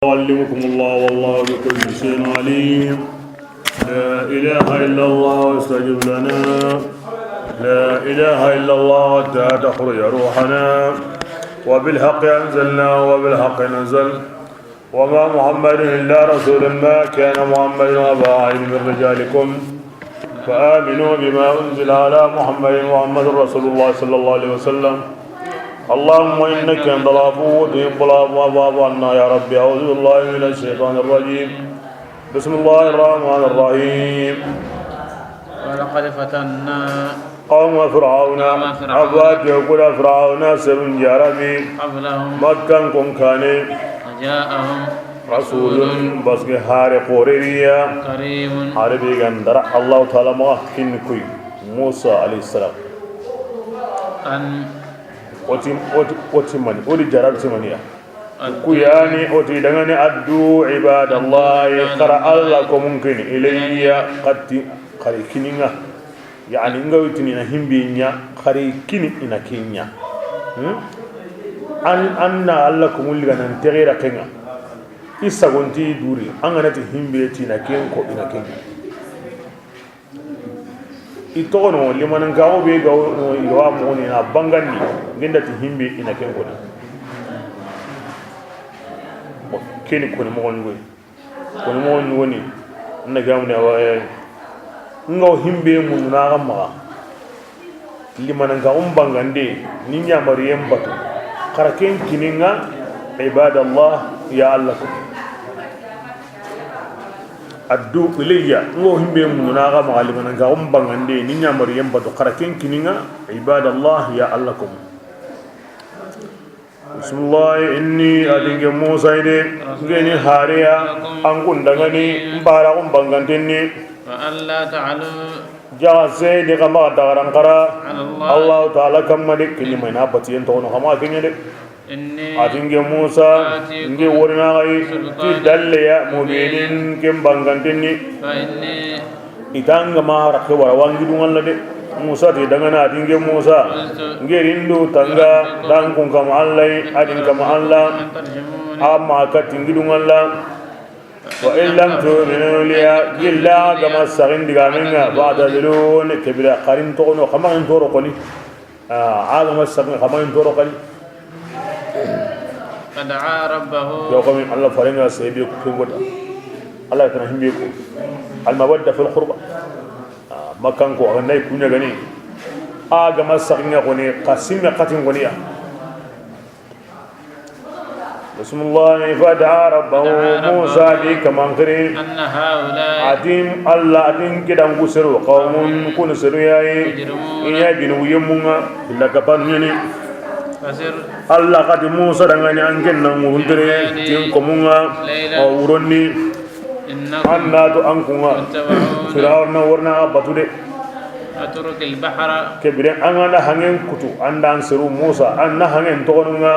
يعلمكم الله والله بكل شيء عليم. لا إله إلا الله واستجب لنا. لا إله إلا الله حتى تخرج روحنا. وبالحق أنزلنا وبالحق نزل. وما محمد إلا رسول ما كان محمد أبا أحد من رجالكم فآمنوا بما أنزل على محمد رسول الله صلى الله عليه وسلم. اللهم إنك أنت العفو تحب العفو فاعف عنا يا رب. أعوذ بالله من الشيطان الرجيم. بسم الله الرحمن الرحيم. ولقد فتنا قوم فرعون أبات يقول فرعون سر جرمي قبلهم مكة كنكاني وجاءهم رسول بسك هاري قوريريا كريم عربي غندر الله تعالى ما كنكوي موسى عليه السلام أن oti mani odi jarar timaniya kuyani oti dangane addu ibadallahi qara alla ko mumkin ilayya qatti qari kininga yani ngawtini na himbinya qari kini ina kinya anna alla ko mulga nan terira kenga isa gonti duri anganati himbeti na kenko ina kenga itono limanan gawo be gawo iwa mo ni na bangandi ginda ti himbe ina ken ko o keni ko mo ngoni na gamu ne wa ngaw himbe mun na gamma limanan ga bangande ni nya mariyam batu karaken kininga ibadallah ya allah addu ilayya ngo himbe mun na ga magalima nga bangande ni nya mariyam batu karaken kininga ibadallah ya allakum. Bismillah inni adinge musa ide ngeni hariya angun dangani mbara bangandeni wa alla ta'alu jase de kama dagaran kara allah ta'ala kamade kinima na batiyen to no kama kinyede inni adinge musa nge worina ay ti dalle ya mu'minin kem bangandeni fa inni itanga ma rakhe wara wangi dungal de musa ti dangana adinge musa nge rindu tanga dan kun kama allai adin kama allah amma ka tingi dungal wa illam tu'minu liya illa kama sagin digamenga ba'da dilun kibra qarin to no kama ndoro qoli agama sagin kama ndoro qoli فدعا ربه يوم الله فرنا سيبي كوغوتا الله كان همبيكو الموده في القربى مكان كو غناي كونيا غني اغا ما سخنا غني قاسم قاتين غنيا بسم الله فدعا ربه موسى دي كمان كري ان هؤلاء عديم الله عديم كدان غسروا قوم كون سروا يا بنو يمنا الا كبان ني Allah kati Musa dangani angken nang muhundre tin komunga o uronni anna to ankunga firawna warna batude aturuk al-bahra kebre angana hangen kutu andan seru Musa anna hangen togonunga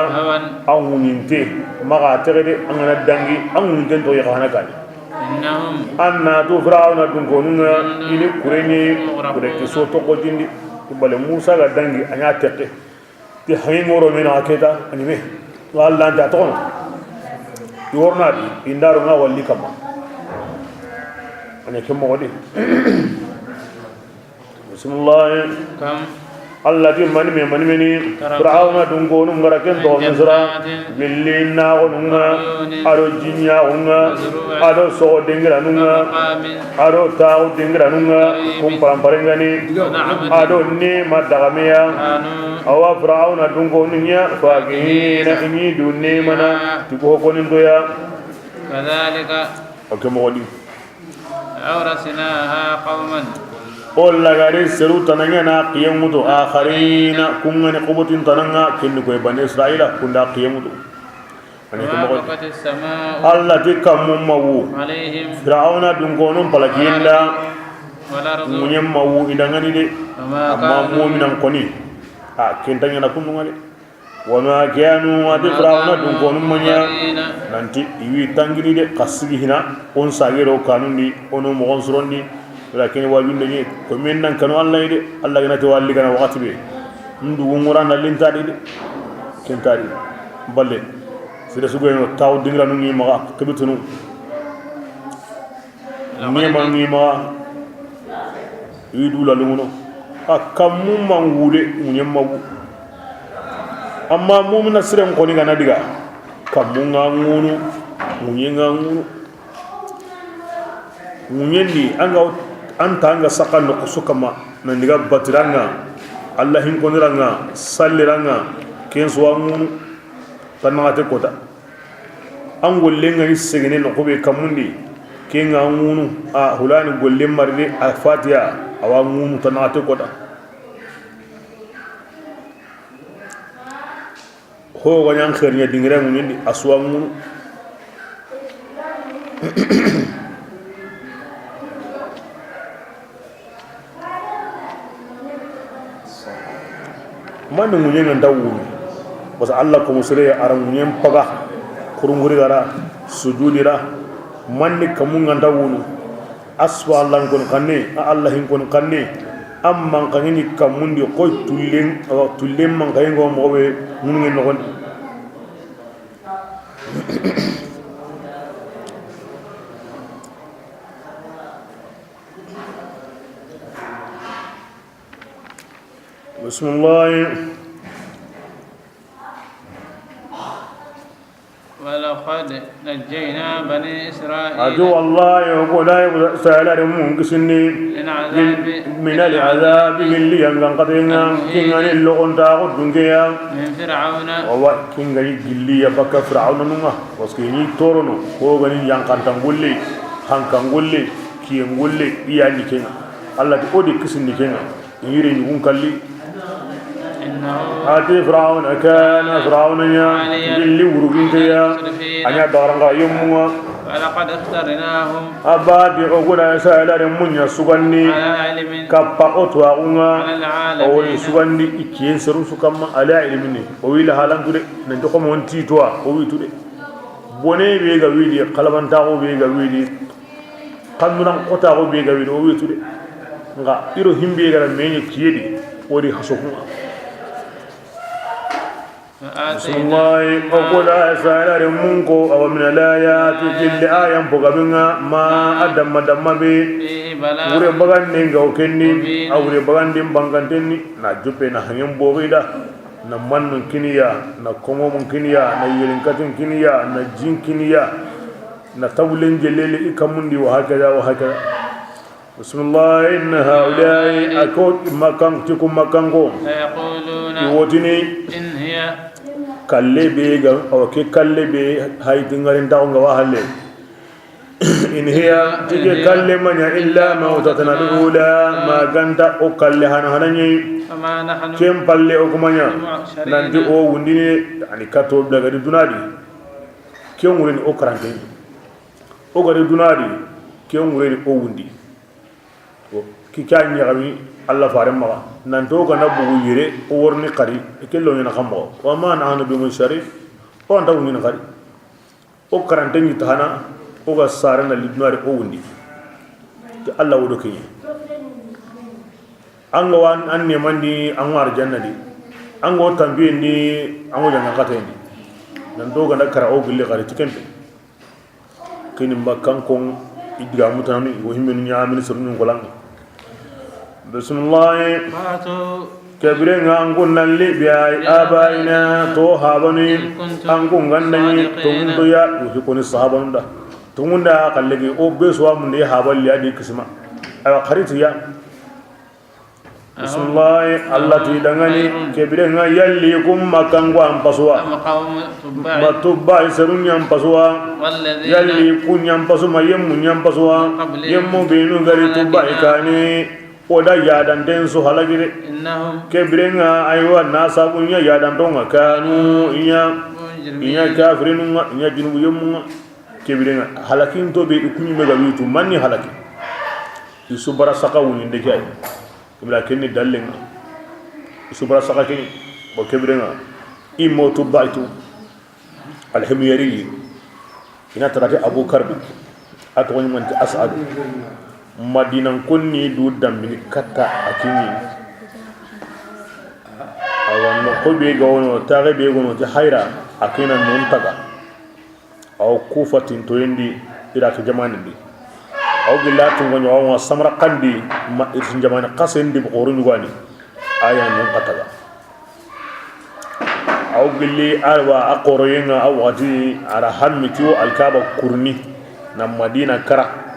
anguninte maga tegede angana dangi anguninte to yakana kani innahum anna to firawna dun konunga ini kurenyi kureke so to godindi ibale Musa ga dangi anya teke ti hangi ngoro mena aketa anime walla anta tono yorna di indaro nga walli kama ane kemo wadi bismillah kam allati mani fir'auna dungonu ngaraken to misra billina onunga aro jinya onunga aro so dengra nunga aro tau dengra nunga kum paramparengani ado ni madagameya awa fir'auna dungonu nya fagina ini dunne mana tigo konin doya kadhalika akemo wadi awrasnaha qauman olla gari seru tananga na qiyamutu akharina kungani qubutin tananga kinni ko bani israila kunda qiyamutu ani ko mo alla tikamu mawu alaihim fir'auna dungonum palakinda munyam mawu idangani de amma mu'minan koni kentanya na kununga de wama kanu ati fir'auna dungonum manya nanti iwi tangini de kasigi hina on sagero kanundi ono mo gonsurondi lakin wajun ni ko men nan kanu Allah ide Allah gana to walli gana wakati be ndu ngura na lintadi de kentadi balle sida sugo no taw dingra no ngi ma kebitunu ni ma yidu la lunguno akamu mangude munyemma amma mu'mina siren ko ni gana diga kamunga ngunu munyenga ngunu munyendi anga sakan no kusukama nandiga batiranga Allah hin koniranga salliranga kenso ngunu tanmate kota angolle ngani segene no kobe kamundi kenga ngunu a hulani golle marde a fatiha awa ngunu tanmate kota ho wanyang khairnya dingre munyendi aswa ngunu man munyen ndawu bas Allah ko musire aran munyen paga kurunguri gara sujudira man ni kamun ndawu aswa Allah kon kanne Allah hin kon kanne amman kanini kamundi ko tullem man kayengo mo be mungen no kon bismillah ولقد نجينا بني إسرائيل أجو الله يقول سأل منكسني من العذاب اللي ينقضينا كنا اللغن تاخد دنيا من فرعون ووا كنا يجلي يبقى فرعون نما وسكيني تورنو هو غني ينقن تنقولي هنقنقولي كينقولي يعني كنا الله تقولي كسني كنا يرين يكون كلي هاتي فرعون كان فرعون يا اللي ورغين يا أنا دارنغا يموا ولقد اخترناهم أبادي أقول سأل من يسوعني كبا أتواعنا أو يسوعني إكين سرو سكما على علمني أويل حالان تودي نجوكم هنتي توا أوي تودي بوني بيجا ويدي قلبان تاعو بيجا ويدي قنبران قطاعو بيجا ويدي أوي تودي نغا إيرو هم بيجا ميني كيدي ودي حسوكما بسم الله أقول أسأل رمونكو أو من الآيات جل آية بغبنا ما أدم بي وري بغندين غوكني أو وري بغندين بانغانتني نجوبي نحيم بوغيدا نمان كنيا نكومو كنيا نيلنكاتن كنيا نجين كنيا نتولن جليل إكمندي وهكذا وهكذا بسم الله إن هؤلاء أكود مكان تكون مكانكو سيقولون إن هي كاللبي أو كاللبي هاي تنغرين تاونغ وهالي إن هي تجي كاللمانيا إلا موتتنا الأولى ما كانت أكالي هنهنني كم بالي أكمانيا نانتي أو ونديني يعني كاتو بلغري دونادي كم ورين أكرانتين أكرانتين دونادي كم ورين أو وندي كيكاني غمي الله فارما نانتو كنا بوغو يري ورني قري كيلو ني نخمو وما نحن بمشرف وانت وني نخري او كرانتني تهانا او غسارنا لدنار او وندي الله ودوكي انغو وان اني ماندي انوار جنة دي انغو تامبي ني انغو جانا كاتيني نانتو كنا كرا او غلي قري تكنت كيني مكان كون إدغام متنامي وهمن نيامن سرنون غلان بسم الله كبرين أنكون نلي بيا آبائنا تو هابني أنكون غندني تونتو يا يكون الصحابة ندا توندا كلكي أو بسوا من دي هابل يا دي كسمة أو خريط يا بسم الله الله تيدعني كبرين يلي يكون مكان قام بسوا ما توبا يسرون يام بسوا يلي يكون يام بسوا ما يم يام بسوا يم بينو غري توبا يكاني oda yadan den so halagire kebrenga aywa nasa bunya yadan donga kanu inya kafirin inya junubu yemma kebrenga halakin to be kunyi mega witu manni halaki isubara saka wuni ndeke ay kebla kenni dallenga isubara saka kenni bo kebrenga imotu baitu alhimyari ina tarati abu karbi atwani man asad madina konni du dambini kata akini awanno ko be gawono tare be gono ti hayra akina non taga aw kufatin to yendi ira ke jamane di aw gilatu ngonyo aw samra kandi ma irin jamane qasendi bqoru ngani aya non qataga aw gilli arwa aqoro yenga aw wati ara hammitu alkaba kurni na madina kara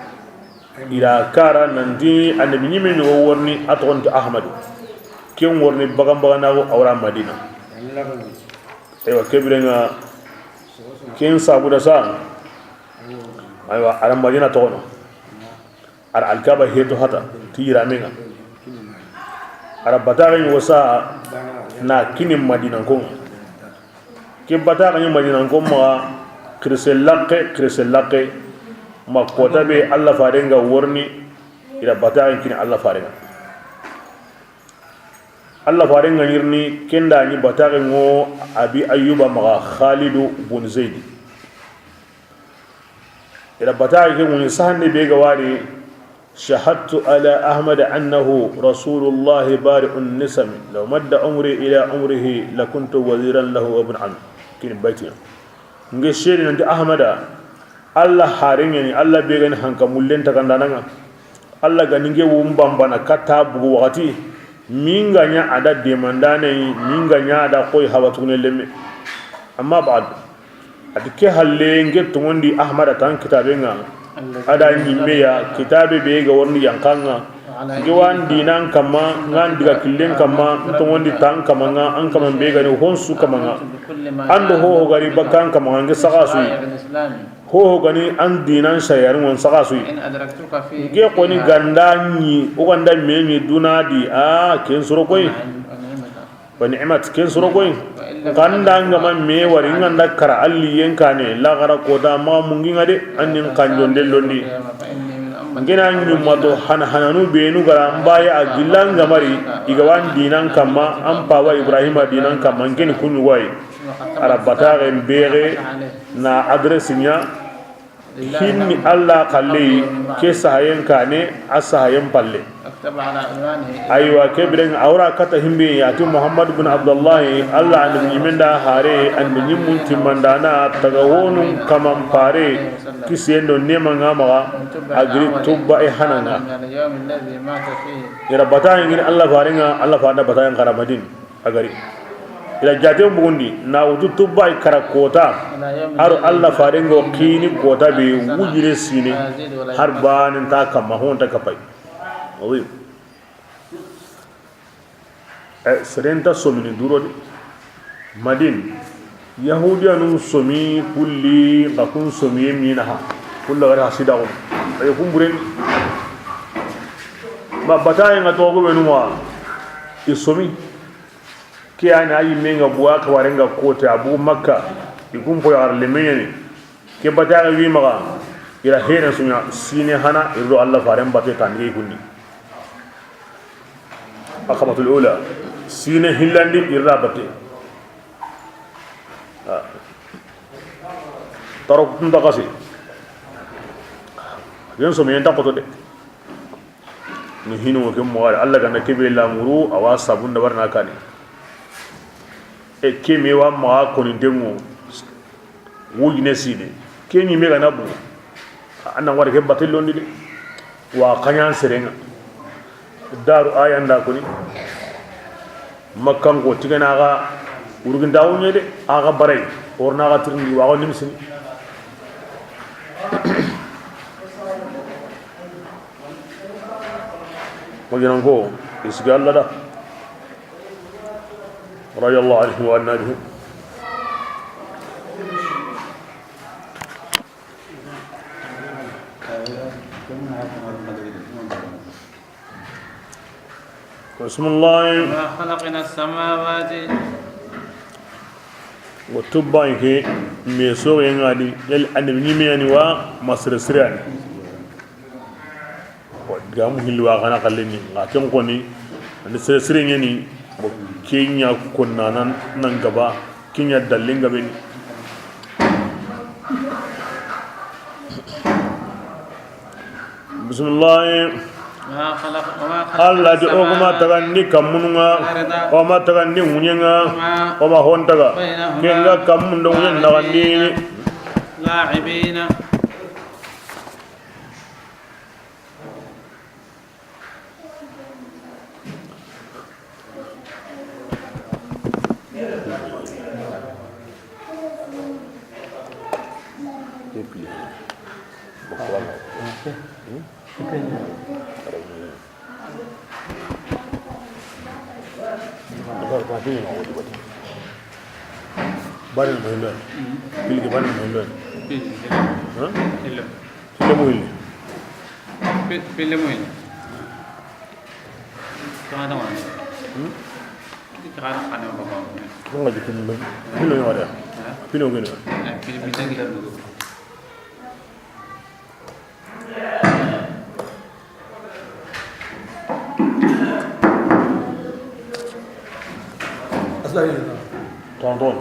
ila kara nandi annabi nyime no worni atonto ahmadu ken worni bagam bagana awra madina aywa kebrenga ken sabuda sa aywa ara madina tono ara alkaba heto hata tira menga ara batare wasa na kinim madina ko ke batare madina ko ma kriselake ma kota be Allah farenga worni ila batare kin Allah farenga nirni kenda ni batare ngo abi ayyuba ma khalidu bun zaid ila batare ke mun sahne be ga wari shahadtu ala ahmad annahu rasulullah bari'un nisam law madda umri ila umrihi lakuntu waziran lahu ibn am kin baiti nge shedi nanti ahmada Allah haringa ni Allah be gani hanka mullen ta kandananga Allah ga ninge wumbambana kata bugu wakati minga nya ada demandane minga nya ada koy hawatune lemme amma ba'd adike halle nge tongondi ahmada tan kitabenga ada nyimme ya kitabe be ga wonni yankanga nge wan dinan kama ngan diga killen kama tongondi tan kama nga an kama be gani honsu kama nga ando ho gari bakkan kama nge sagasu ho gani an dinan shayarin won sagasu ge koni gandani o ganda memi dunadi ken suro koy wa ni'mat ken suro koy kanda ngama me wari nganda kara alli yenkane la gara ko da ma mungi ngade annin kanjon dellondi ngena nyumato hananu benu gara mbaya agilanga mari igawan dinan kama an pawa ibrahima dinan kama ngeni kunu wai arabata mbere na adresinya hinni Allah kalli ke sahayen kane asahayen palle aywa kebren awra kata himbe ya tu muhammad ibn abdullah Allah an yimenda hare an nyimun timandana taga wonu kamam pare kisendo nema ngama agri tuba e hananga ira batay ngin Allah faringa Allah fada batay ngara madin agari ila jate bugundi na wutu tuba kara kota har Allah faringo kini kota be wujire sine har banin ta kama honta kapai owi serenta somini duro madin yahudiya nun somi kulli bakun somi mina ha kullu gara hasida on ay kumburen ba batay ngato go benuma isomi kiani ayi menga buwa ka warenga kota abu makka ikum ko yar lemenyani ke batara wi maga ila hena sunya sine hana irdo Allah faren batte tangi kunni akamatul ula sine hillandi irra batte tarok tunda kasi yen so men ta ko to de ni hinu ke mo Allah ganna kebe lamuru awa sabunda warna kani e kemi wa ma ko ni demu wujine sine kemi mega nabu anna war ke batillo ndi wa kanyan serenga daru ayanda ko ni makkan ko tigana ga urgin dawunye de aga baray orna ga tirndi wa ko nimsini mo jenan ko isga Allah da رضي الله عنه وعنا به بسم الله ما خلقنا السماوات وتبعك ميسو ينادي يل أنبني مياني ومصر سريان وقام هلوا غنا قلني لكن كوني أن سريان يعني kenya kunna nan gaba kenya dallin gabe ni bismillah Allah di oguma tagandi kamunga o ma tagandi munyenga o ma hontaga kenga kamundo munyen nagandi لاعبين Barin muhimman. Pilih ke barin muhimman. Hah? Pilih. Pilih muhimman. Pilih muhimman. Kau ada mana? Kita kan apa? Kau nggak jadi pilih. Pilih yang ada. Pilih yang mana? Pilih kita dulu. Tonton.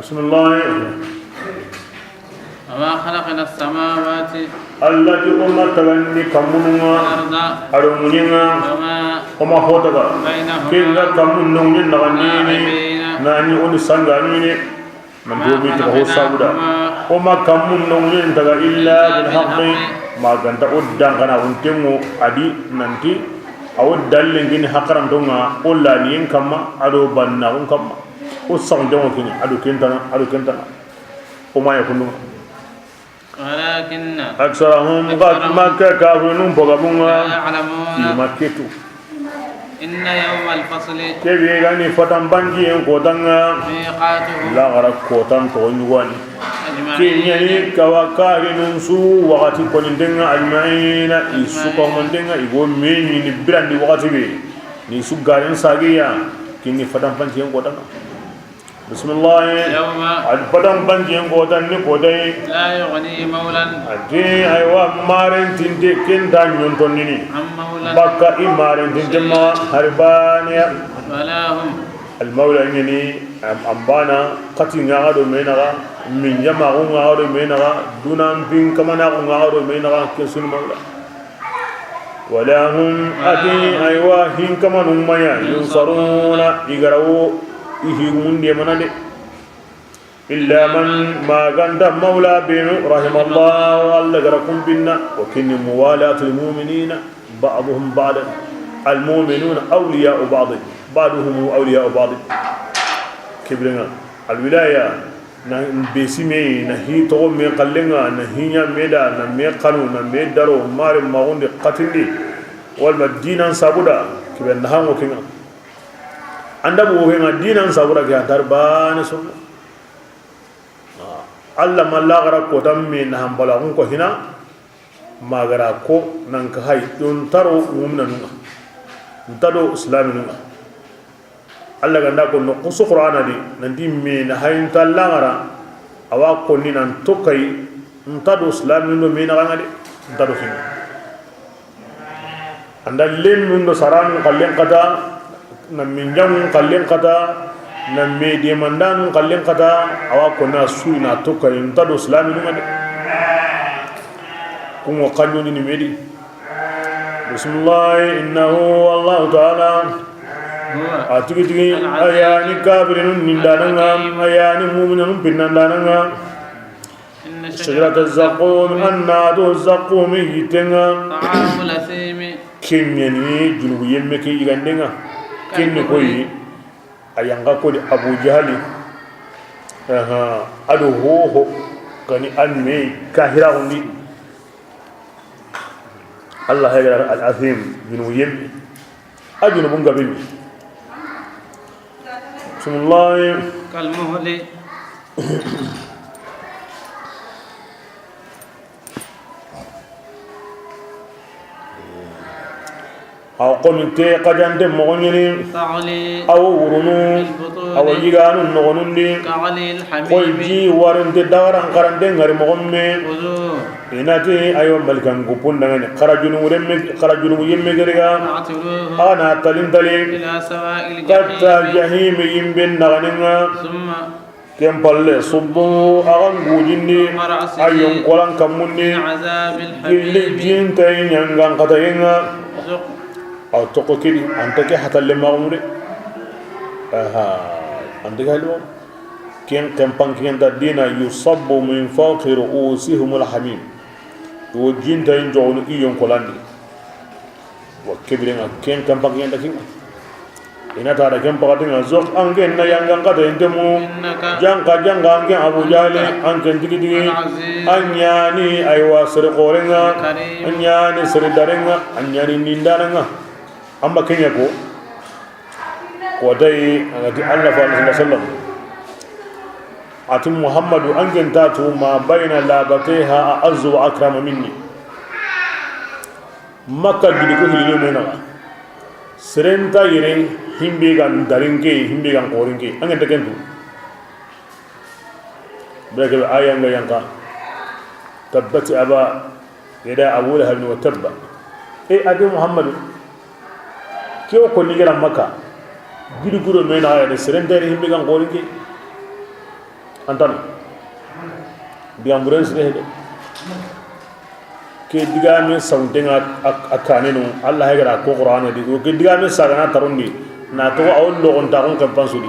Bismillah. وما خلقنا السماوات التي أمتغني كمونها أرمونيها وما خطبا كيلا كمون نونين نغنيني ناني أولي سنغانيني من دومي تبهو سابدا وما كمون نونين تغا إلا بالحق ما كانت أدان كنا ونتمو أدي ننتي أو دالين كيني حقرم دونغا أولا نين كما أدو بنا كما وصن دونغا كيني أدو كنتنا وما يكون ولكن أكثرهم قد مكة كافرون بغبونها في مكة إن يوم الفصل كيف يعني فتن بانجي كوتانا ميقاتهم لا غرق كوتان تونيواني كيف يعني كواكاري ننسو وقتي كونيندنا أجمعين يسوكا مندنا يقول ميني نبران دي وقتي بي نيسو غارين ساقيا كيني فتن بانجي كوتانا بسم الله يوم البدن بانجين غودان ني غوداي لا يغني مولا ادي ايوا مارن تيندي كندا نيونتونيني عن مولا بكا مارن تيندما هربانيا ولا هم المولى اني امبانا قتي غادو مينغا من يما غادو مينغا دونان بين كما غادو مينغا كسن مولا ولا هم ادي ايوا هين كما نميا ينصرون يغراو يهيمون دي منادي إلا من ما غند مولى بين رحم الله الله غركم بنا وكن موالاة المؤمنين بعضهم بعضا المؤمنون أولياء بعضهم أولياء بعض كبرنا الولاية بسمي نهي توم من قلنا نهي ميدا نمي قانون نمي درو مار ماغون قتلي والمدينة سابودا كبرنا هم وكنا anda bo hema dinan sabura ga darbana sunna Allah mallagara ko tammi na hambala ko hina magara ko nan ka hay don taro mumna nunga ntado islamin nunga Allah ganda ko no qusu qur'ana di nandi me na hayin tallagara awa ko ni nan tokai ntado islamin no me na ngade ntado hina anda len mundo saran kallen kata na minjam kallen kata na media mandan kallen kata awa kona suina to kay ntado islami ngade kumo kanyo ni medi bismillah innahu wallahu ta'ala atigi ayani kafirin nindananga ayani mu'minun binandananga شجرة الزقوم النار الزقوم يتنga طعام الأثيم كينيني جنوب يمكي يغندنga كيني كوي ayanga ko di Abu Jahali ado ho kani anme kahira undi Allah ya al-azim junu yem ajunu bunga bibi bismillah kalmuhli aw qomite qadande mogonini aw wurunu aw yiganu nogonundi kolji warante dawaran qarande ngari mogomme inati ayo malkan gupunda ngani qarajunu yemme gerega ana talintali katta jahim yimben naganenga kempalle subbu agan gujindi ayon kolan kamundi gilli jintay nyangan katayenga أو تقولي أنت كي حتى اللي ما عمري أنت قالوا ken kempanken da dina yusabbu min fawqi ru'usihim alhamim to jinta en jownu iyon kolandi wa kebrenga ken kempanken da kin ina ta da ken pakatinga zok angen na yangan kata entemu jangka angen abu jale angen digi anyani aywa sere korenga anyani sere darenga anyani nindarenga amba kenya ko dai ngati Allah sallallahu alaihi wasallam atim muhammadu angen tatu ma baina labataiha a'azzu wa akrama minni makka gidi ko hililo mena serenta yere himbe gan daringe himbe gan koringe angen tekentu berake ayanga yanka tabbat aba yada abu lahab wa tabba adi muhammadu kiyo ko nigera makka gidi guro mena ya de serenta yere himbe gan koringe antan diamburen sire de ke digame sauntenga akanenu Allah ya gara ko qur'ana di ke digame sagana tarundi na to awon lo on taron kan pansudi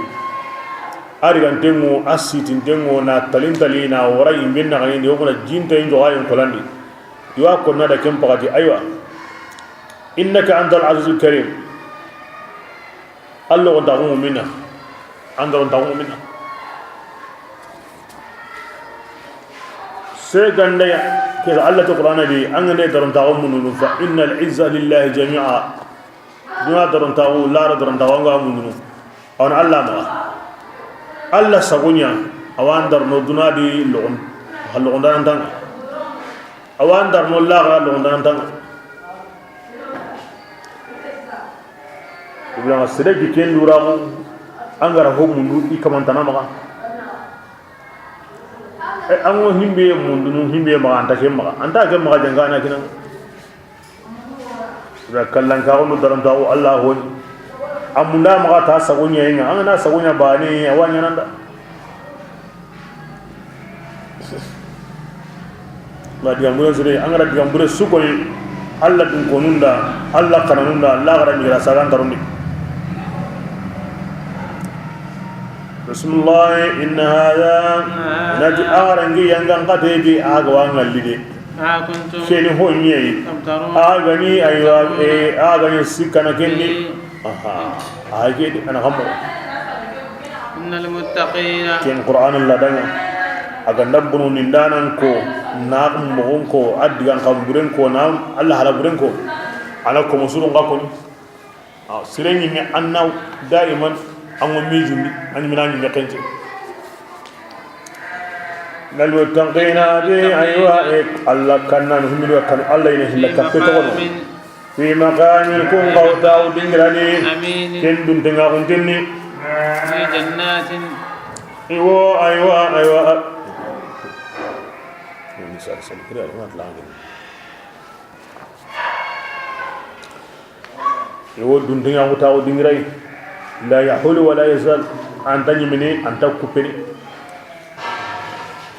ari gan temu asitin temu na talintali na wara imbin na ngani ko na jinta injo ayon kolandi diwa ko na da kem pagati aywa innaka antal azizul karim Allah on taron minna andon taron minna سيغنديا كذا الله القرآن دي أنغني درن تاو منو فإن العزة لله جميعا بما درن تاو لا درن تاو منو أن الله ما الله سغنيا أوان درن دونا دي لون هلون دان دان أوان درن الله لون دان دان يبلغ سيدي كين دورامو أنغرا هو منو إكمان تناما ango himbe mundunu himbe ma anta ke ma jangana kinan ra kallan ka onu daran tawo Allah ho amunda ma ta sagonya yin an na sagonya ba ne awanya nan da ba diga mure sire an ra diga mure su ko Allah dun konunda Allah kananunda Allah gara mi ra sagan tarundi بسم الله إن هذا نجي أغرنجي ينغن قتيبي أغوان اللي كيني هو نيي أغني أيوة أغني سكنا كيني أهاجي أنا غمر إن المتقين كين قرآن الله دنا أغن نبنو نندانا كو ناق مغون كو أدغان قبرين كو نام الله على برين كو أنا كو مسؤول غاكوني سيريني مي أنا دائما أمو ميجومي أني مناني مكانتي نلو تنقينا دي أيوة الله كنا نهمل وكان الله ينهي لك بتقول في مكان يكون قوتا ودنجراني كن دون تنغاقون تني في جنات أيوة دون تنغاقوتا ودنجراني لا يحول ولا يزال أن تنمني أن تكبني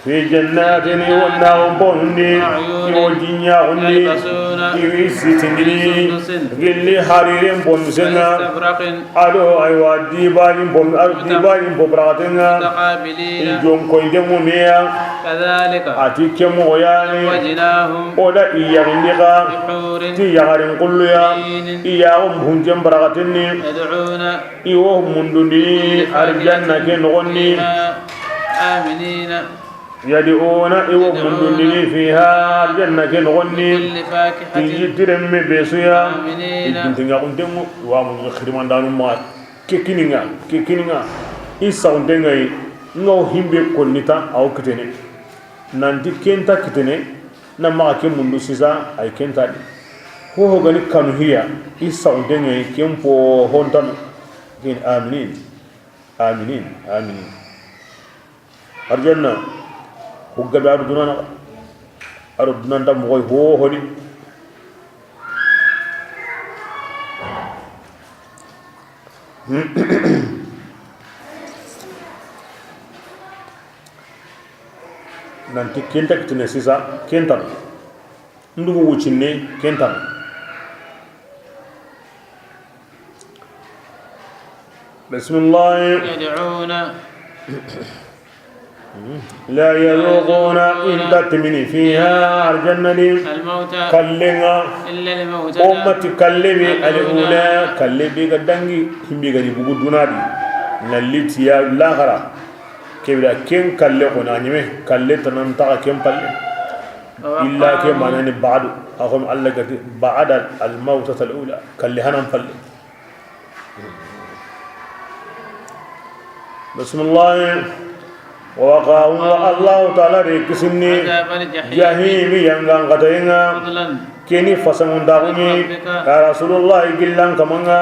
في جنات والنار بوني يوجينيا هني يويسيتني قلي حرير بونسنا أدو أيوا ديبان بوبراتنا يجون كويدمونيا كذلك أتيك موياني وجناهم ولا إيانيغا تيارين كليا إياهم هنجم براتني يدعون يوهم مندني أرجانا كنغني آمنين يدعون يوم من دونه فيها الجنة كنغني تجترم بيسويا يجنتنغا كنتمو وامن خرمان دانو ما كيكينيغا إساونتنغا نو همبي كونيتا أو كتني نانتي كنتا كتني نما كم مندو سيسا أي كنتا هو غني كانوا هي إساونتنغا كيمبو هونتان كين آمنين أرجعنا huggabe aɗo dunanta mogoy hohoni nanti kenta kitine sisa kentan ndugu wucinne kentan bismillah يدعون لا يذوقون إن تتمني فيها الجنة الموت كلنا إلا الموت أمة كلبي الأولى كلبي قدنجي هم بيجري بقولنا دي نليت يا لاغرا كبيرة كم كلنا نيمه كلتنا نتاع كم كله إلا كم أنا بعد أهم الله قد بعد الموت الأولى كلهنا نفل بسم الله وقاهم الله تعالى ركسني جهيم ينغان قتينا كني فسمون داغني يا رسول الله جلان كمانا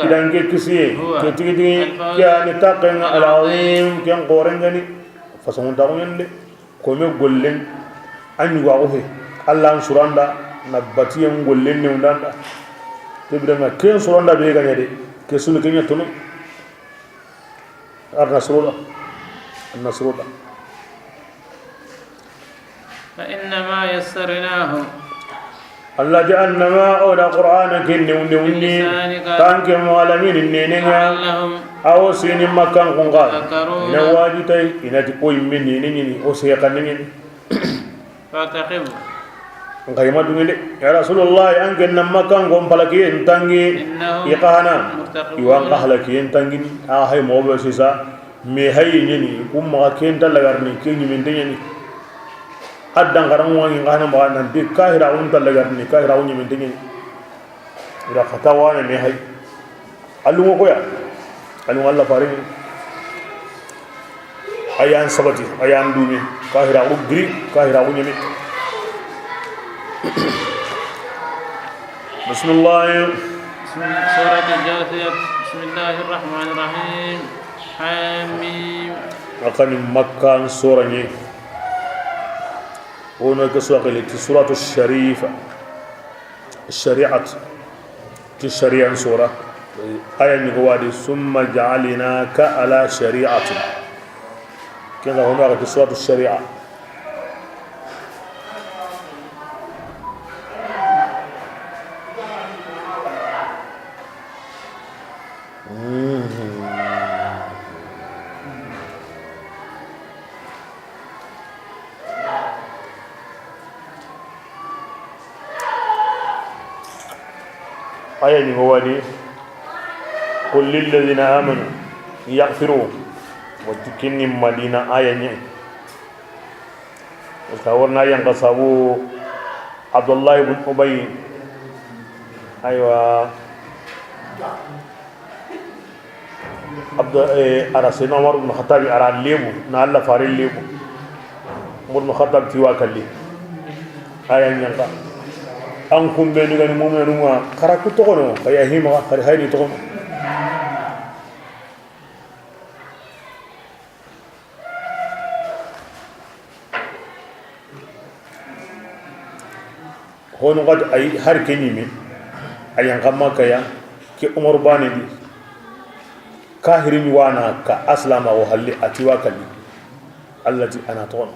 كدان كسي كتيدي كان تاقن العظيم كان قورنغني فسمون داغني كومي غولين اني واوه الله سوراندا نباتيم غولين نوندا تبرنا كين سوراندا بيغاني دي كسول كنيا تونو النصر الله فإنما يسرناه الله جعلنا ما أولى قرآن كني وني تانك معلمين النينينا أو سين مكان قنقال نواجي تاي إنا تقوي مني نيني أو سيقنني فاتقب نقيمة دوني يا رسول الله أنك نمكان قم فلكي انتانجي يقانا يوان قهلكي انتانجي هاي موبا سيسا مي هاي نيني كم مكان تلقارني كيني من ديني أدان كرام واني كهنا بعنا دي كاهرا أون تلقارني كاهرا أون من ديني إذا ختاوانا مي هاي ألومو كويا ألوم الله فارين أيان سبتي أيان دومي كاهرا أون غري كاهرا أون يمي بسم الله سورة الجاثية بسم الله الرحمن الرحيم حميم أكن مكان سورة ني هنا كسوة سورة الشريفة الشريعة الشريعة سورة آية نقوادي ثم جعلناك على شريعة كذا هنا سورة الشريعة آية نقوادي قل للذين آمنوا يغفروا وتكني مدينة آية ني وكورنا ينقصابو عبد الله بن أبي أيوة عبد أرسلنا عمر بن الخطاب أران ليبو نالا فارين ليبو عمر بن الخطاب تيواكلي آية نيانقا أنكم بينغني مؤمنون كراكو تغنو فيا هيما خريهاي تغنو هون قد أي هركني من أيان كما كيا كي عمر باني دي كاهرين وانا كأسلام وهلي أتواكلي التي أنا تغنو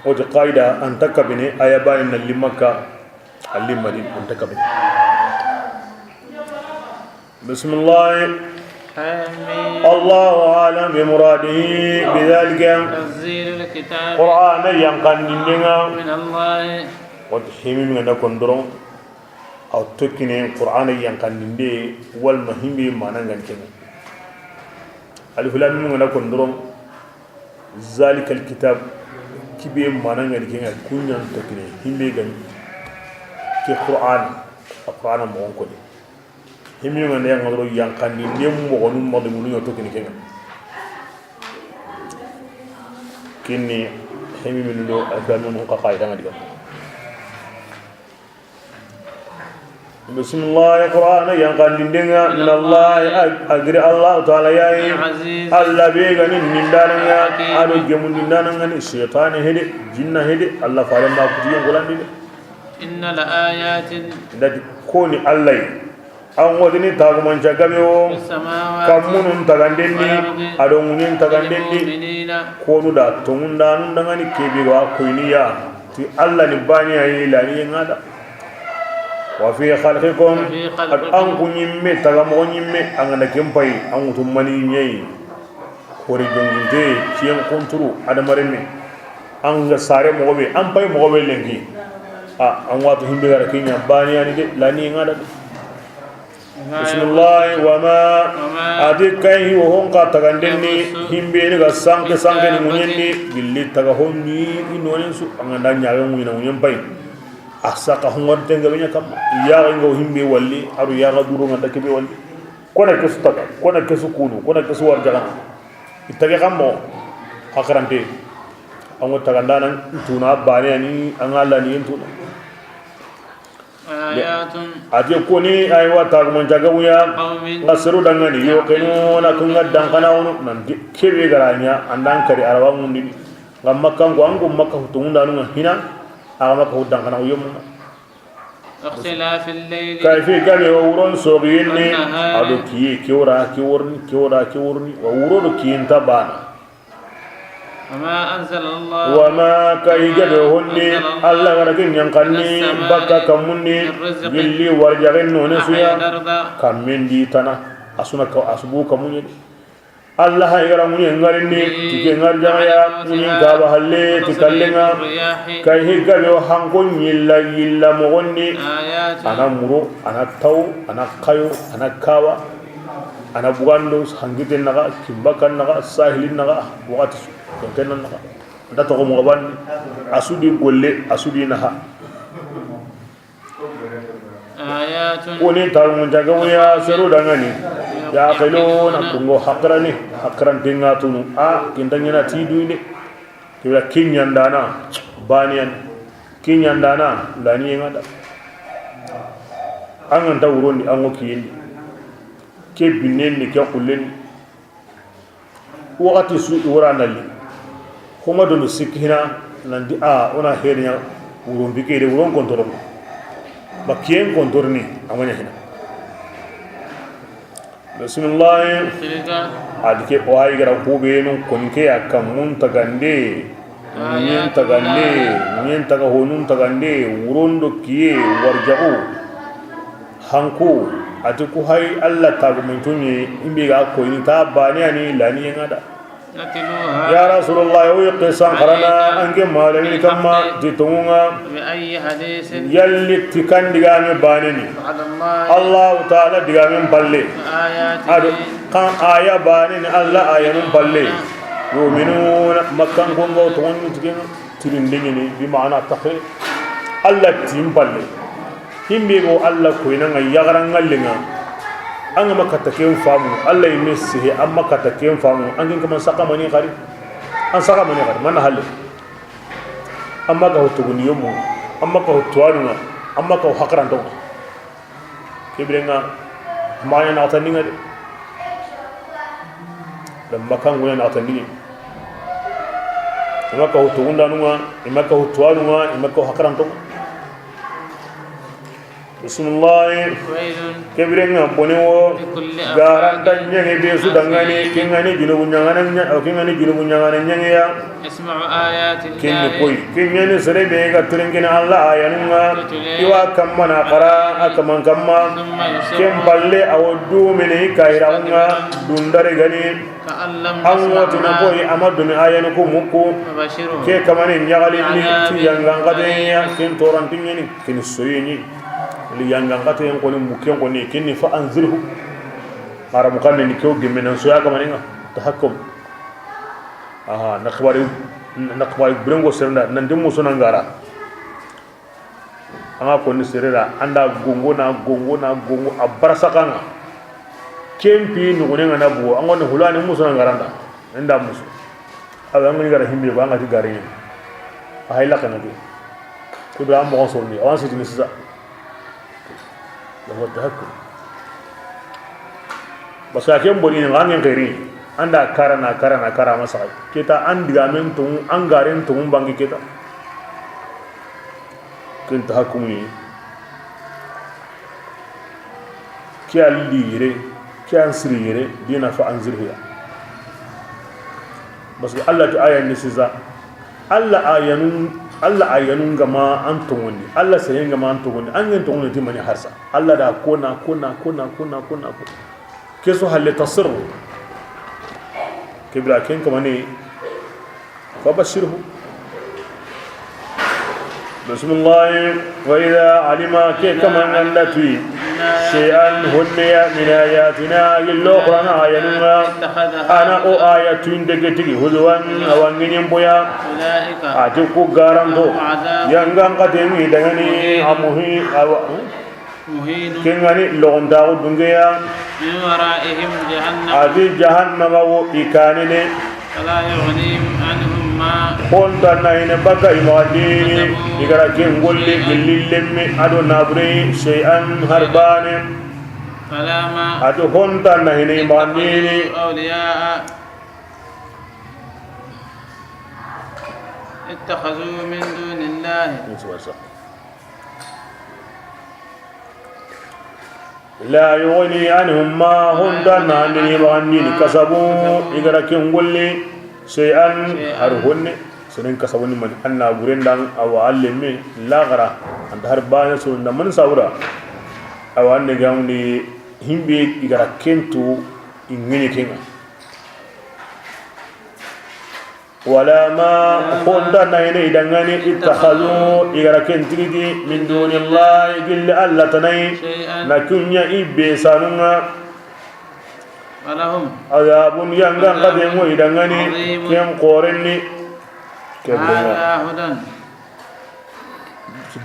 وجه قاعدة أن تكبني أيبان إن اللي مكة اللي مدين أن تكبني بسم الله الله أعلم بمراده بذلك تنزيل الكتاب قرآن ينقن لنا من الله وتحمي من كندرون أو تكني قرآن ينقن لنا والمهم ما نعنكنا ألف لام من كندرون ذلك الكتاب كبير ما نعنكنا كونيان تكني هم بيجن كقرآن القرآن ما هو كله himi ngane yang ngoro yang kandi ndem mo gonu mo de munu to kini kenga kini himi min do afanu ko qaida ngadi bismillah qur'an yang kandi ndenga min allah agri allah taala yayi allah be ganin nindana ado gemun nindana ngani shaytan hede jinna hede allah faran ma ku tiyon golandi inna la ayatin dadi koni allah an wadini taguman jagabewo kamunun tagandendi adongunin tagandendi konu da tongunda nun dangani kebe wa koyniya ti alla ni bani ayi lani ngada wa fi khalqikum an kunyimme tagamo nyimme an na kempai an utumani nyei hori jonginte kien konturu adamarenne anga sare mogobe am pay mogobe lengi an watu himbe gara kinya bani ani de lani ngada bismillah wama adik kai wo honka tagandenni himbe ni ga sanke ni munyenni gilli taga honni inonen su anganda nyaawe muyina munyen pay asaka hongor tenga benya kam ya ngo himbe walli aru ya ga duro ngada kebe walli kona kesu taga kona kesu kunu kona kesu warjaga itage kammo hakarante ango tagandana tuna bani ani angala ni tuna ayatun ati koni aywa tagmon jagawiya ngasiru dangani yo kenu na kunga dankana wono nanti kebe garanya andan kari arawa mundi ngamma kango ango makka hutunda nu hina ama ko dankana yo mun اختلاف الليل كيف قال وورون سوغيني ادو كي كورني وورو كي انتبانا وما كاي جدهني الله غنكن ينقني بكا كمني جلي ورجغن نونسيا كمن دي تنا اسنا اسبو كمني الله يغرا مني ngarini tike ngarjaya munyi gaba halle tikallenga kay higga be hanko yilla mogonni ana muro ana taw ana kayo ana kawa ana bugando hangite naga kimbakan naga sahilin naga wakati kenan naga ndato ko mo ban asudi golle asudi naha ayatun woni tar mun jaga wiya seru dangani ya kelo na kungo hakran tinga tunu kindanya na tiduinde kila kinyandana banian kinyandana lani ngada angan tawroni ango kiyindi ke binenni ke kullen wakati su uranali kuma do sikina nandi ona herinya uron bikere uron kontorom bakien kontorni amanya hina bismillah adike oai gara kube no konke akam mun tagande nyen taga honun tagande urondo kiye warjau hanku atiku hay alla tagu muntunye imbe ga ko ni ta bani ani lani ngada ya rasulullah wa qisan qarana ange malani kama ditunga bi ayi hadithin yalli tikan digame banini allah taala digame balle adu kan aya banini allah ayanum balle yu'minuna makkan gongo to wonni tikin tirindini bi maana takhir allah tim balle himbe go allah ko ina yagaran ngallinga anga makata ken famu allah yimesihi amma kata ken famu angin kama saka mani khari an saka mani khari man halle amma ka hutuguni yomu amma ka hutwaruna amma ka hakran to kibrenga maya na taninga de lamma kan gona na taninga amma ka hutugunda nunga amma ka hutwaruna amma ka hakran to bismillah kebirenga bonewo garanta nyenge be su dangani kingani junubu nyangana o kingani junubu nyangana nyangya isma'u ayati kinni koy kingani serebe ga turengina allah ayanunga iwa kammana qara akaman kamma kem balle awodu mene kairaunga dundare gani amwatu na koy amadun ayanu ko mukku ke kamane nyagali ni tiyanga gadenya ken torantingeni ken soyeni li yanga ngate en koni mukken koni kinni fa anzirhu mara mukanne ni kew gemena so yaka maninga tahakkum nakbari brengo serna nande muso nangara anga koni serera anda gongo abarasakanga kempi nugunenga nabu angone hulani muso nangaranda enda muso aba ngani gara himbe ba ngati gari ahayla kanadi kubra mo sonni awansi dinisa هو التهكم بس لكن بولين غانين غيرين anda karana masa kita andigamen tung angaren tung bangi kita kin tahakkum ni kia lire kia ansirire dina fa anzirhu ya bas Allah ta ayan nisiza Allah ayanun gama antunguni Allah sayen gama antunguni an yin tunguni timani harsa Allah da kuna keso halle tasirru kibra ken kamani fabashirhu bismillah wa idha alima ke kaman allati shay'an hunniya min ayatina illo qur'ana ayanunga ana o ayatun degetigi hudwan awangin boya atiku garanto yangan qatemi dangani amuhi kengani londa dungeya min wara'ihim jahannam adi jahannam wa ikanine fala yughni anhum ma honta nayne baka imadini igara kengolli gillillemmi ado nabri shay'an harbane fala ma ado honta nayne imadini awliya ittakhadhu min dunillahi لا يغني عنهم ما هم داناني وانين كسبوا إذا كنقولي شيئا هرهن سنين كسبوني من أن غرندان أو علمي لا غرا أنت هربان سنين من سورة أو أن جاوني هم بيت إذا كنتو إنني كنا ولا ما خلدنا هنا إدعاني اتخذوا إغراكين تريدي من دون الله إلا الله تناي لكن يا إبساننا ولهم عذاب ينغان قديم إدعاني كم قرني هذا هدى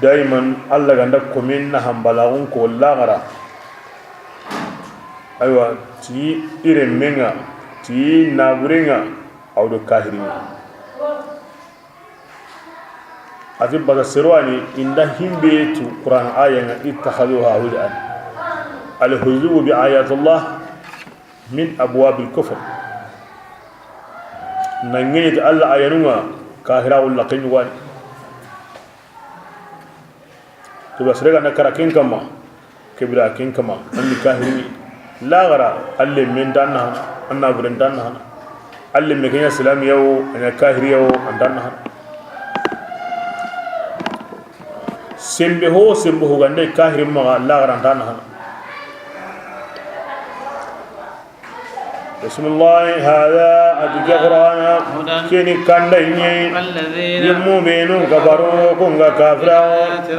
دائما الله عندك كمين هم بلاغون كولا غرا أيوة تي إرمينا تي نابرينا أو دكاهرين أتي بذا سرواني إن دهم بيتو قرآن آية اتخذوها هدى الهزو بآيات الله من أبواب الكفر نغنيت الله آيانوما كاهرا واللقين واني تبا سرقا نكرا كين كما كبرا كين كما أني كاهرين لا غرا اللي من دانها أنا برن دانها اللي مكينا سلام يو أنا كاهر يو عندنا سمبه عندي كاهر ما لا عندنا بسم الله هذا أدجى قرآن كني كنديني يمو بينو كبرو كونغا كافرا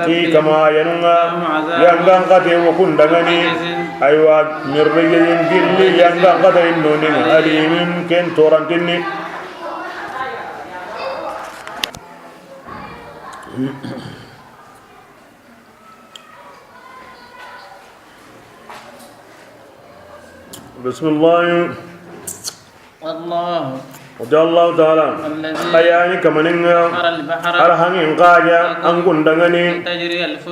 تي كما ينونا يانغان قتي وكندغني أيوة مريجين جلي يانغان قتي إنوني أليمين كن تورانتني بسم الله الله وجل الله تعالى أياني كمانين أرهانين قاجا أنكون دعاني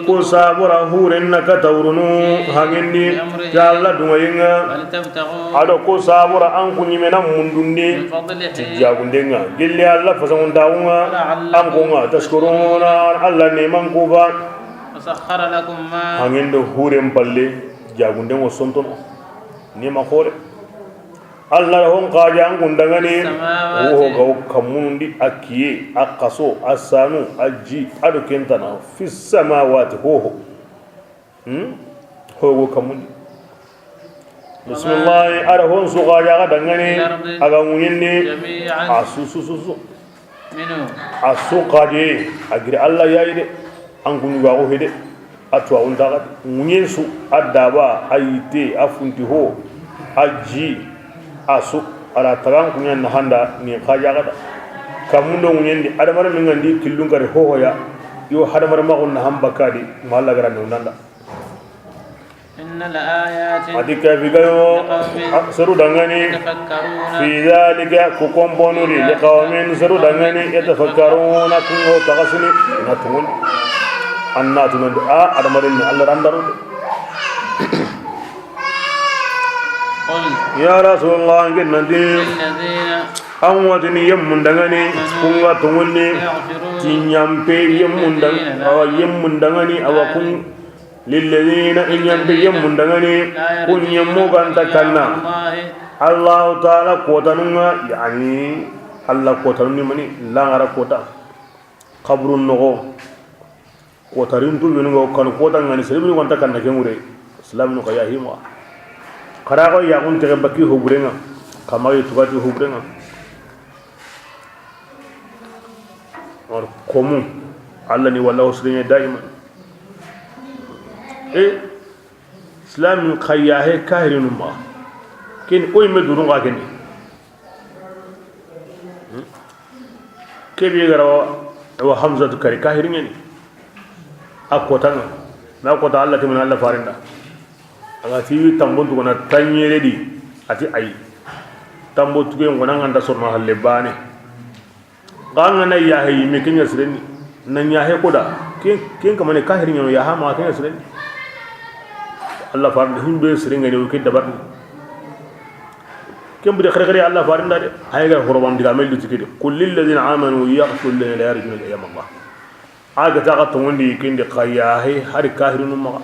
كوسابورا هورين نكتورنو هانيني جالا دوينغا أدو كوسابورا أنكون يمنا مندوني تجاكوندينغا جلي الله فسمون داونغا أنكونغا تشكرون الله نيمان كوبا وسخر لكم ما هانين دو هورين بالي جاكوندينغا سنتون نيما خوري Allah hon qajan gundangani wo gaw kamundi akiye akaso asanu aji adu kentana fi samawati ho go kamundi bismillah ara hon su qaja dangani aga munyinni asususu minu asu qaje agri Allah yaide an gunu gawo hede atwa undaga munyensu adaba ayite afunti ho aji asu ala tagan kunya na handa ni khaja gada kamundo nyendi adamar min ngandi killun kare hohoya yo hadamar ma gon hamba kadi malla gara nunda inna la ayatin adika bigayo saru dangani fi zalika ku kombonuri li qaumin saru dangani yatafakkaruna kungo tagasuni natun annatun adamar ni Allah randaru يا رسول الله إن ندي أمواتني يمندعني كونغا توني تينيامبي يمندعني أو يمندعني أو كون للذين إن يمبي يمندعني كون يموغان تكنا الله تعالى قوتنا يعني الله قوتنا مني لا غير قوتا قبر النغو قوتارين تو بينغو كان قوتا غني سلمي كنت كان نكموري سلام نكيا هيما karago ya kun tere baki hubrenga kamari tugati hubrenga or komu alla ni walla usrinya daima islam khayyahe kahirinu ma ken oy meduru ga ken kebe garawa wa hamza kari kahirin ni akota na kota alla timin alla farinda aga ti tambon to na tanyere di ati ai tambo tuge ngona nganda sorno halle bane ganga na ya hay me kenya sireni nan ya hay koda ken kamane kahirin yo ya ha ma kenya sireni alla farinda himbe sirenga ne ke dabar كم بدي خرج الله فارن ده هاي غير هربان دي عمل دي كده كل الذين آمنوا يغفر لنا لا يرجون الأيام الله عاد تاقت وندي كين دي قياهي هاري كاهرين ما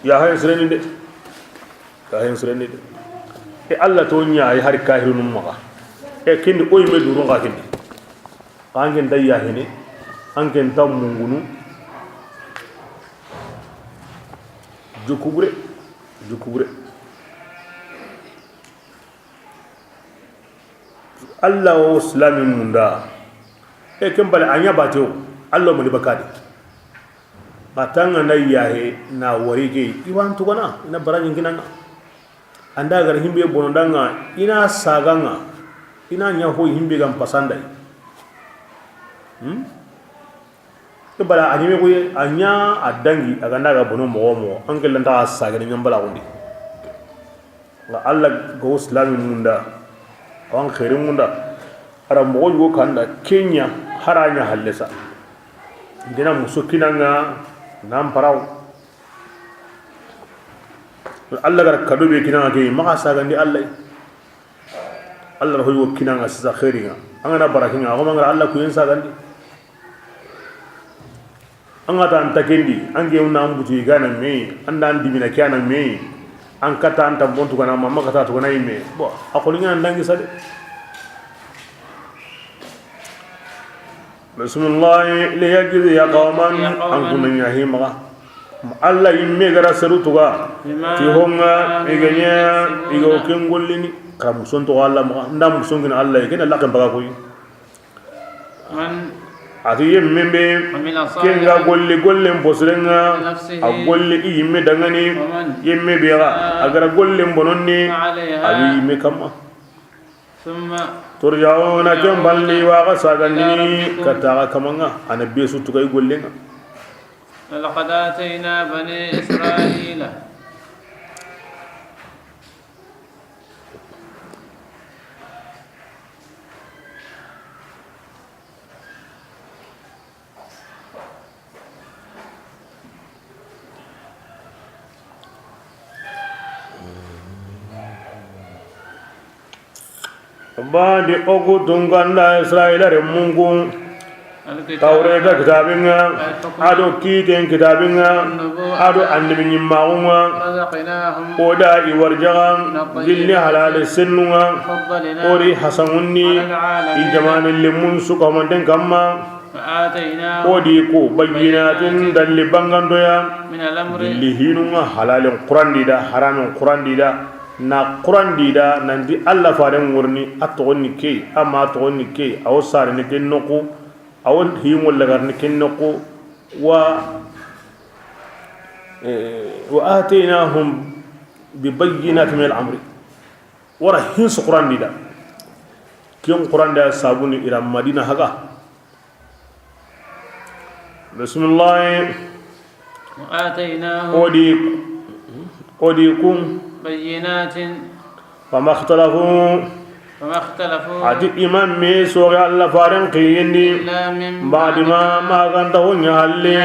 يا هاي سرني ده كاهرين سرني ده الله تونيا هاي كاهرين ما كين دي أوي مدورون كين دي كان ده يا هني أنكن تام مونغنو جوكوبري Allah o islamin munda kembali anya bateo Allah mani bakadi matanga na yahe na warige iwan tugana ina barani nginanga anda gar himbe bonondanga ina saganga ina nya ho himbe gam pasandai kembali anime ko anya adangi aganda ga bono mo angel nda saga ni nyambala undi la Allah go islamin munda awan khairin munda ara mo go kanda Kenya haranya hallesa dina musukina nga nam paraw Allah gar kado be kina ke maka saga ndi Allah hoy wo kina nga sa khairinga angana barakinga ko mangara Allah ku yen saga ndi angata antakendi ange una ambuti gana me anda andi mina kyana me an kata anta bontu kana mamma kata to kana ime bo akolinga ndangi sade bismillah li yajzi ya qauman an kunna yahima alla imme gara sarutuga ti honga iganya igo kengollini kam sonto alla ma ndam songina alla kena lakan baga koy man ati yemmembe kenga golle mbosrenga a golle imme dangani yemme biya agara golle bononni abi me kama thumma turjauna jamballi wa qasagani kata kamanga anabbi su tugay gollenga laqad atayna bani israila badi ogu tunganda Israila re mungu tawreta kitabinga ado kiten kitabinga ado annabi nyimmaunga oda iwarjaga dilli halal sennunga ori hasanunni i jamana limun suka manten kamma odi ko bayyinatin dalli bangandoya dilli hinunga halalin qur'andida haramin qur'andida na Quran dida nandi Allah faaren wurni atogonni ke ama atogonni ke aw sare ne ken noko aw himol lagar ne ken noko wa atainahum bi bayyinatin min al-amri wara hins Quran dida kiyon Quran da sabuni ila Madina haga bismillah wa atainahum odi kum بينات فما اختلفوا عدي إمام ميسوغ الله فارن قيني بعد ما غنته نهالي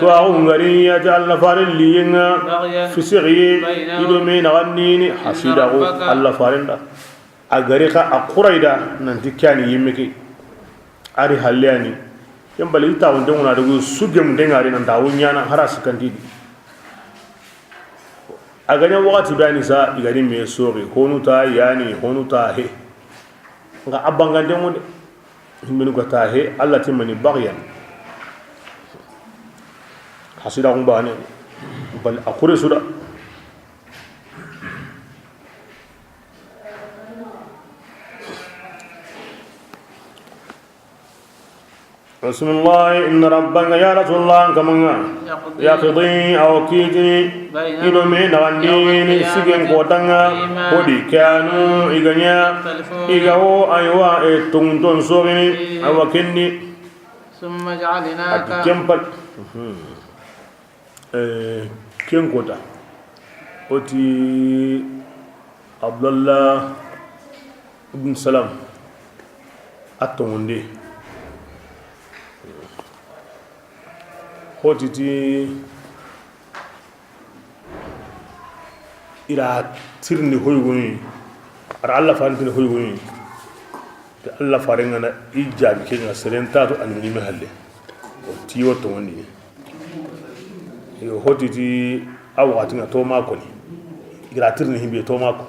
تواهم غرية الله فارن لينا في سغي إدومين غنيني حسيده الله فارن دا أغريقا أقرأيدا ننتكياني يمكي أري حلياني ينبالي تاون دمونا دقو سجم دنغاري ننتاون يانا هراس كنتيدي aganya wakati bani sa igani me sori honuta yani honuta he nga abangande mo de minu ko ta he Allah timani baghyan hasida ko bane bal akure suda بسم الله إن ربك يا رسول الله كمان يقضي أو كيتي إلو من غندين سجن كوتانا ودي كانوا إغنيا إغاو أيوا تونتون سوري أو كني ثم جعلناك كمبل كم كوتا أتي عبد الله بن سلام أتوندي hotiti ira tirni hoygoni ara alla farintini hoygoni te alla farengana ijabi kenga serentato anmini mehalle o tiwo to woni yo hotiti awati nga to mako ni ira tirni himbe to mako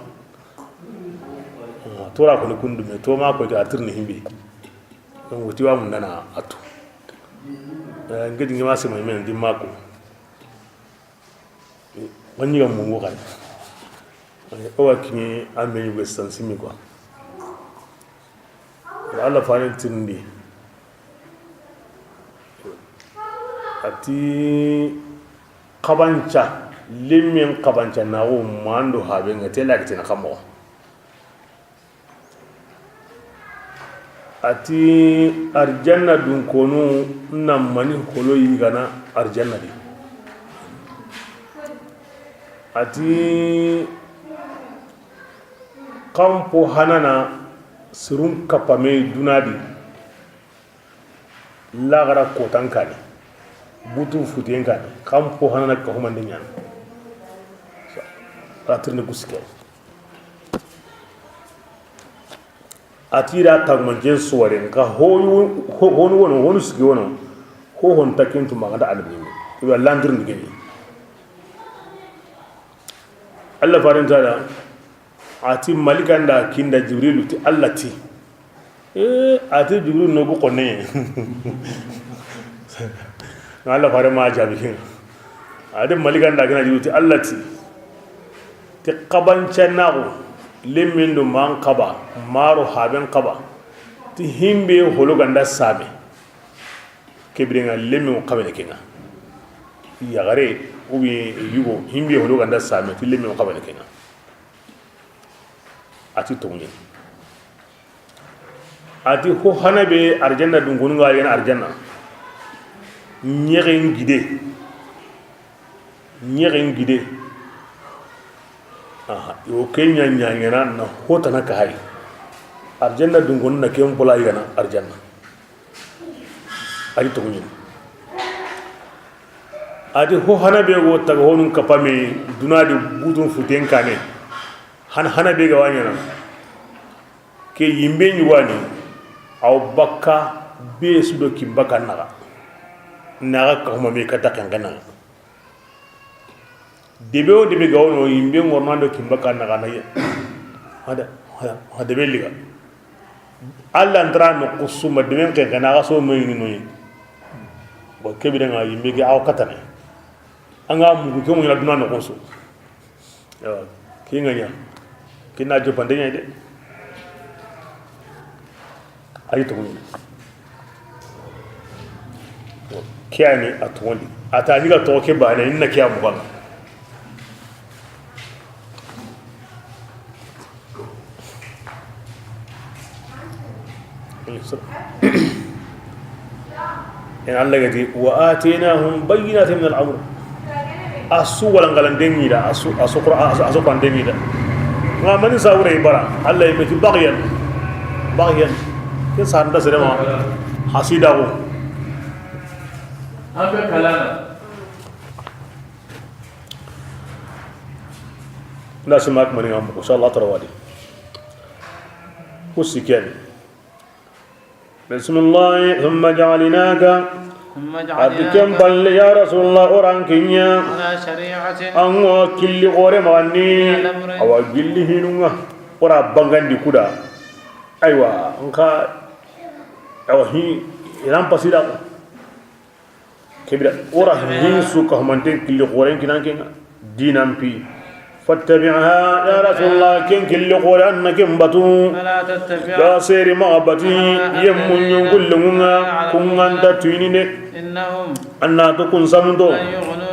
tora ko ni kundume to mako ira tirni himbe on woti wa mun nana atu ngedi ngima se mai men di mako wani ga mungo kan o wa kini ameni western simi quoi Allah farin tindi ati qabancha limin qabancha na o mando habe ngate la kitina kamo ati arjanna dun konu nam mani holo yigana arjanna di ati kampo hanana surun kapame dunadi lagara kotankani butu futienkani kampo hanana ka humande nyan ratirne guske atira tagmanjen suwaren ka honu wono sigi wono ho hon takintu maganda albi iwa landir ngeni Allah farin tada ati malikanda kinda jibrilu ti Allah ti ati jibrilu no bu konne Allah farin ma jabi kin ati malikanda kinda jibrilu ti Allah ti qabancan nago lemmindu man qaba maro haben qaba ti himbe holo ganda sabe kebrenga lemmi qabene kenga ya gare ubi yugo himbe holo ganda sabe ti lemmi qabene kenga ati tongi ati ho hanabe arjanna dungunu ga yana arjanna nyegen gide yo kenya nyanyana na hota na kai arjanna dungon na kem pola yana arjanna ari to nyin adi ho hana be go taga honun kapame dunadi budun futen kane hana be ga wanyana ke yimbe ni wani aw bakka be su do kimbaka naga ka huma me kata kangana debe o debe gawono yimbe ngormando kimbaka naga na ya hada be liga alla ndra no kusuma debe ke kana ga so moy ni noy bo kebire nga yimbe ga aw katane anga mu ko mo la duna no koso ya kinga nya kina jo pande nya de ay to ni kiani atwali atani ga to ke bana inna kiya mu ba en Allah gati wa atainahum bayyinatin min al-amr asu wala ngalandeni da asu qur'an asu pandemi da ngamani sawre bara Allah yimeti baghyan ke sanda serema hasida ko ambe kalana nasimak mani am inshallah tarawali usiken بسم الله ثم جعلناك أتكم بل يا رسول الله أرانكينيا على شريعة أنو كل غوري مغني أو كل هنونا ورا بانغان دي كودا أيوة أنكا أو هي إلام بسيطة كبيرة ورا هين سوكا همانتين كل غوري كنا كنا دينام بي فاتبعها يا رسول الله كن كل قرآن كن بتو فلا تتبع لا سير ما بتي يمون يقول لنا كن أنت تينين إنهم أن تكون سمدو لا يغنوا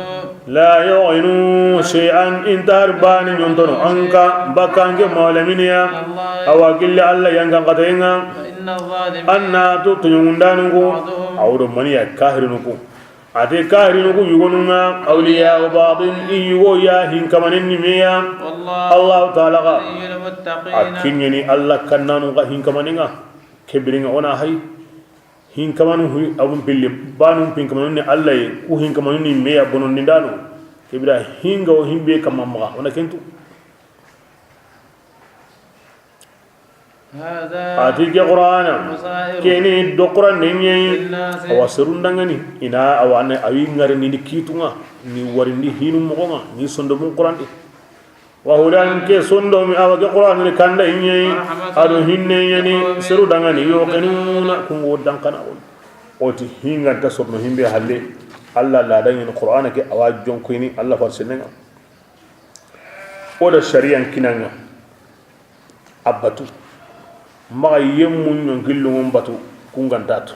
لا يعينوا شيئا إن تهربان ينتظر أنك بكانك مالمينيا أو أقل الله ينكا قتينا فإن الظالمين أن تتيوندانكو أو رمانيا كاهرنكو أتي كاهرنكو يقولون أولياء بعض إيغو يا هنكمن النميا الله تعالى ولي المتقين أكيني الله كنانو هنكمننا كبرين أنا هاي hinkamanu abun pille banu pinkamanu ni allah ku hinkamanu ni meya bonon ni dano kibra hinga o himbe kamamma wana kentu هذا ati ke qur'ana keni do qur'an nenye awasirun dangani ina awane awi ngare ni kitunga ni warindi hinu mogonga ni sondo mun qur'an di wa hudan ke sondo mi awage qur'an ni kanda inye ado hinne yani seru dangani yo kenuna kungo dankana on oti hinga ta sorno himbe halle alla la dangani qur'an ke awa jonko ni alla farsenga oda shari'an kinanga abatu ma yemmun no gillu mum batu kungantatu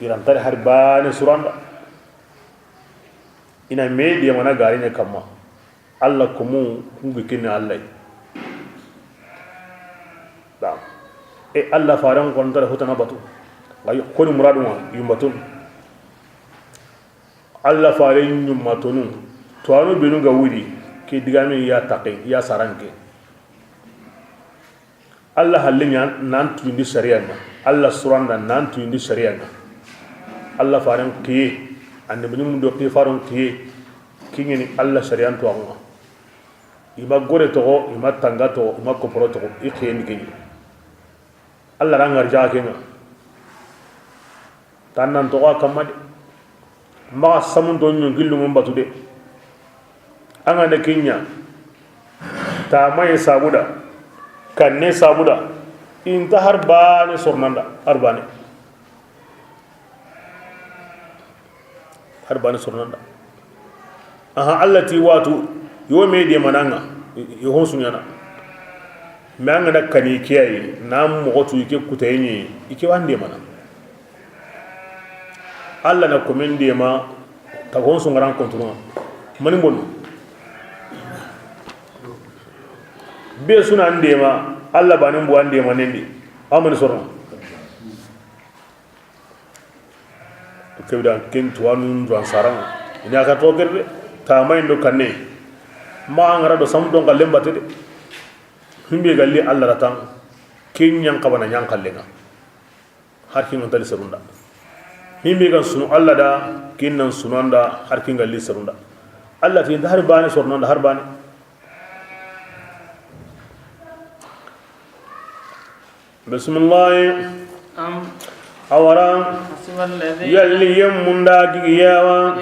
irantare harbane suranda ina media mana garine kamma Allah kumu kungi kinni Allah da Allah faran kon tare hotana batu ay ko muradu ma yumbatun Allah faran yummatunu to anu benu ga wuri ke digame ya taqi ya saranke Allah hallinya nan tuindi sharia na Allah suranda nan tuindi sharia na Allah faran ki ande bunum do ki faran ki kingeni Allah sharia to anga ima gore to ima tanga to ima koporo to ikhen gi Allah rangar jaake nga tannan to ka kamade ma samun do nyu gillu mum batude anga de kinya ta mai sabuda kanne sabuda inta harbane sornanda harbane sornanda aha allati watu yo media mananga yo honsunyana manga da kani kiyayi nam mo gotu yake kutayni ike wande mana alla na komende ma ta honsu ngaran kontro mani bon be suna ande ma alla banin bu ande ma nende amani sorno to kewda ken tuwanu ran sarang ina ka to gerde ta mai ndo kanne ma ngara do samdo ngalle batede himbe galli Allah ratan kinyan kabana nyan kallenga har kin on tali serunda himbe gan sunu Allah da kinnan sunanda har kin galli serunda Allah tin har bani sornanda har bani bismillah awara yalli yemmunda digiyawa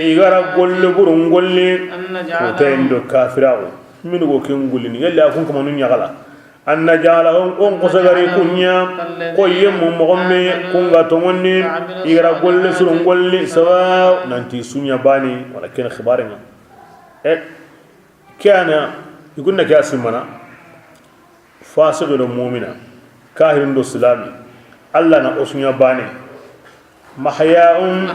igara golli burun golli ko tendo kafirawo min go ken gollini yalla kun kama nun yagala anna jalahum on ko sagari kunya ko yemmu mogomme kunga tongonni igara golli surun golli sawa nanti sunya bani wala ken khibarenga kana igunna kasimana fasiqul mu'mina kahirin do islami Allah na osunya bane mahyaun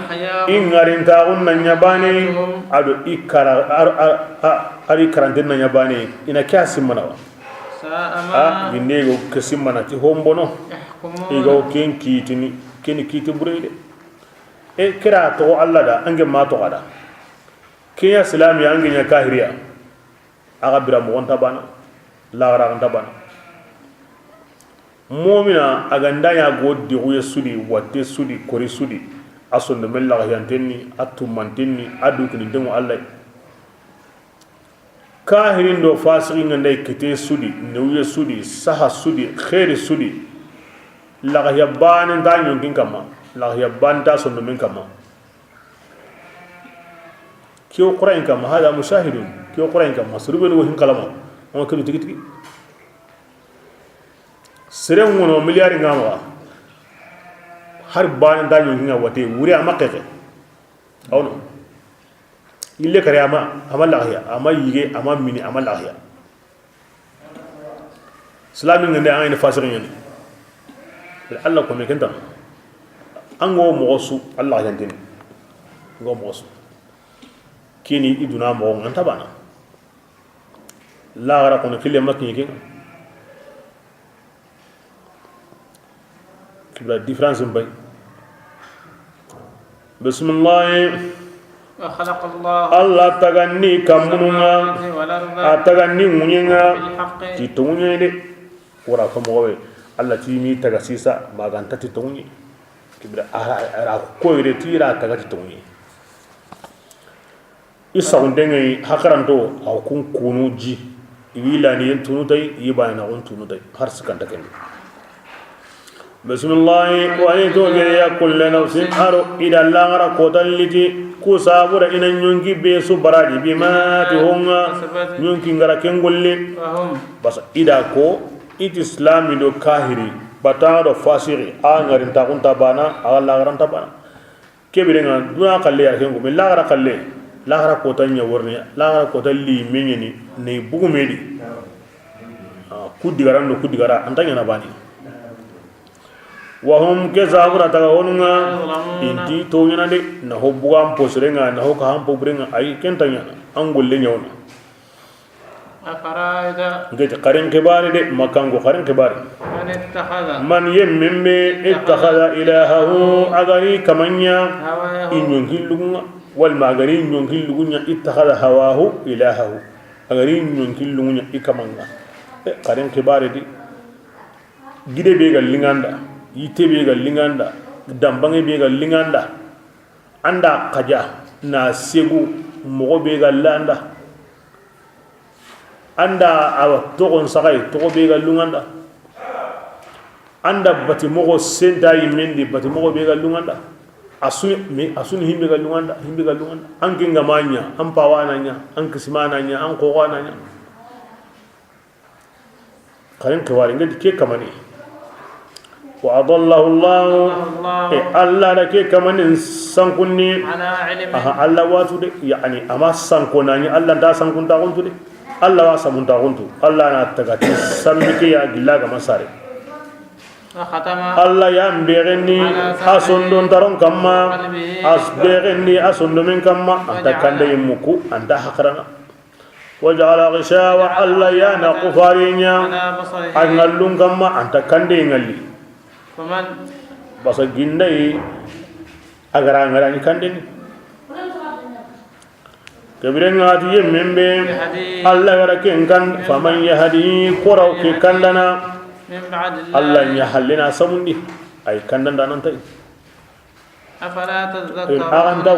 ingarinta unna nyabane ado ikara ari karantin na nyabane ina kyasi manawa ginego kesimana ti hombono igo ken kiti burede kira to Allah da ange ma to ada kiya islami ange nya kahiriya aga bira mo wonta bana la gara wonta bana momina aganda ya goddi huye sudi watte sudi kori sudi asondo mella yantenni atumantenni adukini demu Allah kahirin do fasiqin ngandai kete sudi neuye sudi saha sudi khairi sudi la yaban ndanyo kama la yaban ta sondo men kama kiyo qur'an kama hada mushahidun kiyo qur'an kama surubel wo hin kalama on kelu tigi serem wono miliyari ngama har ban dañu nga wate wuri amakete awno ille kare ama lahiya ama yige ama mini ama lahiya islami ngende ayne fasirin yani Allah ko me kenta ango mo su Allah yantin go mo su kini iduna mo nganta bana la gara kono kille makki ke kibra difference mbay bismillah وخلق الله الله تغني كمنونا والأرض أتغني منينا بالحق تتوني دي ورا كموي الله تيمي تغسيسا ما غانتا تتوني كبدا ara koyre tira taga titوني isa undenge hakaranto aw kun kunu ji wila ni tunu tay yibana on tunu tay har sikanta ken bismillah wa ayatu ya kullu nafsin aru ila lagara qotalliti ku sabura ina nyongi be su baraji bima ti honga nyonki ngara kengolle bas ida ko it islami do kahiri batado fasiri a ngarin ta kunta bana ala ngaran ta bana kebirenga duna kalle ya kengo me lagara kalle lagara ko tanya worni lagara ko talli menyeni ne bugu medi ku digara antanya na bani wahum ke zabura taga wonunga inti to nyana de na hobbuam posrenga na ho ka hampo brenga ay kentanya angolle nyawna afaraida ngeti qaren ke bari de makango qaren ke bari man ittakhadha man yemmemme ittakhadha ilahahu agari kamanya inyon hilunga wal magari inyon hilunga ittakhadha hawahu ilahahu agari inyon hilunga ikamanga qaren ke bari de gide be gal linganda yite be gal linganda dambange be gal linganda anda kaja na segu mogo be gal landa anda awa togon sagai togo be gal lunganda anda bati mogo senta yimendi bati mogo be gal lunganda asuni himbe gal lunganda anke ngamanya an pawananya an kismananya an qowananya karen kawari ngadi ke kamani وأضله الله الله لك كمان سانكوني على علم الله واتو يعني أما سانكوناني الله دا سانكون تاغونتو دي الله واسمون تاغونتو الله ناتغات سامبيك يا غلا كما ساري وختم الله يامبيرني اسوندون تارون كما اسبيرني اسوندومن كما انت كاندي مكو انت حقرنا وجعل غشاوة الله يا نقفارينيا أنغلون كما انت كاندي نغلي فمن basa gindai agara ngarani kandeni kebiren ngati yemmembe Allah gara ken kan faman yahdi quraw ke kandana من بعد Allah الله ya hallina samundi ay kandanda nan tay أفلا تذكرون aganta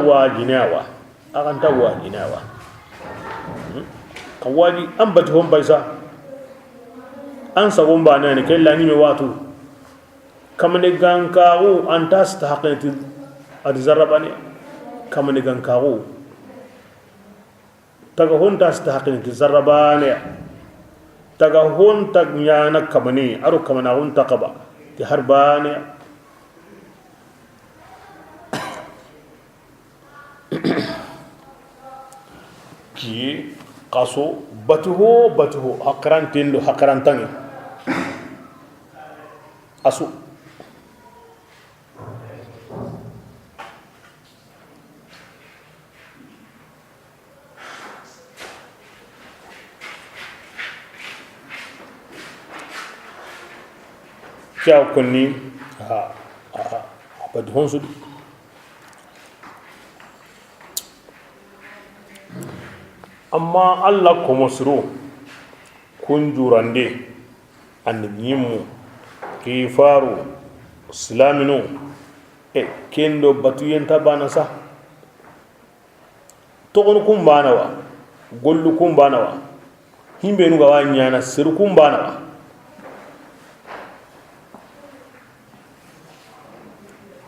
wajinawa kawadi ambati hom baisa an sabon bana ne kai lani me watu kamane gankawo anta stahaqati adzarabani kamane gankawo taga honta stahaqati zarabani taga honta nyana kamane aro kamana honta qaba ti harbani ki qaso batuho haqran tindo haqran tangi asu kya kunni bad honsu amma Allah ko mosro kun jurande annimu kifaru islaminu kendo batuyen tabana sa togon kum banawa gollu kum banawa himbe nu ga wanyana sir kum banawa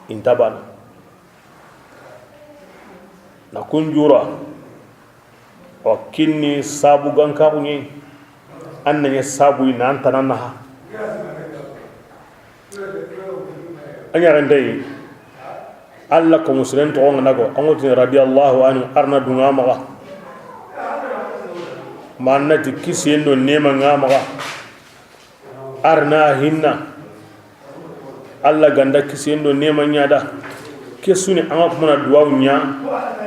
intaban na kunjura o kinni sabu ganka unyi annanya sabu ina antanana ha anya randai alla ko muslim to ngana ko angoti radiyallahu anhu arna dunga maga manati kisendo nema ngama arna hinna alla ganda kisendo nema nyada kesuni anga kuma duwa nya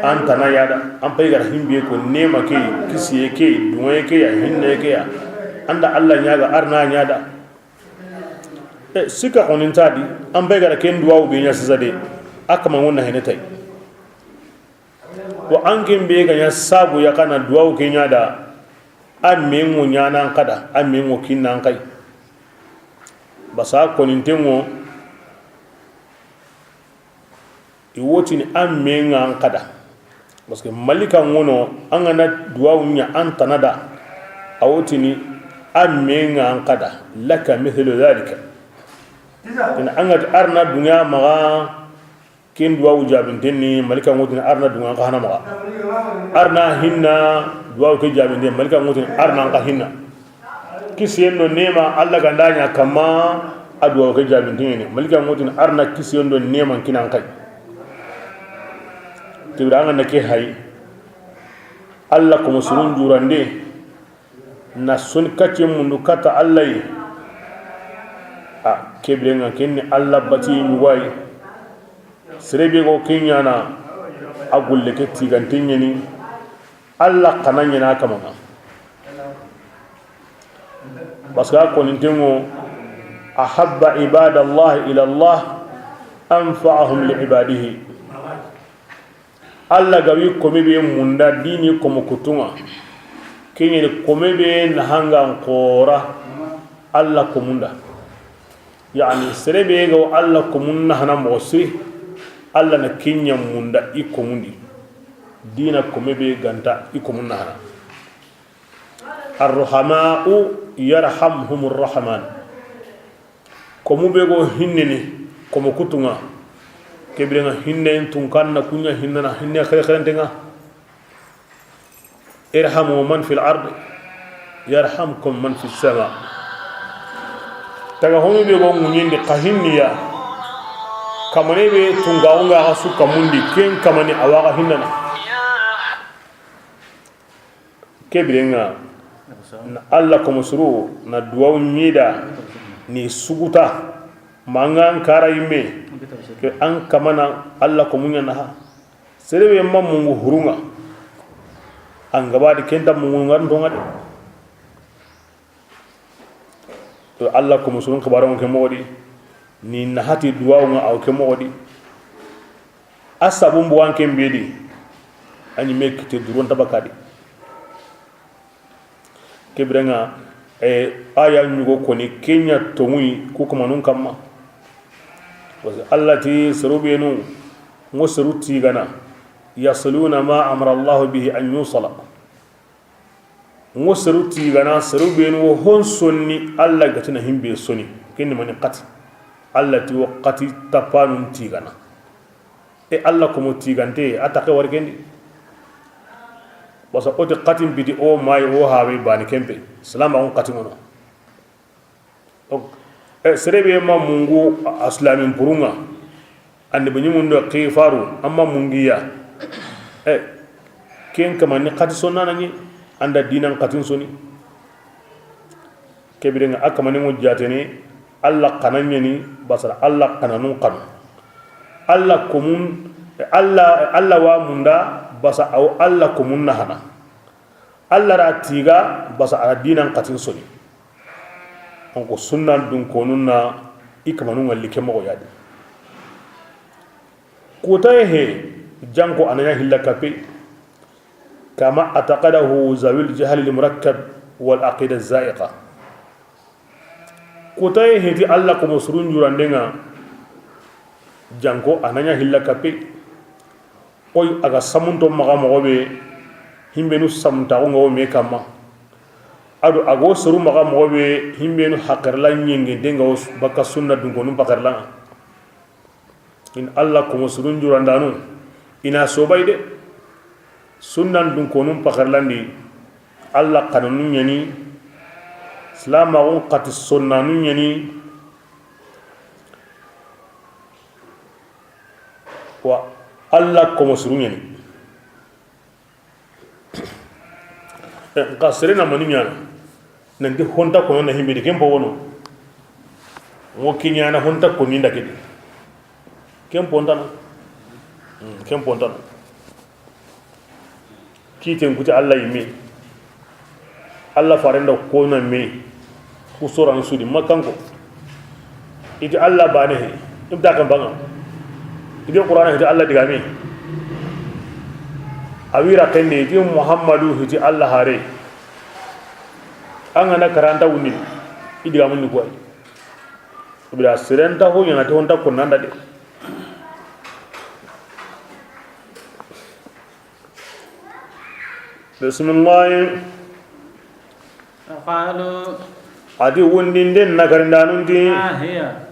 antana yada an pay gar himbe ko nema ke kisiye ke dunga ke ya hinna ke ya anda alla nyaga arna nyada sika onin tadi an pay gar ken duwa be nya sazade akama wonna henetai wa ankin be ga nya sabu ya kana duwa ke nyada amengo nyana kada amengo kinna kai basa konintengo iwotini amenga kada parce que malika ngono angana duwa nya antanada awotini amenga kada laka mithlu dhalika in anga arna dunya maga ken duwa ujabintenni malika ngotini arna dunya ka hana maga arna hinna duwa ke jabinde malika ngotini arna ka hinna kisiyendo nema alla gandanya kama adwa ke jabintenni malika ngotini arna kisiyendo nema kinan kai tibiranga nake hay alla ko musulun jurande na sun kace mundu kata allai a kebrenga kenni alla bati nyuwai serebe ko kenyana agulle ke tigantinya ni alla kananya na kama baska ko nintengo ahabba ibadallahi ila allah anfa'ahum li ibadihi alla gawi komebe munda dini komo kutunga kenyene komebe na hanga qora alla komunda yani serebe go alla komunna hana mosi alla na kenya munda ikomundi dina komebe ganta ikomunna hana arruhamau yarhamhumur rahman komube go hinneni komo kutunga kebrenga hinne tunkanna kunya hinna hinne kharentenga irhamu man fil ard yarhamkum man fis sama taga hono be go munyinde qahinniya kamane be tungaunga asu kamundi ken kamane awaga hinnana kebrenga na alla ko musru na duwa nyida ni suguta mangan karayime ke an kamana alla ko munya na serebe mamungu hurunga an gaba di kenta mungu ngan donga de to alla ko musulun khabaron ke modi ni na hati duwa nga aw ke modi asabu mbu wanke mbedi ani mekite duron tabakadi kebrenga aya nyugo koni kenya tomui ku kuma nun kamma allati sarubenu musruti gana yasluna ma amara allah bihi an yusala musruti gana sarubenu hon sonni alla gatina himbe soni kinni mani qati allati waqati tapanun tigana alla ko mutigante atake warkendi basa oti qatin bidi o may o hawe bani kempe salama on qatin ono serebe ma mungu aslamin purunga ande banyi mundo qifaru amma mungiya ken kama ni qati sonna ni anda dinan qatin soni kebirenga akama ni mujjatene alla kananya ni basara alla kananun qanu alla kumun alla wa munda basa aw alla kumun nahana alla ratiga basa ala dinan qatin soni onko sunna dun konunna ikamanu ngalli kemo yadi kutaye he janko anaya hillakape kama ataqadahu zawil jahl al murakkab wal aqida al zaiqa kutaye he ti alla ko musrun jurandenga janko anaya hillakape koy aga samunto maga mogobe himbenu samta ngo me kama ado ago suru maga mogobe himbenu hakarla nyenge denga baka sunna dun konum pakarla in alla ko musurun jurandanu ina sobayde sunnan dun konum pakarlandi alla kanunu nyani salama on qat sunnanu nyani wa alla ko musrunyani qasrina maninya nanti honta ko na himbe de kempo wono mo kinyana honta ko ninda kidi kempo ndana kiten kuti alla yimi alla farenda ko na me kusoran sudi makanko iti alla bane he ibda kan banga iti qur'ana iti alla digame awira kende iti muhammadu iti alla hare angana karanta wuni idiga mun ko ibda sirenta ho yana to honta ko nanda de bismillah qalu adi wundinde nagarindanunti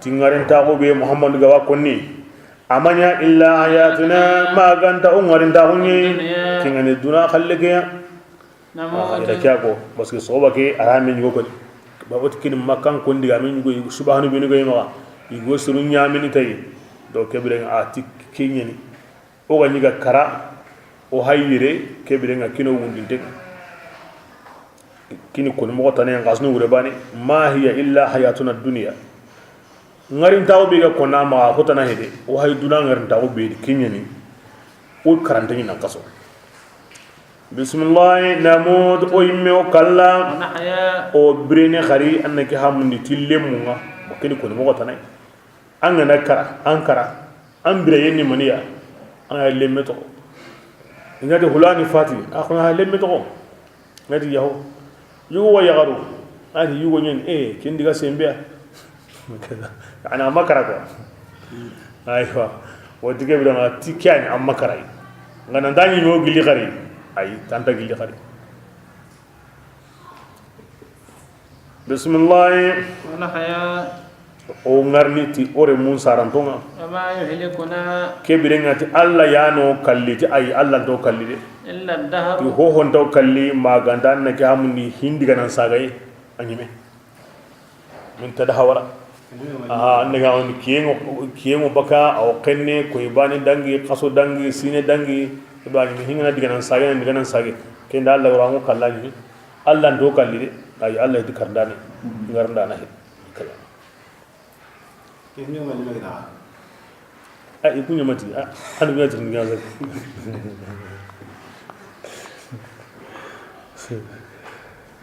tingaren tago be muhammadu gawa konni amanya illa hayatuna ma ganta ungarin tahunni tingane duna khallege ida kyako parce que soba ke arame nyugo ko babot kin makkan kondi gamen nyugo subhanahu binu gay ma igo surun nyamini tay do kebre ati kinyani o ga nyiga kara o hayire kebre nga kino wundinde kini kun mo tane ngasnu wure bani ma hiya illa hayatuna dunya ngarin taw be ga kona ma hotana hede o hay duna ngarin taw be kinyani o karantani nan kaso bismillah namud o imme o kalla o brene khari annaki hamundi tillemunga o kini kun mo tane an ngana kara an bire yenni maniya an lemme to ngati hulani fati akhuna lemme to ngati yaho yugo wa yagaru adi yugo nyen kin diga sembea ana makara ko aywa wodi ke bidama tikani am makara ngana ndani no gili khari ay tanta gili khari bismillah wana haya o ngarniti ore mun sarantonga ama yuhlikuna kebirengati alla yano kalliti ay alla to kallide illa dahar ho honto kalli maganda na ke amundi hindi ganan sagaye anyime min tadahawara ne ga on kiyengo baka aw kenne ko ibani dangi qaso dangi sine dangi ibani mi hingana diganan sage ke nda alla rango kallani alla ndo kallide ay alla di kardane ngarnda na he kala kenyo mali magna ay ikunya mati anu ga tin ga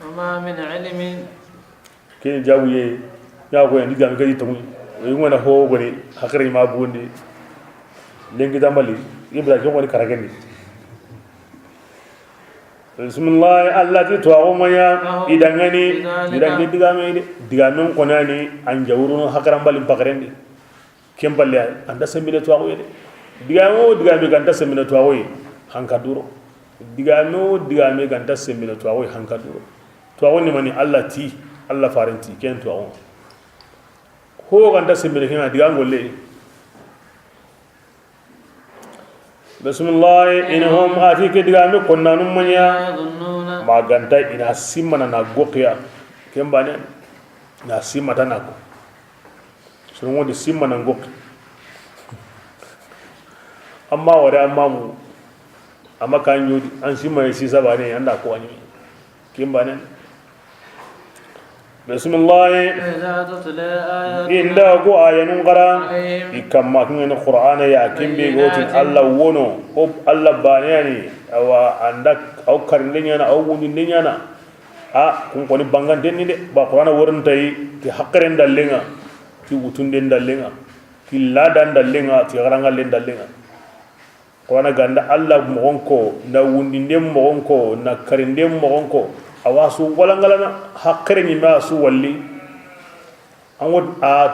وما من علم كين جاوي يا كو اندي جام كدي تمو يغنا هو غني حقري ما بوندي لينغي دامالي يبدا جو غني كراغني بسم الله الذي توغم يا idangani digame konani an jawruno hakaram balim pakarendi kemballe anda sembile to awoyde digame ganta sembile to awoy hankaduro digame ganta sembile to awoy hankaduro to awoni mani Allah ti Allah farenti ken to awon ho ganta sembile kena digangolle bismillah inhum atike digame konnanum manya maganta ina simana na gokia kembane na simata nako so ngodi simana ngoki amma wada amma amma kan yodi an simma yesi sabane anda ko ani kembane bismillah inda go ayanun qara ikamma kin qur'ana ya kimbe gotin Allah wono o Allah banani awa andak aw karindenya na aw wundindenya na kun koni bangan denni de ba qur'ana worin tay ti hakkaren dallenga ti wutunden dallenga ti ladan dallenga ti garanga len dallenga qur'ana ganda Allah mo gonko na wundindem mo gonko na karindem mo gonko awasu walangalana hakkare ni ma su walli an wod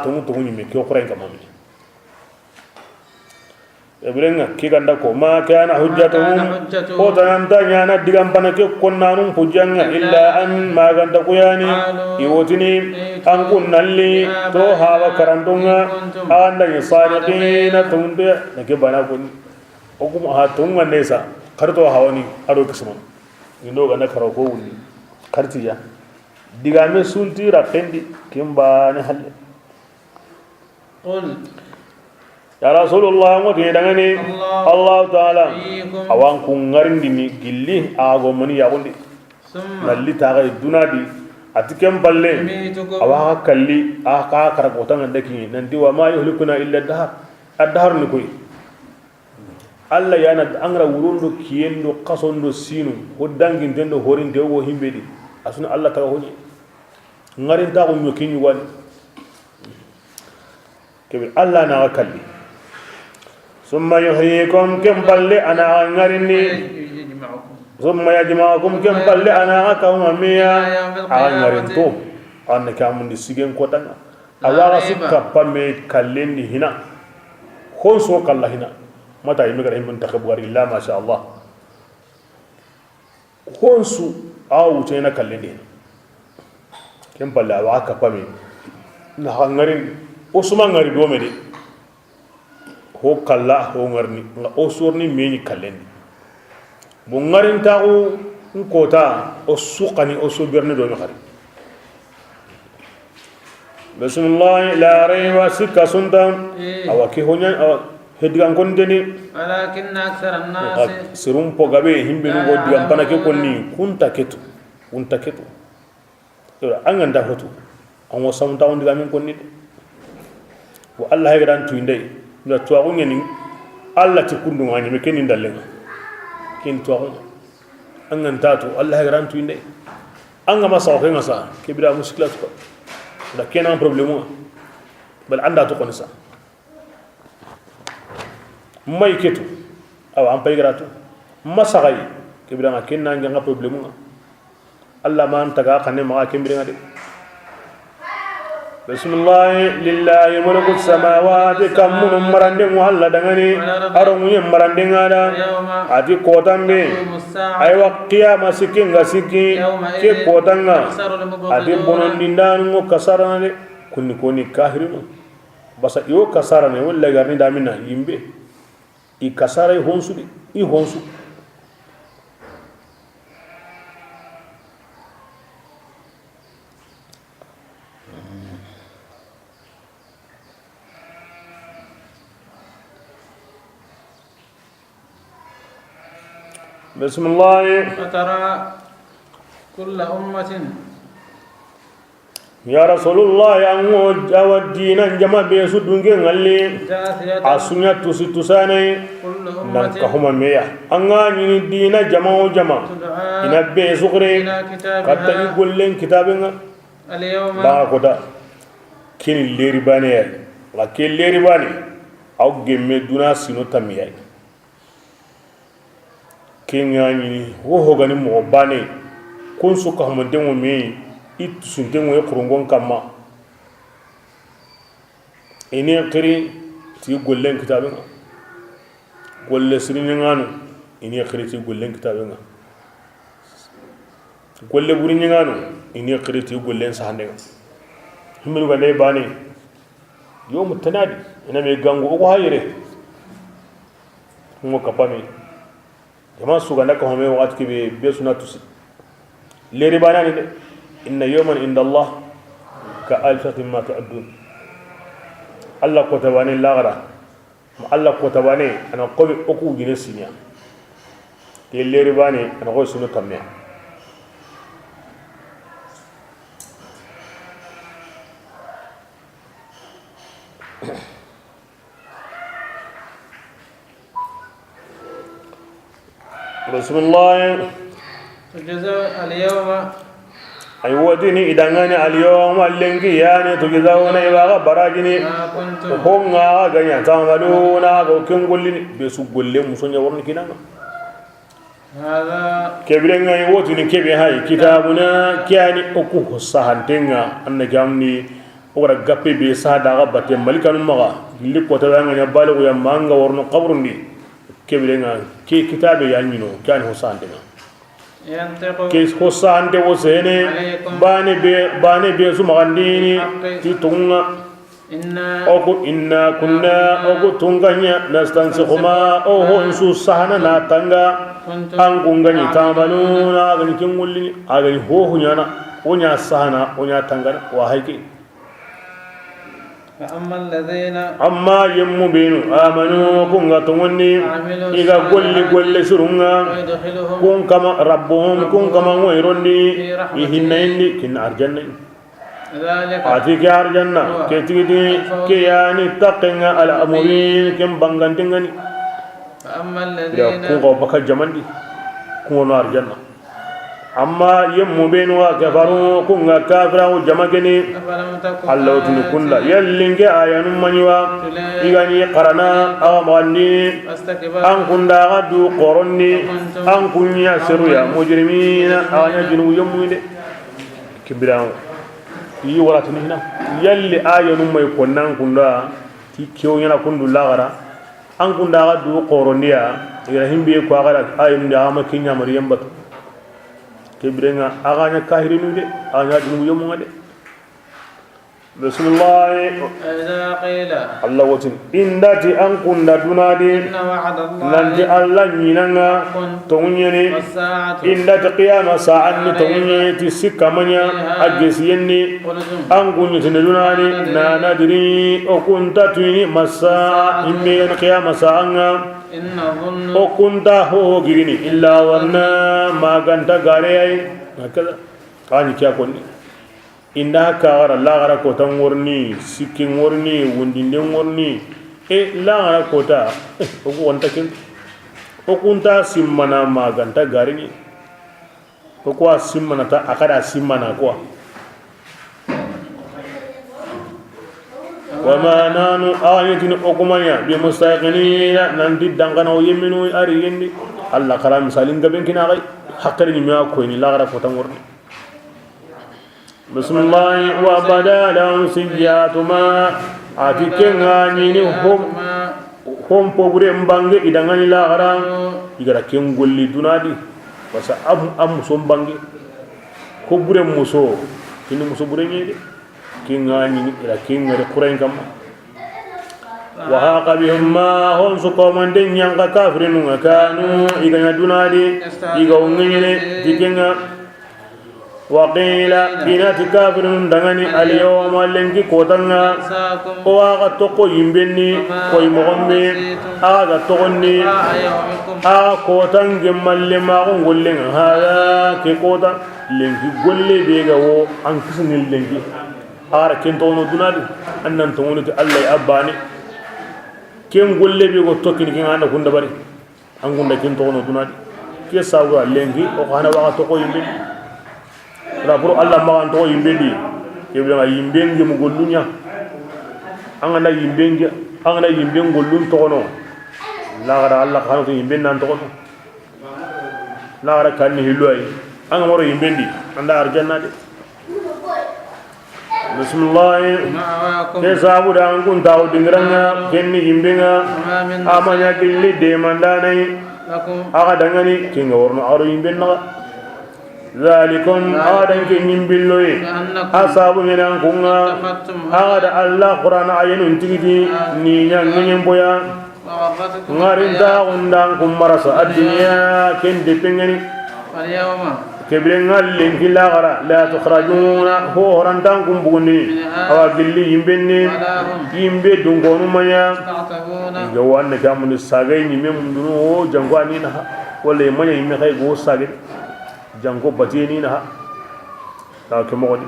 tungu ni me ko qur'an kamami ebrenga ki ganda ko ma kana hujjatuhum ko tananta nyana digam banake konnanum hujjanga illa an ma ganda ko yani iwotini an kunnalli to hawa karandunga anda yasadiqina tunde nake bana ko okum ha tunga nesa karto hawani ado kisman indo ganda karo ko wuni kartiya digame sulti rapendi kimba ne halle قل ya rasulullah ngoti dangani Allah taala فيكم awan ku ngarindini gilli ago mani yagundi ثم nalli taga dunadi atikem balle يميتكم awa kalli aka karakota ngandaki nanti wa ma yuhlikuna illa ad-dahr ni koy alla yana angra wurundo kiyendo qasondo sinu hoddangi ndendo horinde wo himbedi asuna alla taga honi ngarin ta ko nyokini wani kebe alla na kalli summa yuhyikum kam balle ana ngarini يجمعكم ثم يجمعكم كم بل انا كم ميا انغرنتو ان كام دي سيген كوتان اوا سكا بامي كالندي هنا خون سو كلا هنا متى يمغر من منتخب غير الله ما شاء الله خون سو او تينا كالندي كم بل اوا كا بامي نا غارين اوسما غاري دومدي هو كلا هو غرني او سورني ميني كالندي bungarin tagu nkota o suqani o soberne do khari bismillah la rayba sikka sundan awaki honya hedigan kondeni ولكن أكثر الناس sirum po gabe himbe go digam panake konni kunta ketu to anganda hotu an wasam tawu digam konni wa allah hegan tu indai la tuwa ngeni allah ti kundu ngani me kenin dallenga kin to angan tatu allah garantu inde anga masa ko ngasa kibira mushkilat ko da kenan problemu bal anda to konsa may ketu aw am pay gratu masa gay kibira ma kenan nga problemu allah man taga khane ma kibira ngade bismillah lillahi mulku samawati kam mun marande mo alla dangani aro mu yem marande ngada ati kotambe ay wa qiyama sikin ga sikki ke kotanga ati bonon dindan ngo kasarana de kunni koni kahirino basa yo kasarane walla garni damina yimbe i kasara honsu i honsu بسم الله فترى كل أمة يا رسول الله أمو جاود دينا جمع بيسودونجي نغلي جاثية أسنيا تساني كل أمة نكهما ميا أنغاني دينا جمع تدعى إنا بيسوغري إلى كتا كتابها يقول لين كتابنا اليوم لا كودا كين الليري باني لكن الليري باني أو جمع دونا سينو تمياي kenyani wo hogani mo bane kun su ka mo demo me it sunte mo kurungon kama ene kiri ti gollen kitabin golle sirin ngano ene kiri ti gollen kitabin golle burin ngano ene kiri ti gollen sahande himmi ga dai bane yo mutanadi ina me gango ko hayre mo kapami kama suganda ko home wakati ke be sunatu leri banani de inna yawman inda allah ka alfatin ma ta'dun allah ko tabani lagara ma allah ko tabani ana ko be oku gine sinya ke leri bani ana ko sunu tamme بسم الله تجزى اليوم أيوة ديني إذا غني اليوم اللينكي يعني تجزاون إباغا براجني ما كنتم هم غني تعملون وكم قلني بسوق قلني مسوني ورني كنا هذا كبرنا يوتني كبي هاي كتابنا كياني أكو سهنتنا أن جامني ورا غبي بيسا داغا باتي ملكان مغا اللي كوتا غني بالغ يا مانغا ورن قبرني كبرنا كي كتابي يعني كان هو سهنتنا ينطق كيس خصان دي وسيني باني بي سمغانديني تيتونغا إنا كنا أوكو تونغانيا نستنسخ ما أوهو إنسو سهنا ناتنغا أنكونغاني تعملون آغاني كنغولي آغاني هو هنانا ونيا سهنا ونيا تنغانا وهيكي فأما الذين أما يمبين آمنوا كونغا توني إذا قل سرونغا ويدخلهم كون كما ربهم كون كما ويروني يهنيني كن أرجنة ذلك أتيك أرجنة كتيدي كياني تقنع الأمورين كم بانغانتينغاني فأما إذا الذين كونغا بكا جماندي كون أرجنة أما يمبين وكفروا كونغا كافرا وجماكني أفلم تكن الله تنكunda yallinge ayanu maniwa igani qarana amani فاستكبروا an kunda gadu qoronni an kunya seruya mujrimina aya jinu yamude kibran yi waratini hina yalli ayanu mai konnan kunda ti kiyo yana kundu lagara an kunda gadu qorondiya ira himbe ko agara ayum da ama kinya maryam bat kibrenga aganya kahirinu de aya jinu yamude بسم الله إذا قيل الله وتن إن داتي أن كنا دونادي إن وعد الله ننتي الله نينا تونيني والساعة إن داتي قيامة ساعة تونيني تسكى منيا أجسيني قلتم أن كنا تندونادي نا ندري أو كنت توني مساء إمي قيامة ساعة إن ظن أو كنت هو جيني إلا ورنا ما كنت غاري هكذا كاني كيا كوني inda kagara lagara kota ngorni sikki ngorni wundinde ngorni lagara kota oku wanta kin okunta simmana maganta garini oku simmana ta akada simmana kwa wama nanu ayatin okumanya bi mustaqinina nandi dangana o yeminu ari yendi alla kala misalin gaben kina gai hakkari mi ko ni lagara kota ngorni بسم الله وبدا لهم سيئات ما أتكلم هم بقولهم بانجي إذا غني لا غرام إذا كن قولي دونادي بس مسوم بانجي كبرهم مسو كن مسو بريني كن غني إذا كن غير كورين كم وهاق بهم ما هم سقومن دنيا كافرين وكانوا إذا دونادي إذا غني تكنا وقيل بنات كافر دغني اليوم لنكي كوتنا واغا توكو يمبني كوي مغمي اغا توغني كوتان جمال لما غولين هذا كي كوتا لنكي غولي بيغاو انكسن لنكي ار كنتونو دوناد انن تونو الله اباني كين غولي بيغو توكين كي انا كوندا بري ان كوندا كنتونو دوناد كي ساوا لنكي او خانا واغا توكو يمبني raporo Allah ma anto yimbendi kebla yimbengi mu gollunya angana yimbengi angana yimben gollun tokono la gara Allah khano yimben nan tokono la gara kan hiloy anga moro yimbendi anda arjanna de bismillah kesabu dan kun taw dingranga kenni yimbenga amanya killi de mandanai aga dangani kinga worno aro yimbenna ذلكم آدم كنيم باللوي أصاب من أنكونا هذا الله قرآن عين تيجي نيا نيم بويا غارين تاعون دانكم مرسا الدنيا كن دبنغني اليوم كبرنا لين كلا غرا لا تخرجون هو هران دانكم بوني أو قلي يمبني يمبي دونكونو مايا جوان نكامن الساقين يمم دونو جنقاني نها ولا يمانيا يمي خي غو ساقين jango batini na ta ke mo di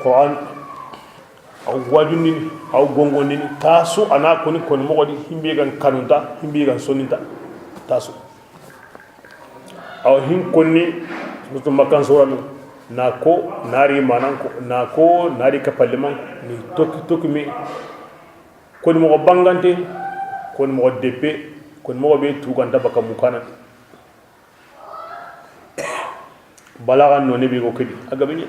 Quran aw wajuni aw gongoni tasu ana ko ni kon mo di himbe gan kanunta himbe gan soninta tasu aw hin konni mutum makan sura na ko nari manan ko na ko nari kapaliman ni toki mi kon mo bangante kon mo depe kon mo be tuganta baka mukana balagan no ne bi ko kedi aga bi ni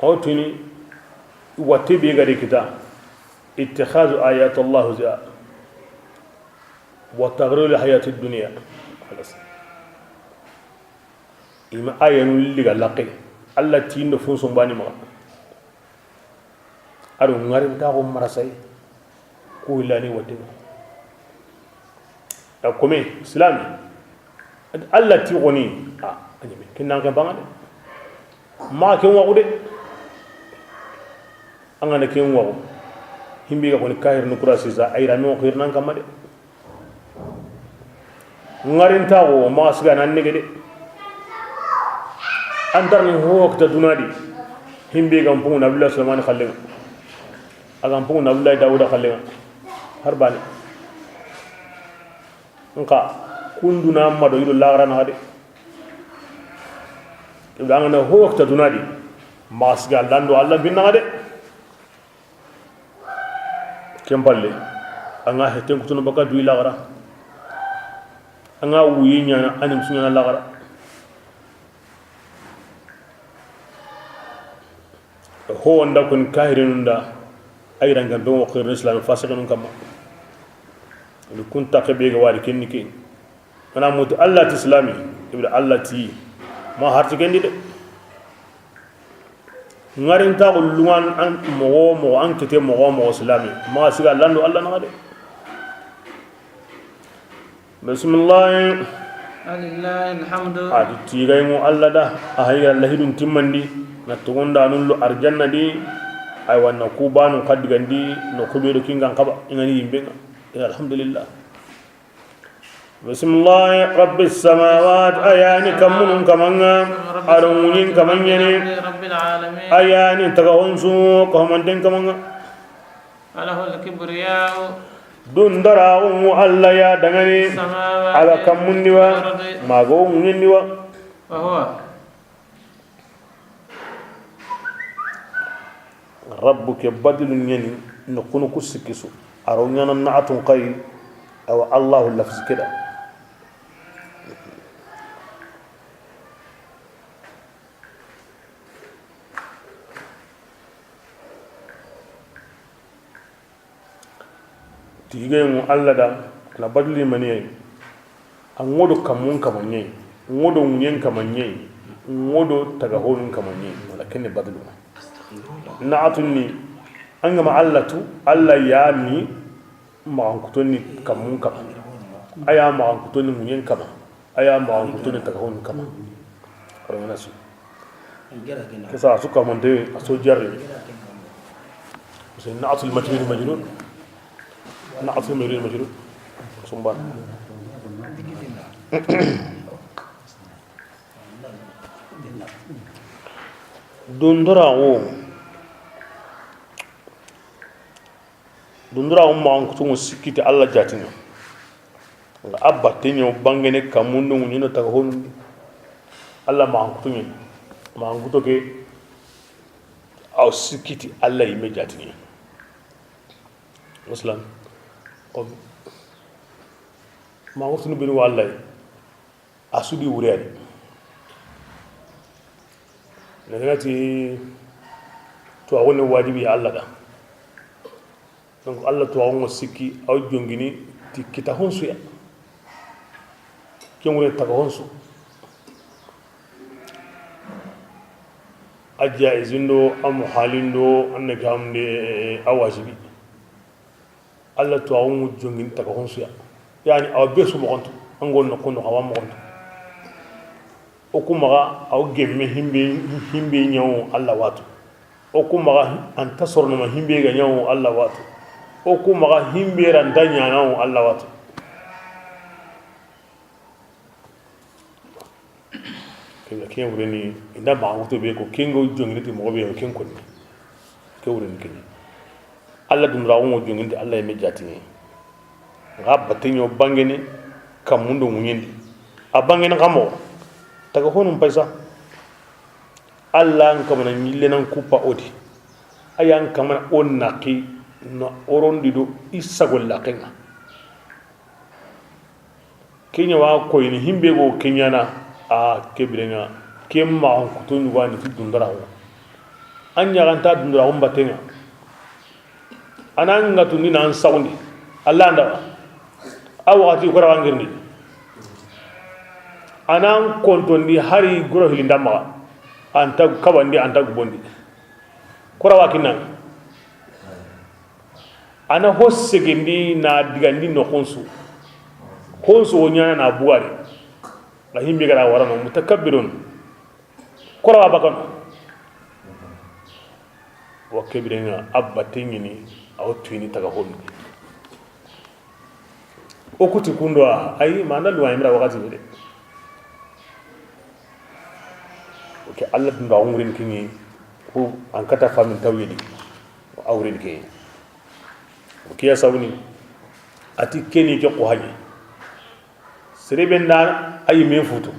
awtini watibi gari kita اتخاذ آيات الله زاء وتغرير الحياة الدنيا خلاص إما آية اللي قال لقي الله تين فون سبحانه ما aro ngarim ta ko marasay ko ilani wote da kome islam Allah ti goni anyame kinan kan bangade ma ken wa ude angana ken wa himbi ga ko kahir no kurasi za ayra no khir nan kamade ngarin tawo ma siga nan ne gede andar ni hokta dunadi himbi ga mpungu nabila sulaiman khallen aga mpungu nabila dawuda khallen harbani nka kunduna mado yido lagran hade ibda ngana hokta dunadi ma siga lando alla binna hade kempalle anga heten kutuno baka duwi lagara anga wuyi nyana anim sunyana lagara ho wanda kun kahirinunda ayran gambe wo khairu islam fasiqun kama ni kunta kebe ga wari kenni ke ana mutu allah ti islami ibda allah ti ma harti kendi de ngarin ta ulwan an mo an kete mo islami ma siga lando allah na de bismillah alillahi alhamdu adi tigay mo allah da ahayra lahidun timmandi na tugunda nullu arjanna di ay wanna kubanu kaddigandi no kubedo kingan kaba ingani yimbe alhamdulillah bismillah rabbis samawat ayani kamun kamanga arungin kamanyene rabbil alamin ayani tagawonsu kamanten kamanga alahu alkibriyau dundara allah ya dangani ala kamundi wa mago ngindi wa wa huwa rabbuka badilun yani nukunu kusikisu aronyana na'atun qayl aw allah lafz kida tigemu allah da na badli maniye angodo kamun kamanye ngodo nyen kamanye ngodo tagahonun kamanye walakin badlu na'atuni angama allatu alla yani ma ankutoni kamun kama aya ma ankutoni munyen kama aya ma ankutoni tagahon kama karana su kisa suka monde aso jarri sai na'atul majnun majnun na'atul majnun majnun sumban dundura ma ankutungu sikiti alla jatinga nga abba tenyo bangene kamundu nyino tagahon alla ma ankuto ke aw sikiti alla yime jatinga muslim o ma ankutu binu wallahi asudi wuriyadi nagati to awone wajibi alla da donc allah to awon sikki aw jongini ti kita honsu ya kemure taga honsu ajja izindo am halindo anne gamde awajibi allah to awon jongini taga honsu ya yani aw besu mo gonto angon no kono awam mo gonto okumaga aw gemme himbe nyaw allah watu okumaga anta sorno ma himbe ga nyaw allah watu okumaga himbe ran danya naw allah watu kaya ken wureni inda ma wuto be ko kengo jongini ti mo be ken ko ni ke wureni ken allah dum rawo jongini allah e mejati ni ngabba tenyo bangene kamundo munyendi abangene kamo taga honum paisa allah kamana nyillenan kupa odi ayan kamana onnaki na orondido isagol lakenga kenya wa ko ni himbe go kenya na a kebrenga kemma on kutuni wani fi dundara wa anya ganta dundara on batenga ananga tuni nan sawni allah nda awati ko rawangirni anan kontondi hari goro hilindama anta kabandi anta bondi ko rawakinan ana hossegindi na digandi no khonsu wonya na buari la himbe gara warano mutakabbirun kora bakan wa kebirenga abba tingini aw twini taga honni o kuti kundo ay manda luwa imra wakati de oke Allah dum ba ngrin kingi ko an kata famin tawidi awrin ke oke ya sawni ati keni ke ko haji serebenda ay men futu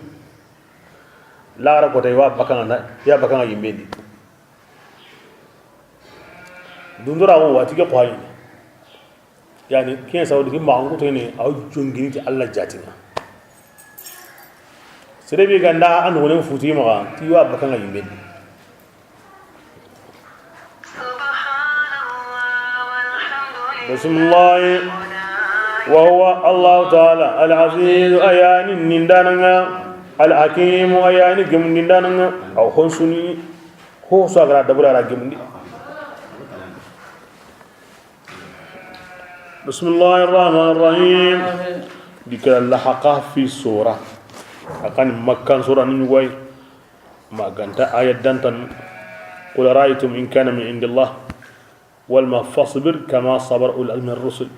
lara ko tay wa bakanga ya bakanga yimbendi dundura wo wati ke ko haji yani ken sawdi ki mangu to ne aw jongini ti Allah jatina serebe ganda an wonen futu ma ti wa bakanga yimbendi bismillah وهو الله تعالى العزيز أيان نندانا الحكيم أيان جم نندانا أو خنسوني هو سأقرأ دبر على جم بسم الله الرحمن الرحيم ذكر اللحق في سورة أكان مكان سورة نجوي ما كانت آية دانتن قل رأيتم إن كان من عند الله والما فاصبر كما صبر أولئك من الرسل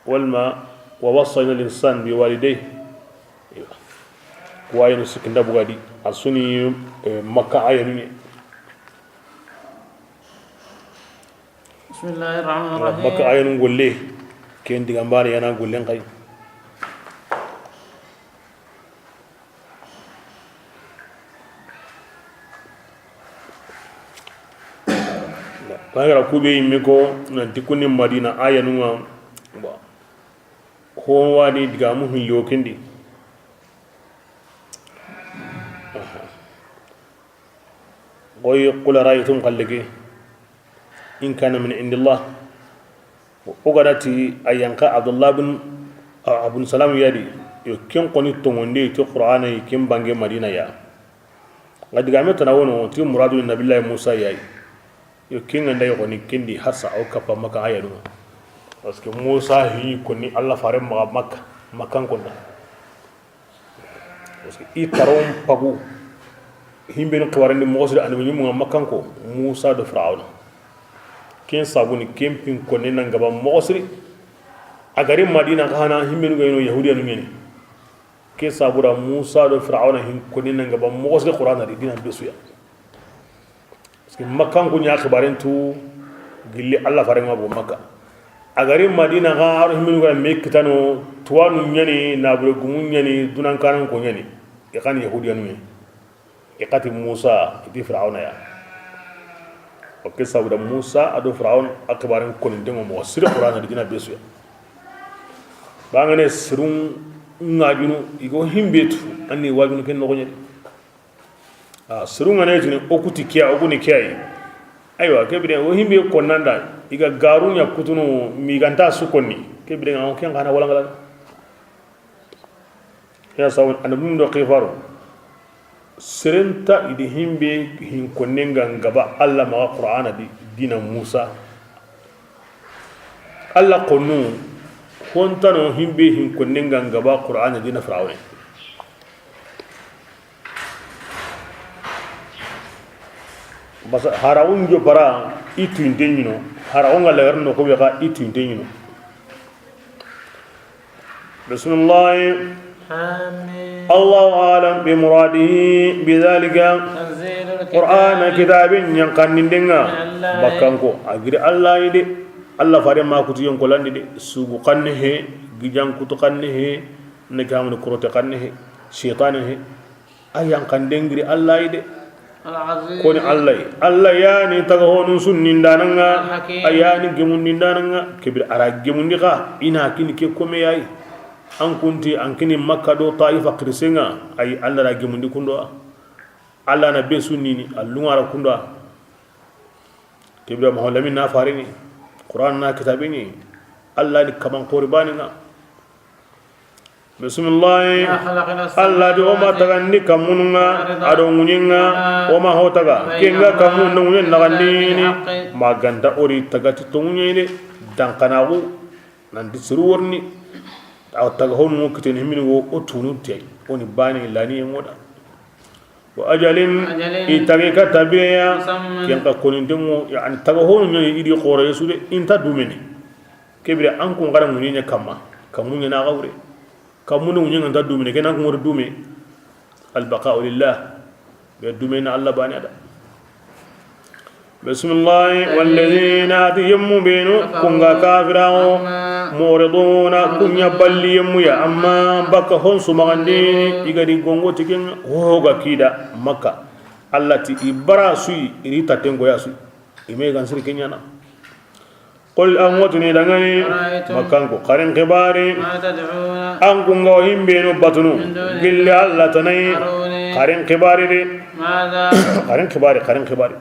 والما ووصينا الإنسان بوالديه وين سكن دبغادي أسوني مكة عيني بسم الله الرحمن الرحيم مكة عين نقول ليه كين دي غمباري أنا نقول لين قاي بانغرا كوبي ميكو نتيكوني مدينة عين نوا ko wadi diga mu hin yokindi goy qul ra'aytum qallaki in kana min indillah ugarati ayanka abdullah bin abun salam yadi yo ken qoni tongonde to qur'ana ken bange madina ya ngadiga meta na wono ti muradu nabillahi musa yayi yo ken nganda yo qoni kendi hasa o kapa maka ayadu parce que Musa hi koni Allah fare makka makan konna parce que i tarom pagu himbe no kwarande mo so anu nyimu makan ko Musa do Fir'auna ken sabuni kempin konni nanga ba mo sri agari Madina kana himbe no gayno yahudiya no ngene ke sabura Musa do Fir'auna hin konni nanga ba mo sri Qur'ana di dina besuya parce que makan ko nya khibaren tu gilli Allah fare ngabo makka agari Madina ga har himinu ga mekkitano tuwanu nyani na bure gumun nyani dunan kanan ko nyani e kan yahudiyan ne e kati Musa di Fir'auna ya o ke sabuda Musa ado Fir'aun akbaran ko ndingo mo sir Qur'an di dina besu ya bangane sirun ngajunu igo himbetu anni wajunu ken no nyani sirun ngane jini okuti kiya oguni kiyai aywa kebire o himbe ko nanda iga garunya kutunu miganta sukonni kebire ngam ken kana wala ngala ya sawon anabum do qifaru serenta idi himbe hin konnenga ngaba Allah ma Qur'ana di dina Musa Allah konu hontano himbe hin konnenga ngaba Qur'ana dina Fir'aun basa haraun jo bara itu indengino haraun ala garno ko be ka itu indengino bismillah آمين الله أعلم بمراده بذلك تنزيل قرآن الكتاب كتاب ينقن دنگا بكانكو أجري الله يدي الله فارم ما كتو ينقلن دي سوق قنه جيجان كتو قنه نكام نكروت قنه شيطانه أي ينقن دنگري الله يدي العزيز كوني الله يعني تغهون سنين دانnga ayani gemundi dananga kibir ara gemundi ka ina kini ke kome yayi an kunti an kini makka do taifa krisenga ay Allah ra gemundi kundo Allah na be sunnini allunga ra kundo kibir mahallami na farini Qur'an na kitabini Allah di kaman qorbani na bismillah Allah di oma tagandi kamununga ado munyinga oma hotaga kenga kamun nunyen nagandini maganda ori tagati tumunyene dankanagu nanti suruwarni aw taga honu kiten himini wo otunu tay oni bani lani moda wa ajalin itagi katabiya kenka konindemo yani taga honu nyani idi qora yesude inta dumeni kebira an ko ngara munya kamma kamunya na gawre kamunu munya nganta dumeni kenan ko dume al baqa'u lillah be dumena Allah bani ada بسم الله والذين يموا بينو كونغا كافراو موردون كونيا بالي يميا اما بكهم سمغندي يغدي غونغو تيكين هوغا كيدا مكه التي ابراسي ريتا تنغو ياسي ايمي غانسري كينيانا قل اموتني دغني مكانكو قرن كباري ان كونغو هيمبينو باتنو بالله الله تني قرن كباري ماذا قرن كباري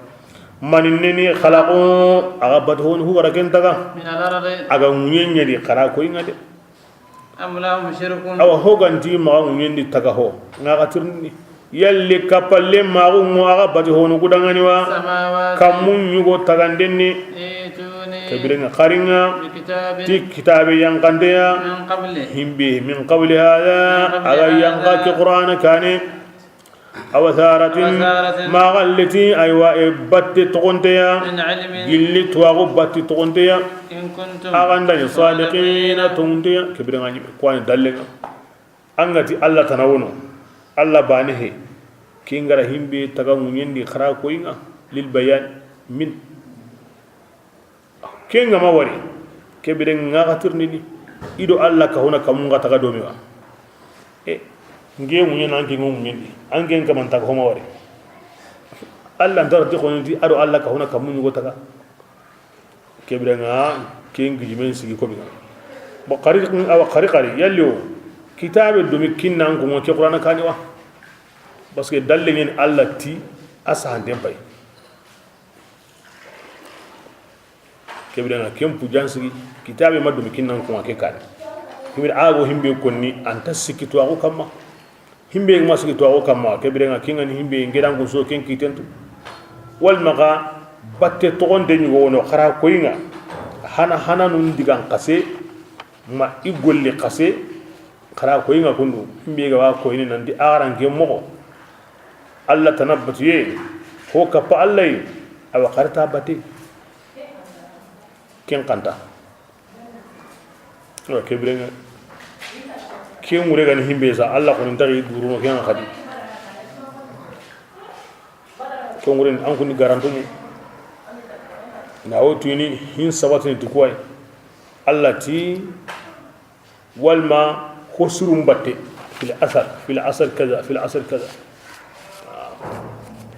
من إنني خلقوا أغبطهون هو ركن تغا من الأرض أغمين يدي قراكو ينادي أم لهم شرك أو هو غنتي ما غمين دي تغا هو نغترني يلي كبال ما غمو أغبطهون قدغاني وا كمون يغو تغاندني كبيرنا قارنا تي كتاب ينقنديا من قبل هذا أغا ينقاك قرآن كاني أو ثارة ما غلتي أيوا باتي تغنتيا جلي تواغو باتي تغنتيا أغندني صادقين تغنتيا كبيرين عني كواني دلنا أنغتي الله تناونو الله بانه كينغرا همبي تغنين دي خرا كوينغا للبيان من كينغا ما وري كبيرين غاترني إدو الله كهونا كمونغا تغدوميوا nge munye nanki ngum ngendi angen kaman ta ko mawari Allah ndar ti khonti ado Allah ka hona kamun go taga kebira nga kengi jimen sigi ko biga bo qari aw qari yallo kitabe dumi kinnan ko mo ke qur'ana kani wa parce que dalle ngeen Allah ti asa hande bay kebira nga kempu jansigi kitabe madumi kinnan ko ke kani kebira ago himbe konni anta sikito ago kamma himbe ma sigi to o kamma kebire nga kinga ni himbe ngedan ko so ken kitentu wal maga batte to gonde ni wono khara ko yinga hana nun digan qase ma igolli qase khara ko yinga kundu himbe ga wa ko ni nandi aran ke mo Allah tanabbatu ye ko ka pa Allah aw qarta bati ken kanta o kebire nga ken wure gan himbe sa Allah ko ntari duru no ken khadi ken wure an ko ni garanto ni na o tuni hin sabati ni tukwai Allah ti walma khusrum batte fil asar kaza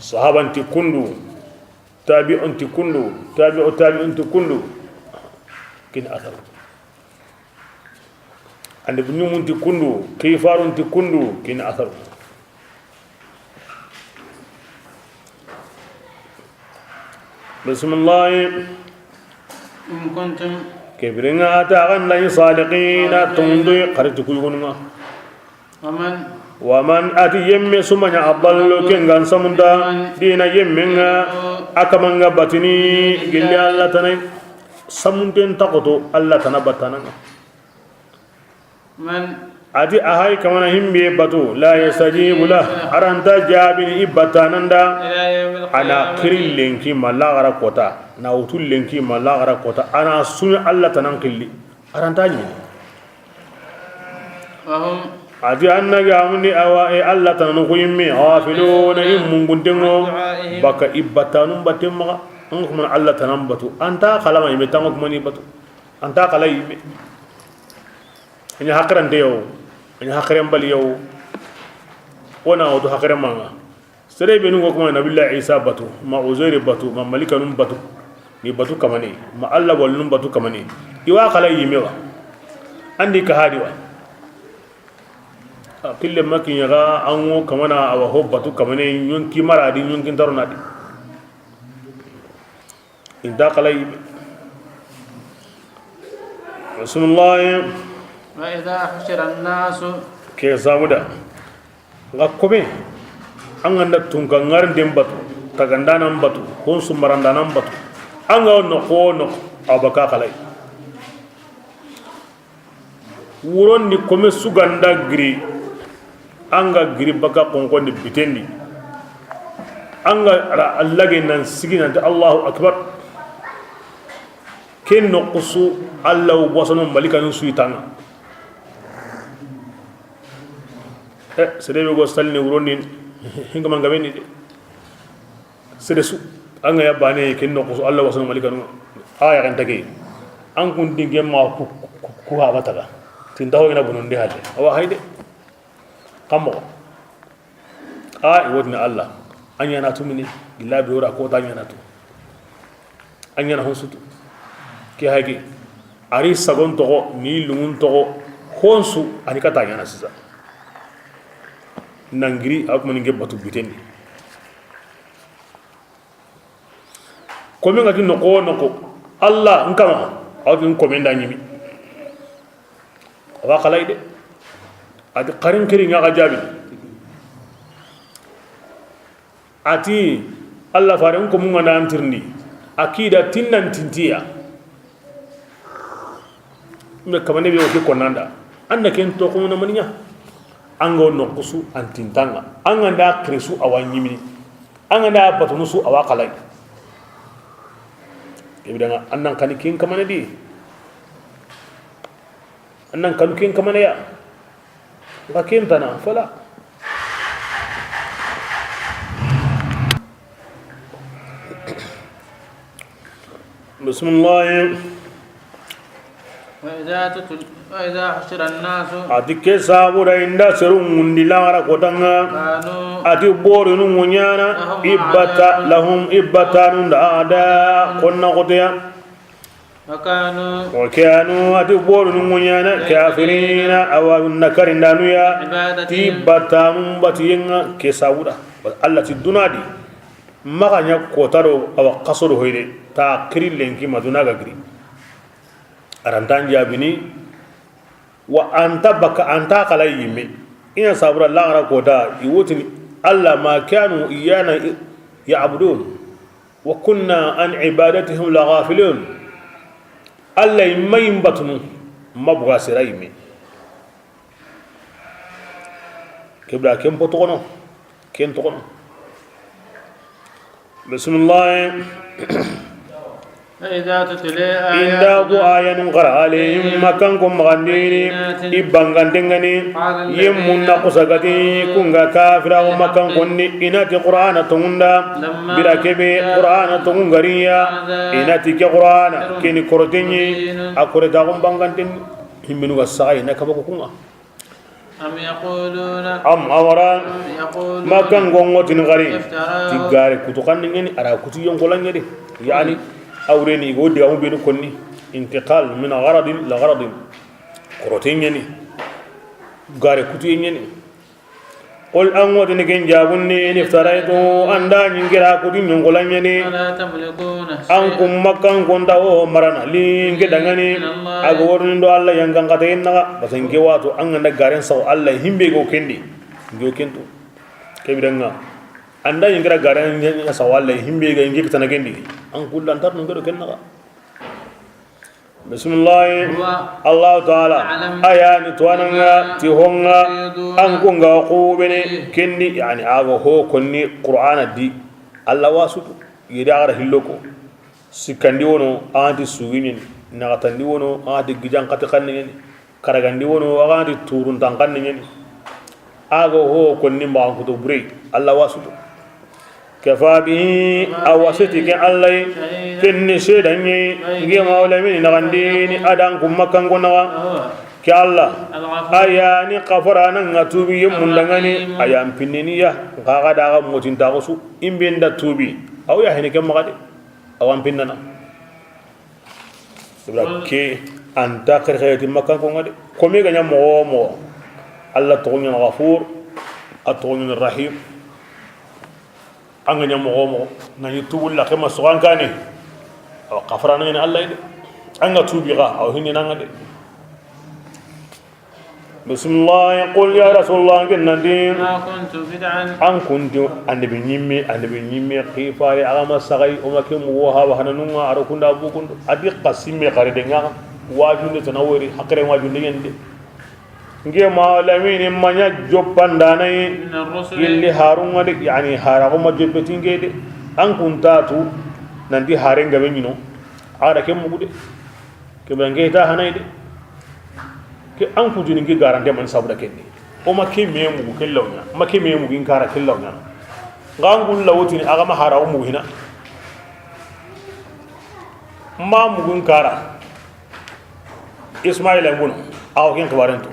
sahaban ti kundu tabi'un ti kundu tabi'un ti kundu kin asar ande bunyumun ti kundu kifarun ti kundu kin athar bismillah in kuntum kebringa ta'an la sadiqina tundu qaratu kulgunga waman ati yemme sumanya adallu kengan samunda dina yemmenga akamanga batini gilli Allah tanay samunten takoto Allah tanabatana من ati ahay kamana himbe batu la yastajibu la aranta jabini ibatananda ana kirin lenki malagara kota na utul lenki malagara kota ana sunu Allah tanan qilli aranta ni وهم ati annaga amni awa Allah tanan ko yimme hafiluna immungundengo baka ibatanum batemma ngum Allah tanan batu anta khalama yimme tango mani batu anta khala yimme ina hakaran de yow ina hakaran bal yow wana o to hakaran manga sere benu ko kuma nabillahi isa batu ma uzair batu ma malika num batu ni batu kamane ma Allah wal num batu kamane iwa khala yimewa andi ka hadiwa kille makin yaga anwo kamana awa ho batu kamane yonki maradi yonki darnadi inda khala yime rasulullah وإذا حشر الناس ke samuda ngakobe anganda tunga ngar dem batu taganda nam batu kon sumaranda nam batu anga no ko no abaka khalai wurondi kome suganda giri anga giri baka konkondi bitendi anga Allah ge nan sigi nan Allahu akbar ken no qusu Allah wasano malika nun suitanga sede go salni wurondi hinga mangabeni de sede su anga ya bane ken no qusu Allah wasano malika nun aya kan take an kun dinge ma ku ha bataga tindaho ina bunundi hade awa hayde kamo wodna Allah anyana tumini illa bi wora ko tanyana tu anyana honsutu ki hage ari sagon to ni lungun to honsu ani kata nyana sisa nangiri akuma ninge batu bitendi komi ngati noko Allah nkama awtin komenda nyimi wa khalayde ati qarin kiri nga jabi ati Allah faran ko mun ngana antirni akida tinnan tintiya me kamane be o ke konanda anda ken to ko na maninya ango no kusu antintanga anga da krisu awanyimi anga da batunusu awa khalay ibidanga annan kan kin kamane di annan kan kin kamane ya lakin tana fala bismillah وإذا حشر الناس أتيك سابورا إندا سرون دلارا كوتانا أتي بورن مونيانا إبتا لهم إبتا نندا كنا قطيا وكانوا أتي بورن مونيانا كافرين أو نكرين دانويا تيبتا مبتين كسابورا الله تدونا دي ما كان يكوتارو أو قصرو هيدي تاكري لينكي مدونا غري arantan jabini wa anta baka anta kala yimi ina sabura lagara koda iwotini alla ma kanu iyana ya'budun wa kunna an ibadatihim laghafilun alla yimayim batunu mabga siraymi kibla kem potono ken tokono bismillah inda ku ayanu qara alayhim makankum magandini ibangandengani yemunna kusagati kunga kafira wa makan konni inati qur'ana tungunda birakebe qur'ana tungungariya inati ke qur'ana kini kortenyi akore da gumbangandin himminu gasai nakabako kunga am awara makan gongotin gari tigare kutukan ngeni ara kutu yonkolanya de yani awreni go de amu benu konni intiqal min gharadin la gharadin korotin yani gare kutu yani qul an wadni gen jabunni in iftaraitu anda nyingira kutu nyongolan yani an kum makkan gonda o marana li ngedangani ago wornindo Allah yang gangata enna basange wato an anda garen saw Allah himbe go kendi go kento kebiranga anda nyingira garen saw Allah himbe ga ngi kitana kendi an kullan tar no ngado kenna bismillah Allah taala ayani tuananga ti honga an kunga qubene kendi yani ago ho konni qur'ana di Allah wasu yida gara hilloko sikandi wono adi sugini nagatandi wono adi gijan kati kanni karagandi wono adi turun tankanni ago ho konni ma ko to buri Allah wasu kafa bihi awasati ke Allah kenni sedanye ngi mawla min nagandini adan kum makkan gonawa ke Allah ayani qafarana ngatubi yemundangani ayam pinniniya ngaga daga motinta ko imbenda tubi aw ya hene ke magade awam pinnana ibrake anta khayati makkan ko ngade ko me ganya mo Allah to ngi ghafur atun rahim anganya mo nani tubul la kema sogan kane aw qafarana ni Allah ide anga tubi ga aw hinni nangade bismillah qul ya rasulullah kinnadin ما كنت بدعا an kuntu annabi nyimme qifari agama sagai o makem wo ha wa hananunga arukunda bukundu adi qasime qaride nga wajunde tanawori hakre wajunde yende nge malamin manya joppandanai من الرسل gilli harun wadi yani harago majobbetin gede an kuntatu nanti haren gabe nyino ada ke mugude ke bange ta hanai de ke an kujuni ngi garante man sabuda kenni o makke memu ke lawnya makke memu gin kara ke lawnya ngangul lawtini aga ma harago mu hina ma mu gun kara ismaila ngun aw ken kabaranto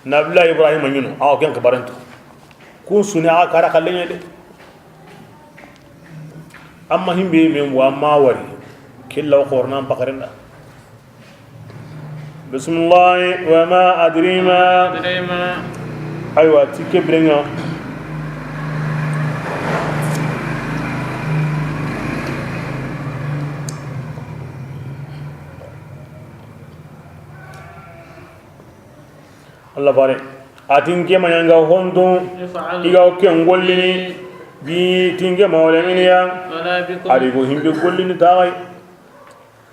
nabila ibrahim nyuno aw ken kabaranto kun suni a kara kallenye de amma himbe men wa ma wari killa qorna pakarenda bismillah wa ma adri ma aywa tike brenga Allah bare atinke mayanga hondo iga ke ngollini bi tinge mawlamini ya ولا بكم ari go himbe gollini taay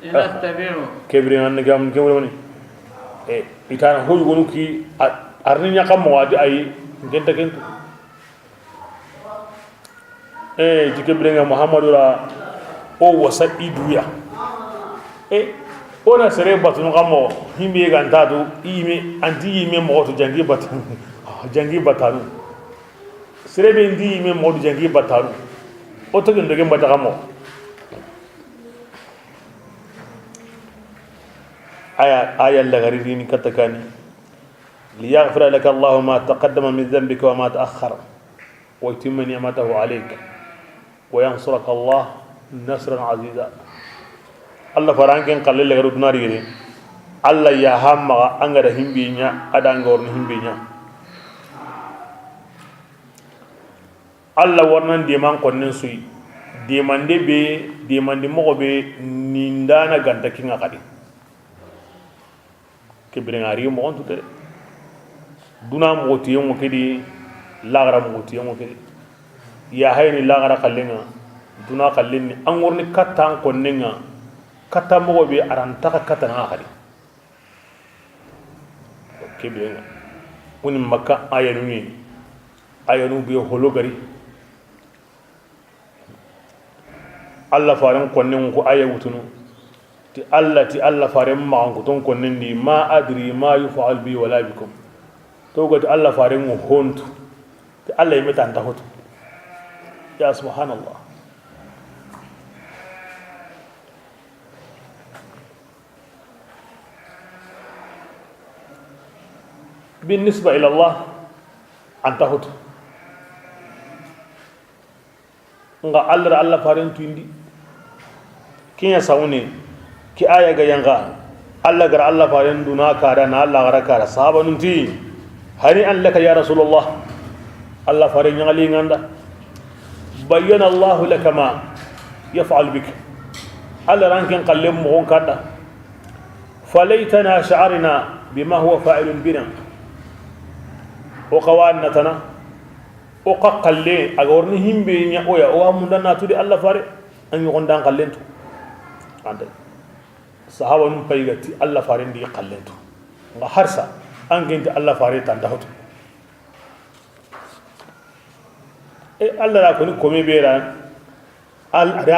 إن أتبعوا kebre an gam kewroni itana hoy gonu ki arni nyaka mawadi ay genta kentu jikebre nga muhammadu ra o wasa iduya ona sere batunu kamo himbe gantadu ime anti ime mo to jangi batanu jangi batanu sere be ndi ime mo to jangi batanu o to gende gem batakamo aya la garini katakani liyaghfira laka allah ma taqaddama min dhanbika wa ma ta'akhkhara wa yutimma ni'matahu alayka wa yansuraka allah nasran aziza Allah faranken kalle le garu dunari gede Allah ya hamma angada himbinya ada ngorni himbinya Allah warnan de man konnen sui de mande mo be nindana ganta kinga kadi ke birengari mo on tutere duna mo tiyo mo kedi lagara mo tiyo mo kedi ya hayni lagara kallenga duna kallenni angorni kattan konnenga kata mo be aranta kata na khali kebe woni makka ayanu be hologari Allah faran konnen ko ayawutunu ti Allah faran ma ko ton konnen ni ma adri ma yufal bi wala bikum to gati Allah faran mo hontu ti Allah yimeta anta hoto ya subhanallah بالنسبة إلى الله انتهت nga Allah farin tuindi kinya sauni ki aya ga yanga Allah gar Allah farin duna kara na Allah gara kara sahabanun ti hani an laka ya rasulullah Allah farin ngali nganda bayyana Allah laka ma yaf'al bik Allah rankin qallim mo kada falaytana sha'arna bima huwa fa'ilun bina وقوانتنا وققلين أقولني هم بيني أويا وهم دنا تودي الله فاري أن يقول دان قلنتو عندك صحابة من بيجتي الله فارين دي قلنتو وحرسا أن كنت الله فاري تندهت الله لا كوني كومي بيران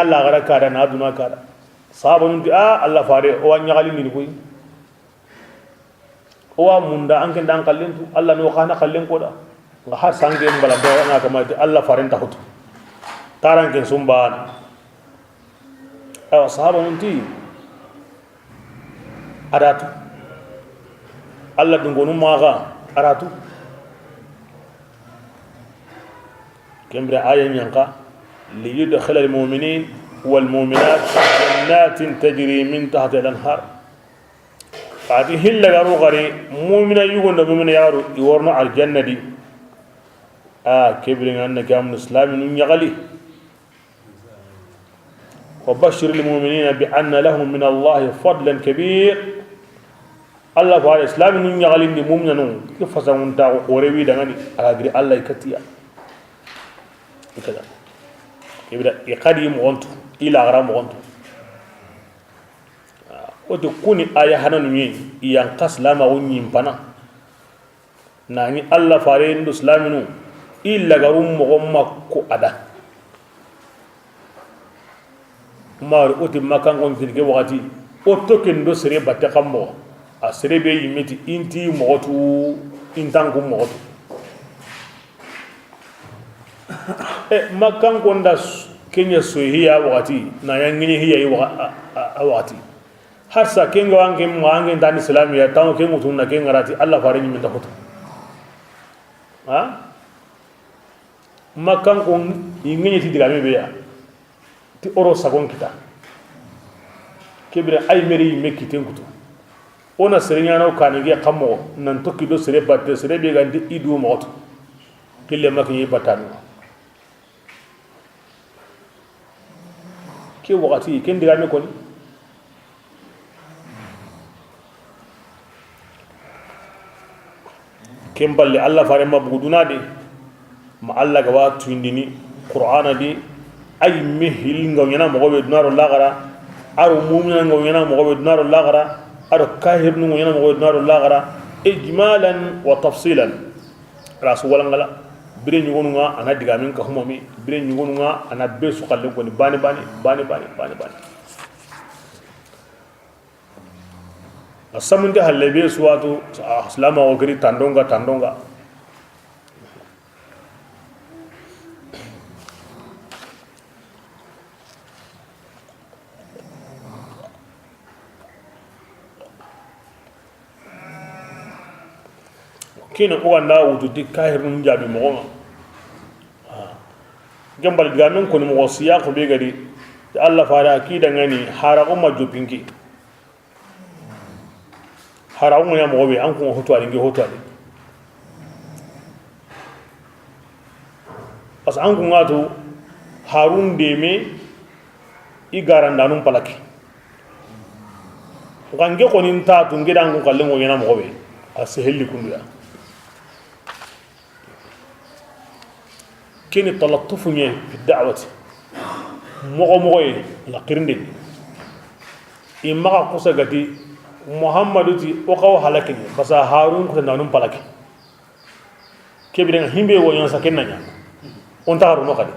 الله غير كارا نادونا كارا صحابة من الله فاري وان يغالي نيكوي owa munda anke dan kallentu Allah no khana kallen ko da nga har sange mbala do na kama Allah farenta hutu taranke sumban aw sahaba munti aratu Allah dungonu maga aratu kembre aya nyanka li yudkhil al mu'minin wal mu'minat jannatin tajri min tahtiha al anhar fati hilla garu gari mu'mina yugonda mu'mina yaru iworno aljanna di kebrin annaka am islamin yagali وبشر المؤمنين بأن لهم من الله فضلا كبير الله فعل الإسلام من يغلين مؤمنون كيف فسمون تاو قريبي دعني أغري الله يكتيا كذا يبدأ يقدم غنتو إلى غرام غنتو وتكوني آية هنا نمي ينقص لما ونيم بنا nani Allah fare ndu islaminu illa garum mo makko ada mar oti makan gon firge wakati o token do sere batte kammo a sere be yimiti inti motu intan ko motu makan gon da kenya sohiya wakati na yangini hiya yi wakati har sa kenga wange mwange ndani islamiya tawo kengu tunna kengarati Allah fare nyimi ta hoto ha makan gon yingini ti digame be ya ti oro sagon kita kebira ay meri mekki tenkuto ona serenya no kanige kamo nan tokki do sere batte sere be gandi idu moto kille makki yi batanu ke wakati ken digame koni ken balle Allah fare mabuduna de ma Allah gawa tuindini qur'ana de ay mehil ngawnyana mogobe dunaro lagara aro mu'mina ngawnyana mogobe dunaro lagara aro kahir ngawnyana mogobe dunaro lagara ijmalan wa tafsilan rasul walangala bire nyugonunga ana digamin ka humami bire nyugonunga ana besu kalle ko ni bani asamunde halle be suwatu islama o gari tandonga kina ko anda wututi kahirun jabi mo gambal gamin ko mo siya ko be gari Allah fara akida ngani hara umma jupinki hara umma ya mo be an ko hoto ali as an ko ngato harun deme igaranda num palaki gange ko nin ta tu ngidan ko kallen ko yana mo be ashelli kunduya كين تلطفني في الدعوة مغمغي لقرندي إما قصة قدي محمد تي وقوا حلقني بس هارون كنا نم بالك كبرنا هم بيو ينسكنا نيا أنت هارون قدي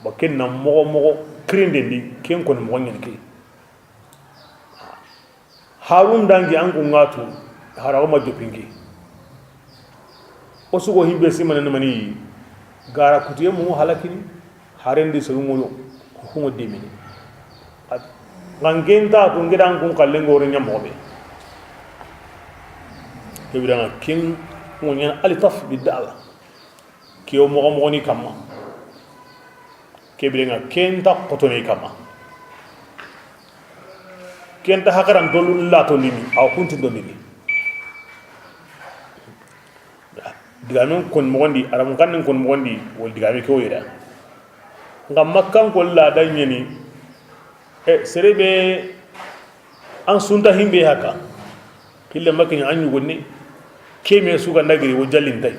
بكنا مغمغ كرندي كين كون مغني كي هارون دانجي أنكو ngatu harawo majopingi osugo himbe simana mani gara kutiye mu halakini harendi solumo ko demini ngangenta to ngidan kun kallen gore nyambobe kebiranga kin wonya alitaf bid'awa kiyo mo ni kama kebiranga kenta qotoni kama kenta hakaran dolul la to limi aw kunti dolimi digamen kon mogondi aram kan kon mogondi wol digame ko yira ngam makkan ko la danyeni serebe an sunta himbe haka kille makkin an yugonni keme suga nagiri wo jallintay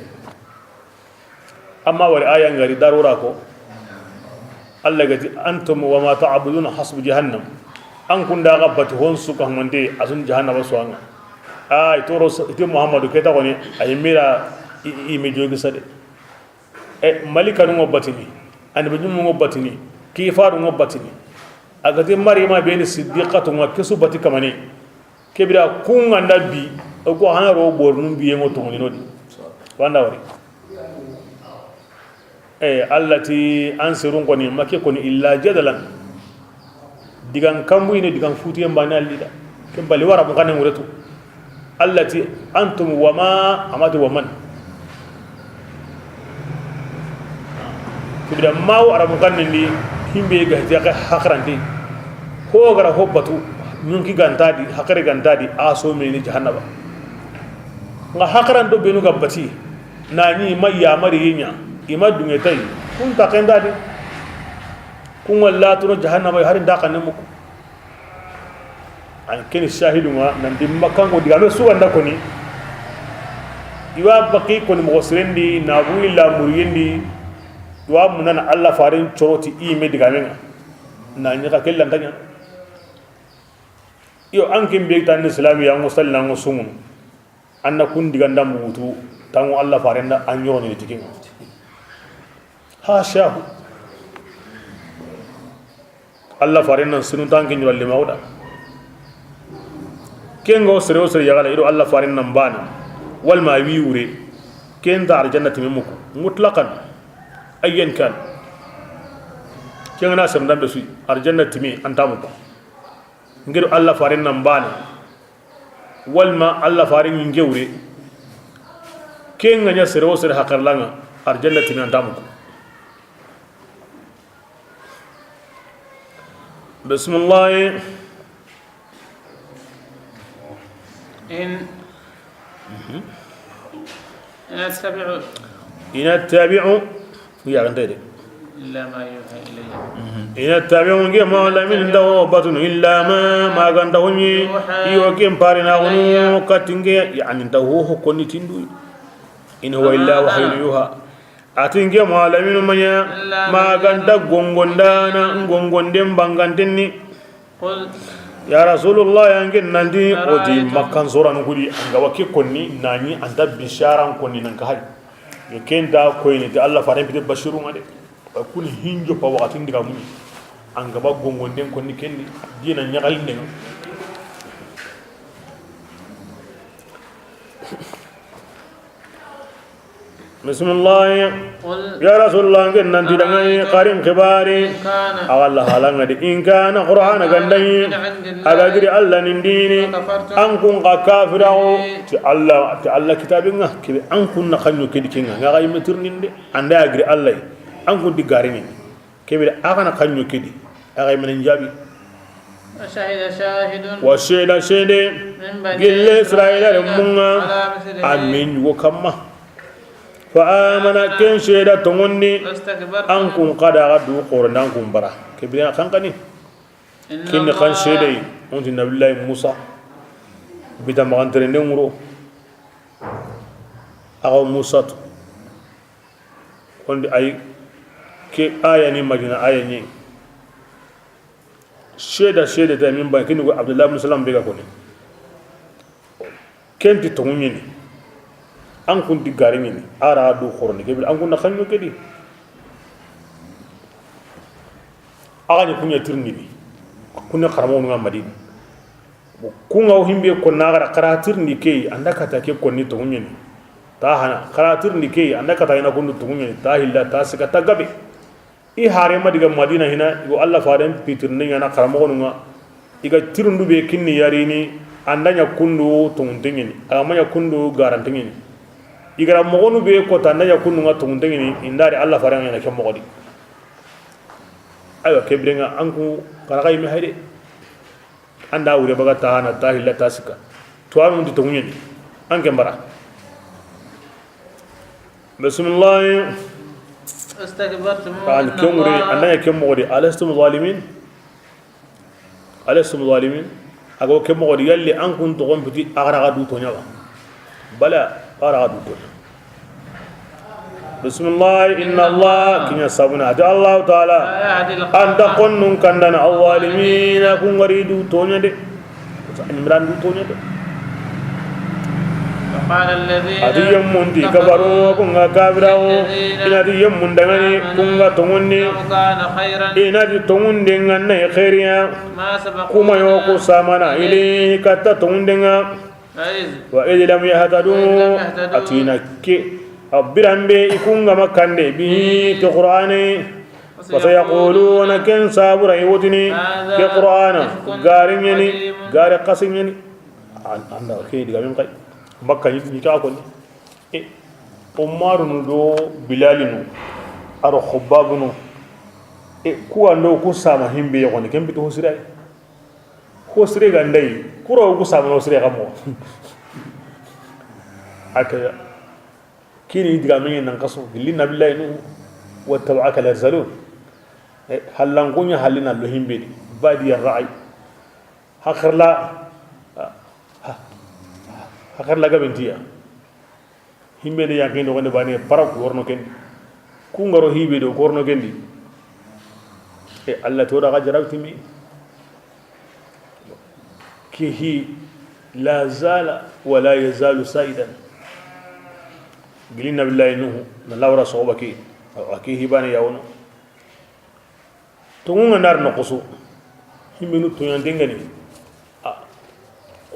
amma wari aya ngari darura ko Allah gati antum wa ma ta'buduna hasbu jahannam an kunda gabbati hon suka humande asun jahannama suanga ay toro ite muhammadu keta koni ay mira ime jogi sade malika no batini annabi nyum ngo batini kifaru ngo batini agati marima beni siddiqatu ngo kesu bati kamani kebira kunga nabi ko hanaro bornum biye ngo tongoni nodi wanda wari allati ansirun koni make koni illa jadalan digan kambu ine digan futi mbana lida kembali wara mo kanen wuretu allati antum wama amatu waman kibira maw arabu kanni himbe ga jaga hakrandi ko gara hobbatu nyunki gantadi hakare gantadi aso me ni jahannaba nga hakrando benu gabbati nani mayya mari yinya imadu ngetai kun takendadi kun wallatu no jahannaba har ndakane muko an ken shahidu nga nan dimmakan ko diga no suwanda koni iwa baki koni mo serendi na builla muriyindi wa munana Allah farin choroti ime diga menga na nyaka kellan tanya yo ankin be tan islam ya musalla ngo sumun anna kun diganda mutu tangu Allah farenda anyoro ni tikin ha shahu Allah farenda sunu tanki ni walle mawda kengo sere yagala ido Allah farenda mbana wal ma wiure ken dar jannati memuko mutlaqan ayyan kan kengana sam dambe su arjannati mi antamu ko ngir Allah farenda mbana wal ma Allah farenda ngewre kenga nya sere hakarlanga arjannati mi antamu ko bismillah إن أتبع يا غندري إلا ما يوحى إلي إن أتبع ما لا من دوبة إلا ما غندوني يوكم بارنا غنو كاتنجي يعني دوه كوني تندو إن هو إلا وحي يوحى أتنجي ما لا من ما غندا غونغوندانا غونغوندم بانغانتني قل ya rasulullah yange nandi odi makkan soran gudi anga wake konni nani anda bisharan konni nan ka hay yo kenda koyni de Allah faran bi bashiru ngade kun hinjo pa wakati ndiga muni anga ba gongonden konni kendi dina nyagal nden bismillah ya rasulullah yange nandi dangai qarim khibari awalla halanga de in kana qur'ana gandai aga giri Allah nindini an kun ka kafirawo ti Allah kitabinga kibe an kun na kanyo kedi kinga nga gay metirninde anda agri Allah an kun di garini kibe aga na kanyo kedi aga men jabi wa shahida shede gille israila munga amin wo kamma fa amana ken sheda tongondi an kun qada gadu qur'an kun bara kibe kan kani kin kan shede on nabillahi Musa bida magantere nguro aw Musa on ay ke aya ni magina aya ni sheda ta min ba kin go Abdullah ibn Salam bega ko ni kenti tongunyini an kun di garini ara du khorni kebil an kun na khanyo kedi aga ni kunya tirni bi kunna karamo nga madina kunga himbe ko nagara karatir ni kay andaka ta ke konni to hunyeni ta hana karatir ni kay andaka ta ina kundu to hunyeni ta hilla ta sika ta gabe i hare madiga madina hina go Allah faden pitir ni yana karamo nga iga tirndu be kinni yarini andanya kundu to hundengeni amanya kundu garantengeni igara mogonu be ko tandanya kundu nga to hundengeni indari Allah faden yana ke mogodi ayo kebrenga anku karagai mi hayde anda wure baga tahana tahilla tasika to anu ndi to nyeni anke mbara bismillah استكبرتم an kemure andanya kemogodi alastum zalimin ago kemogodi yalli an kun to gompiti agara du to nyawa bala agara du to bismillah inna Allah kinya sabuna da Allah taala anda konnun kandana awwalimina kun garidu tonya de imran du tonya de وقال الذين adiyam mundi kabaru kun ga kabirawo ina diyam mundangani kun ga tongonni كان خيرا ina di tongunde nganna khairiya ما سبقوا kuma yo ko samana ile katta tongundenga wa idlam yahtadu atina ke abbirambe ikunga makande bi to qur'ani wa sayaquluna kan sabura yutini ke qur'ana garinni gare qasinni anda ke diga min kai makka ni ka ko e umaru do bilalinu aro khubbabunu e ku ando ku sama himbe yoni kembi to hosire gandai kuro ku sama hosire gamo akaya kini diga min nan kaso billi nabillahi nu wa tabaka lazalun halan kunya halina lo himbe badi ar-ra'i hakharla gabentiya himbe de yakino wonde bani parak worno ken ku ngaro hibe do korno kendi e Allah to da gajarabti mi ki hi لا زال ولا يزال سائدا قلنا بالله إنه نلاورا صعوبك أكيه باني يونا تقول نار نقصو هم منو تيان دينغني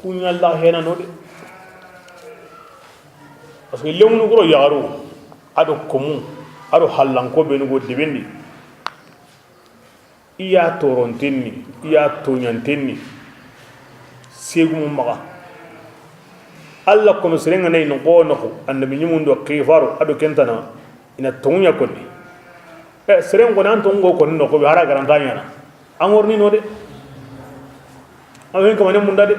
كون الله هنا نودي parce que lewnu goro yaro ado komu ado hallanko be nugo dibendi iya torontenni iya tonyantenni segum maga alla kono serenga nay no ko annabi nyumundo qifaru ado kentana ina tonya konni seren ko nan tongo ko no ko hara garantanya na angorni no de awen ko mané munda de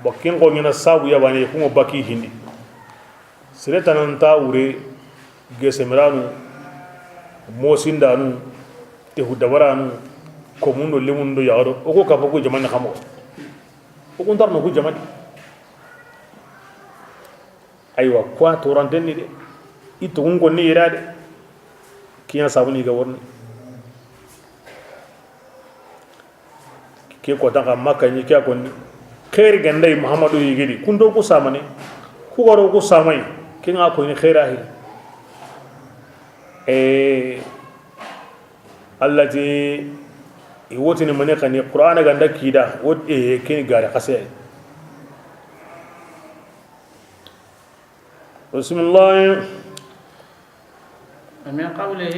bakin ko ngina sabu yabane ko baki hindi seretan ta wure gesemeranu mosindanu te hudabaranu komundo lemundo yaro o ko kafa ko jamana xamo o ko ndarno ko jamani aywa kwa toranten ni de ito ngo ni irade kiyan sabuni ga worni ke ko taka makka ni ke ko ni khair gandai muhammadu yigidi kundo ko samane ku garo ko samai kinga ko ni khairahi allati iwotini mane kani qur'ana ganda kida wot kini gare qase bismillah من قوله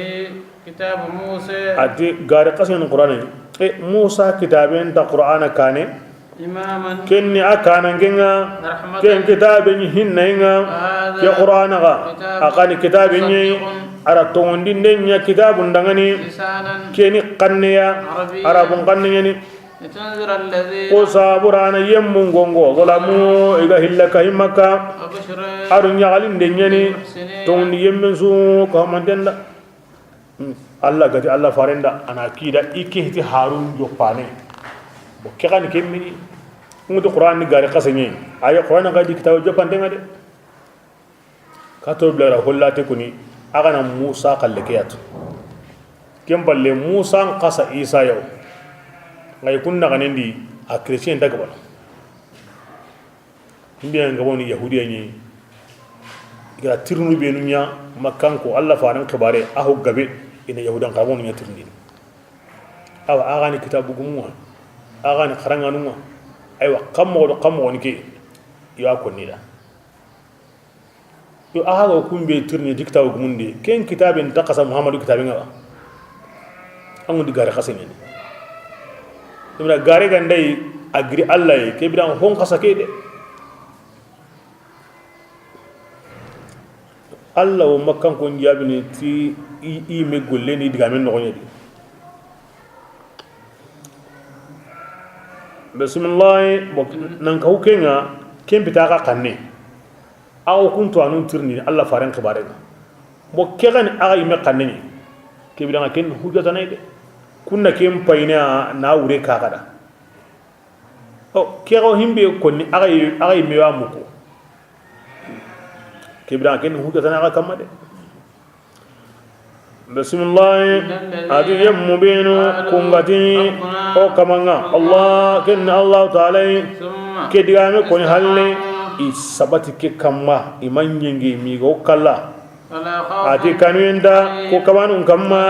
كتاب موسى ادي غار قسم القران موسى كتابين دا قران كان اماما كني اكان جنا كن كتاب هنينا يا قران غا اكان كتاب ني ارتون دين كتاب دغني كني قنيا عرب قنيا لتنذر الذين وصابران يمون غونغو ظلموا اذا هلك همكا arun yagalin de nyani ton yemmen su ko mandenda Allah gati Allah farenda ana kida ikihti harun jopane bo kegani kemmi ngudo qur'an ni gari qasenye ay qur'an ga di kitabu jopande ngade kato blara hollate kuni agana musa kallekiyat kemballe musa qasa isa yaw ngay kunna ganendi a chrétien daga bala mbiya ngaboni yahudiya ni ira tirnu be nunya makkan ko Allah faran khibare aho gabe ina yahudan qabon nya tirni aw agani kitabu gumwa agani kharanganu aywa qammo ni ke ya ko ni da yo aga ko kumbe tirni diktabu gumunde ken kitabin taqasa muhammadu kitabin ga amu digare khaseni dum gare gandai agri Allah ke bidan hon khasake de Allah wo makkan ko njabini ti i me golle ni diga men no nyedi bismillah nan ka hukenga ken bitaka kanne aw kuntu anun tirni Allah faran khibare bo kegan aga ime kanne ni ke bidanga ken hujjata nay de kunna ken payna na wure ka kada o kero himbe ko ni aga ime wa muko kibran ken huda tana ga kamade bismillah adi yam mubinu kungati o kamanga Allah ken Allah ta'ala ke digame ko ni halle isabati ke kamma imanyenge mi go kala ati kanwenda ko kamanun kamma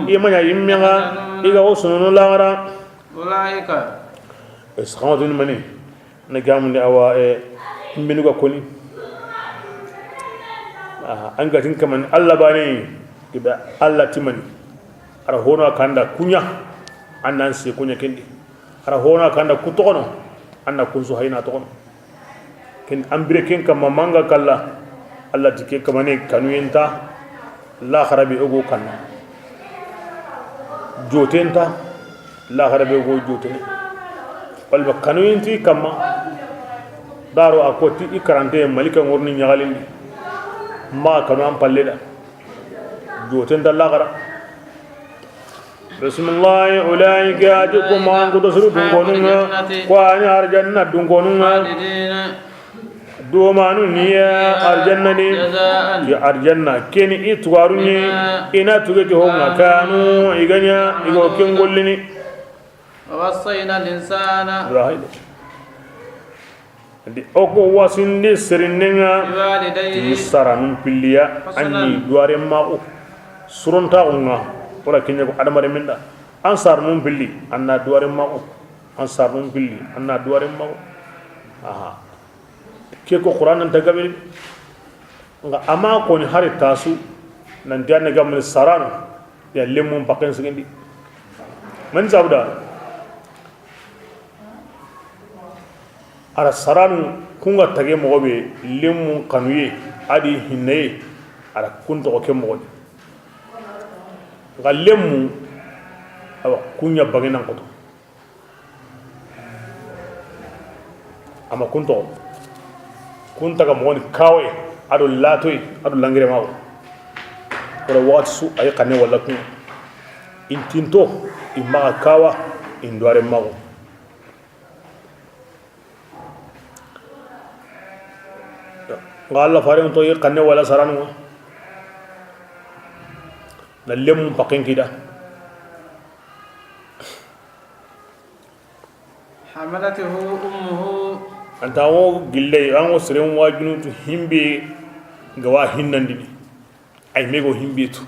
imanya yimmenga iga osunu lagara ulaika isqatun mani nagamni awa mbinu ga koni an gatin kaman Allah bane kiba Allah timani ara hono kanda kunya annan se kunya kendi ara hono kanda kutono anna kunsu hayna tono ken ambire ken kam manga kala Allah dike kamane kanuyenta la kharabi ogo kan jotenta la kharabi ogo jotene walba kanuyenti kama daro akoti ikarante malika ngorni nyagalindi ma kanu am palleda joten dallagara bismillah ulaika ajukum an kudusru dungonunga kwani arjanna dungonunga do manu niya arjanna ni ya arjanna keni itwarunye ina tugeti honga kanu iganya igo kengollini ووصينا الإنسان ndi oko wasinde serinenga بوالديه saranum pilliya anni duare mako suronta unga wala kenya ko adamare minda an sarnum pilli anna duare mako an sarnum pilli anna duare mako aha ke ko qur'an nan tagabe nga ama ko ni hari tasu nan diane gamne saran ya lemum paken segendi man sabda ara saranu kunga tage mo be lemu kanuye adi hinne ara kunto ko kemo ga lemu awa kunya bagina ko ama kunto kunta ga mo ni kawe ado latoy ado langire mawo wala watsu ay kane wala kun intinto imma kawa indware mawo ngalla faring to yikanne wala saranu na lem pakin kida حملته أمه anta wo gille an wo sere wajunu to himbe gawa hinnandi ay mego himbe to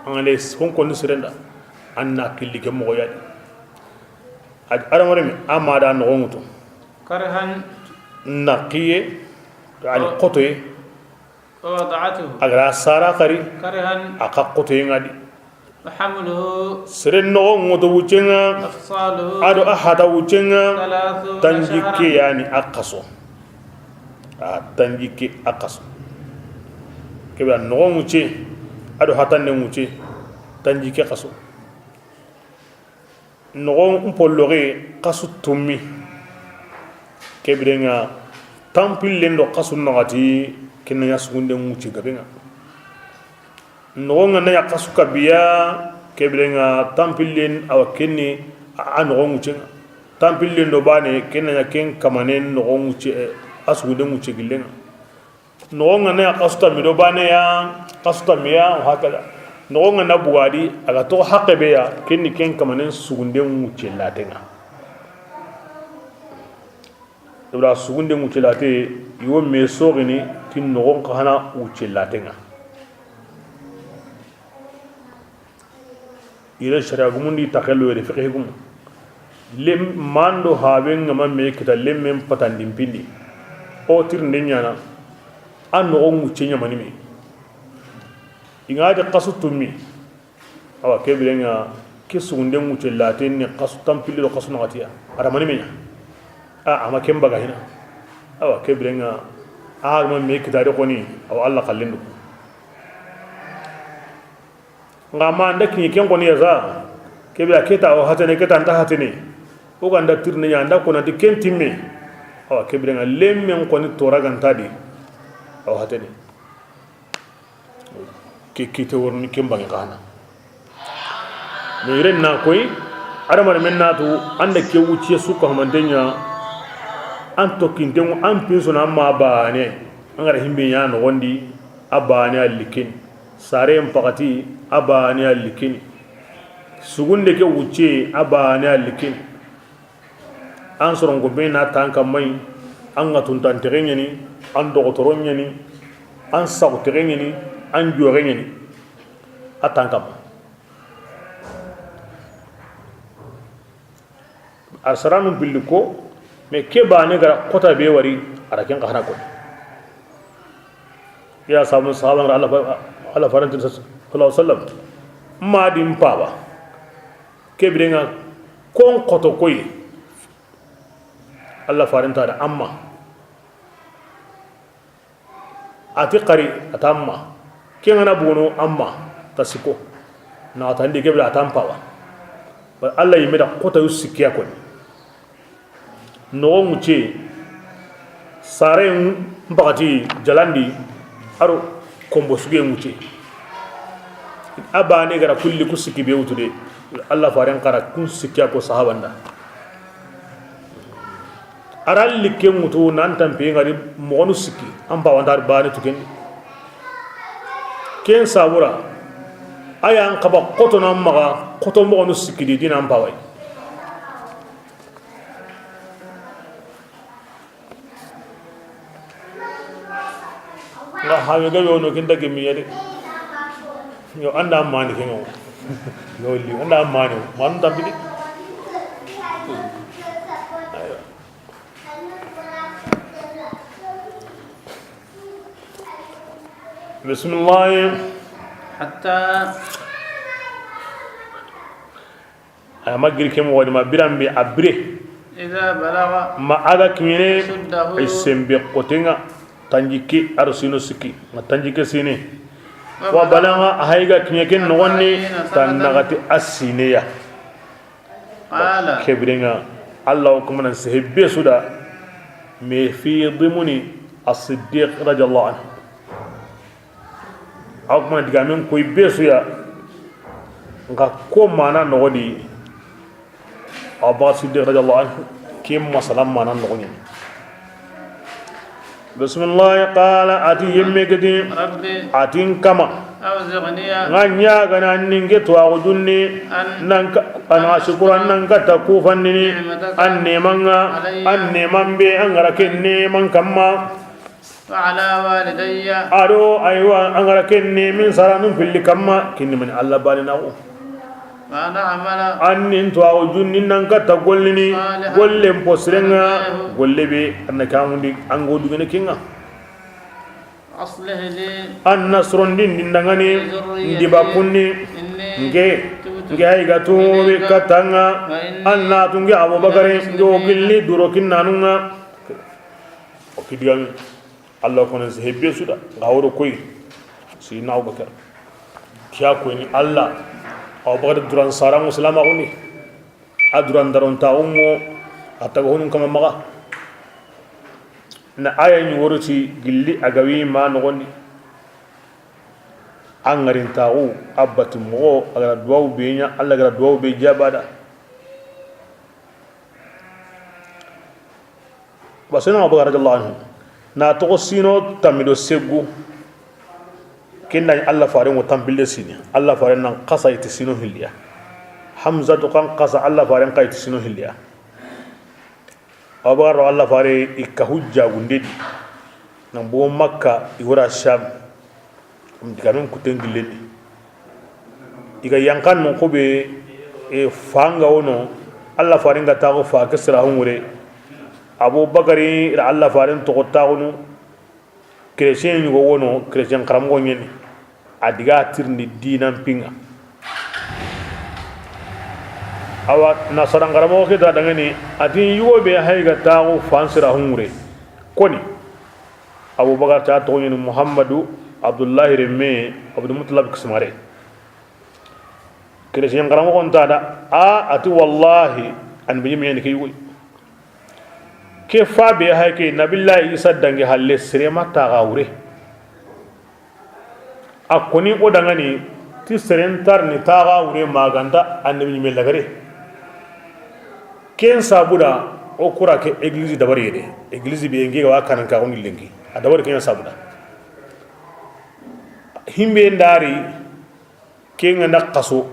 an le kon kon serenda anna killi ke mo yadi aramare mi amada no ngoto كرها naqiye ali qotoy ووضعته agra sara qari كرها aka qotoy ngadi وحمله seren no ngoto wucenga أفصاله ado ahada wucenga 30 tanjike شهرا yani akaso tanjike akaso kebe no nguce ado hatane nguce tanjike kaso no umpolore kasu tummi kebirenga tampil lendo kasu nagati kinnya sugunde nguce gabenga no ngana ya kasu kabiya kebirenga tampil len awakeni an no nguce tampil lendo bane kinnya ken kamanen no nguce asugunde nguce gilenga no ngana ya kasu tamido bane ya kasu tamiya hakala no ngana buwadi aga to haqebe ya kenni ken kamanen sugunde nguce latenga dura sugunde nguce late yo me sogini tin no hana nguce latenga ire sharia gumundi takello re fiqh gum lem mando haben ngama me kita lem patandim pindi o tirnde nyana an no nguce nyamani me ingade qasu tummi awa kebirenga kisugunde nguce laten ni qasu tampili do qasu nagatiya ara mani me ama kemba ga hina awa kebirenga ma me kita de koni aw alla kallendu ngama ndaki ken koni yaza kebira keta o hatene keta nda hatene o ganda tirne nyanda ko na ken timme awa kebirenga lemme koni toraga ntadi aw hatene kite worni kemba ngana me ren na koy adama men natu anda ke wuciye suka mandenya an tokkinten an pinsuna ma baane angara himbe nya no wondi abane alikin sare mpakati abane alikin sugunde ke wuce abane alikin an soron go be na tanka mai an ga tuntan terenya ni an dogotoron ni an saw terenya ni an jorenya ni atanka arsaranum billiko me ke bane gara kota be wari ara ken qahna ko ya sabu sahaban Allah farantin sallallahu alaihi wasallam madim paba ke birenga kon koto koy Allah faranta da amma ati qari atamma ke ngana bono amma tasiko na tandi ke bila atampawa ba Allah yimeda kota yusikiya ko no nguce sare mbakati jalandi aro kombo suge nguce abane gara kulli kusiki be wutude Allah faran qara kun sikya ko sahabanda aral likke mutu nan tampe ngari monu sikki amba wandar bane tuken ken sabura aya an qaba qotona maga qoto monu sikki di dinan bawai ha me gabe wono kinda ke mi yade yo anda mani ke ngo yo li anda mani man tabidi bismillah حتى magir ke mo wadi ma birambi abre إذا بلغ ma aga kimine أشده isembe qotenga tanjiki arsino siki ma tanjike sine wa balanga hayga kinyeke nogonni tanagati asineya قال kebirenga allah ko manan sehbe suda me fi dimuni as-siddiq radiyallahu anhu akma digamen koy besuya nga ko mana nogodi aba siddiq radiyallahu anhu kim masalam mana nogoni bismillah qala ati yemme gedi ربي atin kama أوزعني nganya gana ninge to agudunni nanka ana shukran nanka takufanni anne manga anne mambe angara kenne man kamma وعلى والدي ado aywa angara kenne min saranum filli kamma kinni man allah balina o وأن أعمل annin to agudunni nanka tagollini golle posrenga golle be annakamundi angodu gene kinga أصلح لي annasron din dindangani ndibakunni إني nge nge ay gatu be katanga anna tunge abubakar ndo gilli duro kinnanunga o kidigan allah kono se hebbe suda ngawro koy sina abubakar kiya ko ni allah abubakar duran sara muslima uni aduran daron ta ummo atago hunun kama maga na aya ni woroti gilli agawi ma nogondi angarin tawu abati mo agara duwaw be nya alla agara duwaw be jabada basana abu radhiyallahu anhu na to sino tamido seggu kinna alla fare mo tambilde sini alla fare nan qasa iti sino hilya hamza to kan qasa alla fare kan iti sino hilya abaro allah fare ikka hujja gundedi nan bo makka iwara sham digamen kutengiledi iga yankan no kobe e fanga wono allah fare ngata ko fa kasra humure abu bakari ila allah fare to ko tawono kresien go wono kresien karam go nyen adiga tirni dinan pinga awa nasaran garamo ke da dangane atin yugo be hayga tawo fansira humure koni abubakar ta to yin muhammadu abdullahi remme abdul mutalab kismare kire sen garamo kon tada ati wallahi an bi mi ke yugo ke fa be hayke nabillahi isa dange halle sirema ta gawre akoni o dangane ti serentar ni ta gawre maganda annabi mi lagare ken sabuda o kura ke église dabari yede église bi ngi wa kanan ka on lengi adabari ken sabuda himbe ndari ken ngana qaso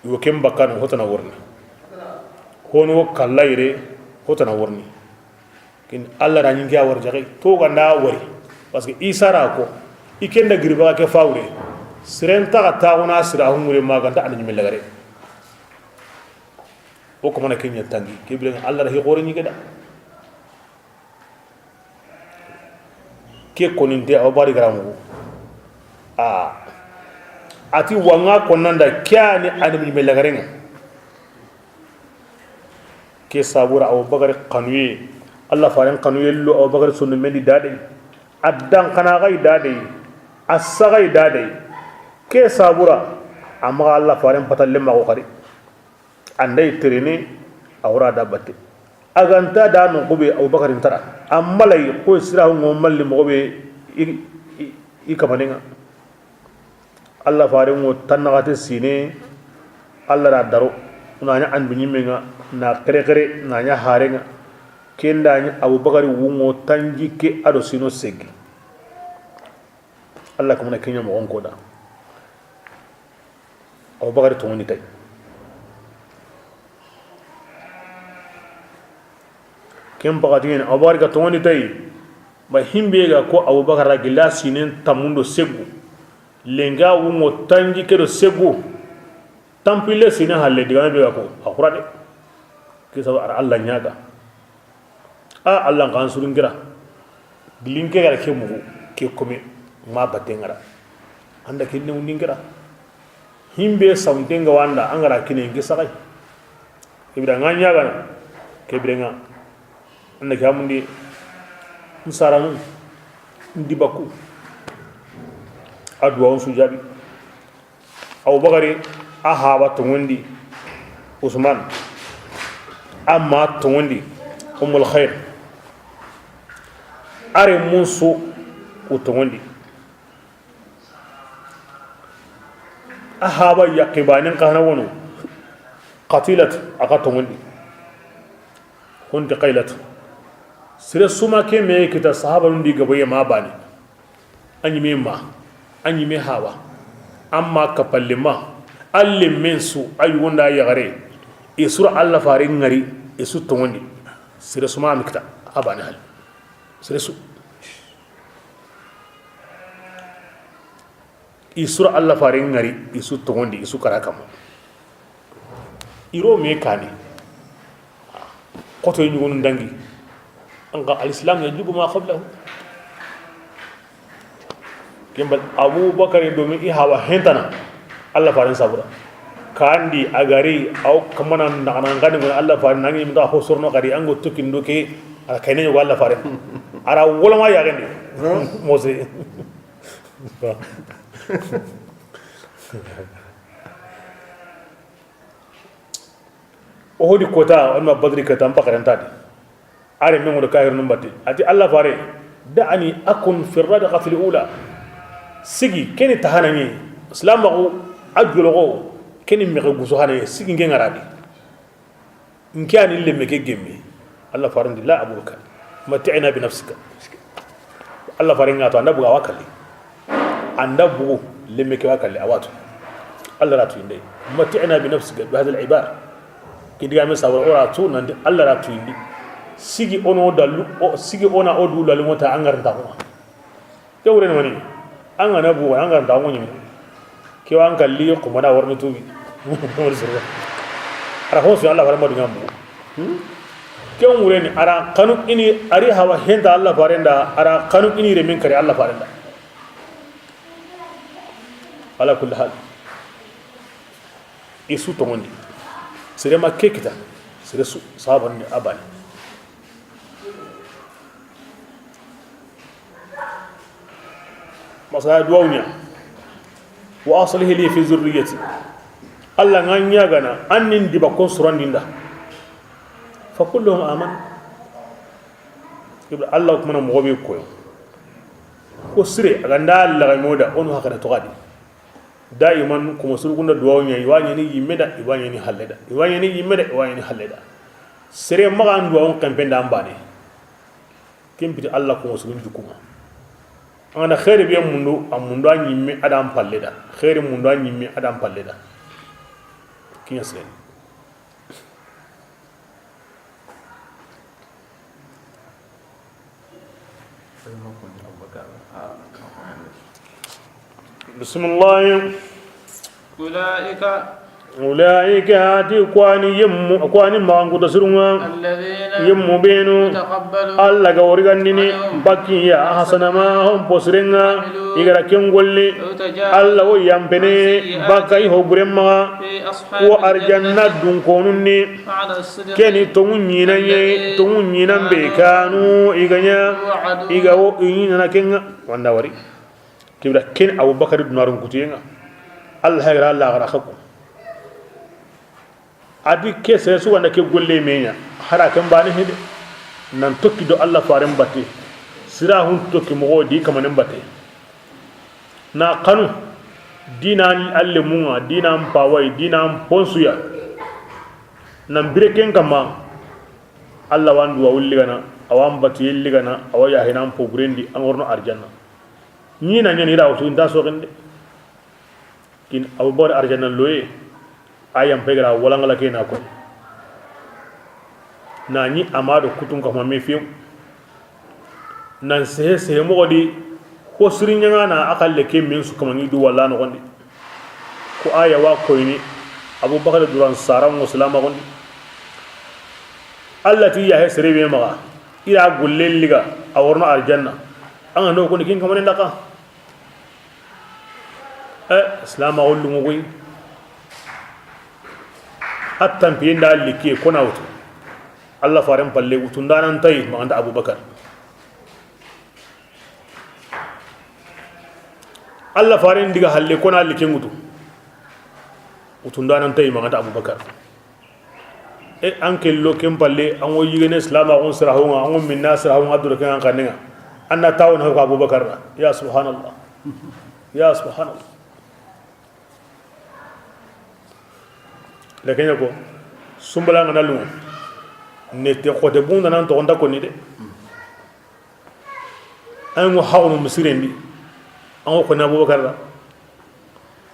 yo ken bakkan hotana worni hono kallayre hotana worni kin alla ra ngi awar jage to ganda wori parce que isara ko ikenda girba ke fawre sirenta ta ona sira humure maganda anni mi lagare o ko mana kenya tangi kibren allah rahi gore ni geda ke koninte o bari garamu ati wanga konanda kyani animi melagarenga ke sabura o bagari qanuye allah faran qanuye lo o bagari sunu mendi dade addan kana gai dade asagai dade ke sabura amma allah faran patalle ma ko khari andai terene awra da batte aganta da no gobe abubakar tara amma lay ko sira ngo malli mo gobe i kamanenga allah faare mo tanagate sine allah ra daro nanya an binyimenga na kere kere nanya harenga kenda nya abubakar wungo tanji ke ado sino segi allah kamana kenya mo onko da abubakar to woni tay kem bagadien abubakar ka to woni tay ba himbe ga ko abubakar ra gilla sinen tamundo segu lenga wumo tangi kedo segu tampile sinen halle diga be ga ko akura de kisa ar Allah nyaga Allah kan surungira gilinke ga ke mu ke kome ma batengara anda kinne undingira himbe sauntenga wanda angara kine ngi sakai ibra nganya ga ke brenga anda kamundi musaranu ndi baku adwa on sujabi aw bagari ahaba tungundi usman amma tungundi umul khair are musu utungundi ahaba yaqibanin qahna wono qatilat aqatungundi kunti qailat sire suma ke me kita sahaba ndi gabaye ma bani anyi me ma anyi me hawa amma kapallima allim min su ay wonda yagare isura alla fare ngari isu tongondi sire suma mikta abani hal sire su isura alla fare ngari isu tongondi isu karakam iro me kani koto nyugo ndangi anga alislam yajibu ma qablahu kembal Abu Bakar domin ihawa hentana Allah farin sabura kandi agari au kamana ngani ngani Allah farin nangi minta hosorno kari ango tukin doke ala kayne yo Allah farin ara wala ma yagande mose ohodi kota on ma badri kata mpakarantadi are men ngodo kayir numbati ati Allah fare da'ani akun fi radqati al-ula sigi keni tahanani islam ko ajulgo keni me guso hane sigi nge ngarabi nkiani le meke gemmi Allah fare la abuka mati'na bi nafsika Allah fare ngato anda buga wakali anda bugu le meke wakali awatu Allah ratu inde mati'na bi nafsika bi hadha al-ibara kidiga me sawra ora tu nande Allah ratu inde sigi ono dalu o sigi ona o dulu lalu mota angar tawo ke wuren woni angana bu angar tawo nyimi ke wan kalli ko mana warno tubi wor sirwa ara hoso Allah fare madu ngambu ke wuren ara kanu ini ari hawa henda Allah farenda ara kanu ini re min kare Allah farenda ala kulli hal isu to ngondi sire ma kekita sire su sahaban abani masaya duwaunya wa aslihi li fi zurriyyati Allah nganya gana annin diba kon surandinda fa kulluhum aman ibra Allah kuma mo gobe ko sire aganda Allah ga moda onu hakada to gadi daiman kuma surgunda duwaunya iwanya ni yimeda iwanya ni haleda iwanya ni yimeda iwanya ni haleda sire maga duwawon kampenda ambane kempiti Allah kuma surun jukuma ana khairi bi mundu amundu anyimi adam palleda khairi mundu anyimi adam palleda kinya sen bismillah ulaika ati kwani mangu tasirunga yemmu benu alla ga origandini bakki ya hasana ma hom posrenga igara kengolli alla wo yampene bakai hoburemma ko arjanna dun konunni keni tomunyina ye tomunyina be kanu iganya igawo inina kenga wanda wari kibra ken abubakar ibn arun kutiyenga alla hagra alla gara khako adi kese su wanda ke golle menya hara kan bani hede nan tokki do Allah faran batte sira hun tokki mo di kamanen batte na kanu dinan alle munga dinan pawai dinan ponsuya nan bireken kama Allah wandu wa wulligana awam batte yilligana awaya hinan po burendi an worno arjanna ni na nyani rawo to inda so gende kin abubor arjanna loye ayam pegra wala ngala ke na ko na ni amado kutun ko ma me fiu nan se mo di ko sirinya ngana akalle ke min su kamani du walla no gondi ko aya wa ko ni abubakar duran saram muslima gondi allati ya hesre be maga ira gullel liga aworno aljanna an no ko ni kin kamane ndaka islam awlu mo goy hatta pinda liki ko nawto allah faram palle utundanan tay ma anda abubakar Allah farin diga halle kona likin gudu utundanan tay magata abubakar an kello ken palle an wo yigene islama on sirahunga an minna sirahunga dura kan kaninga anna tawon ho abubakar ya subhanallah ya subhanallah lekenya ko sumbala ngana lu nete ko de bunda nan to onda ko ni de an wo hawnu musirendi an ko na abubakar da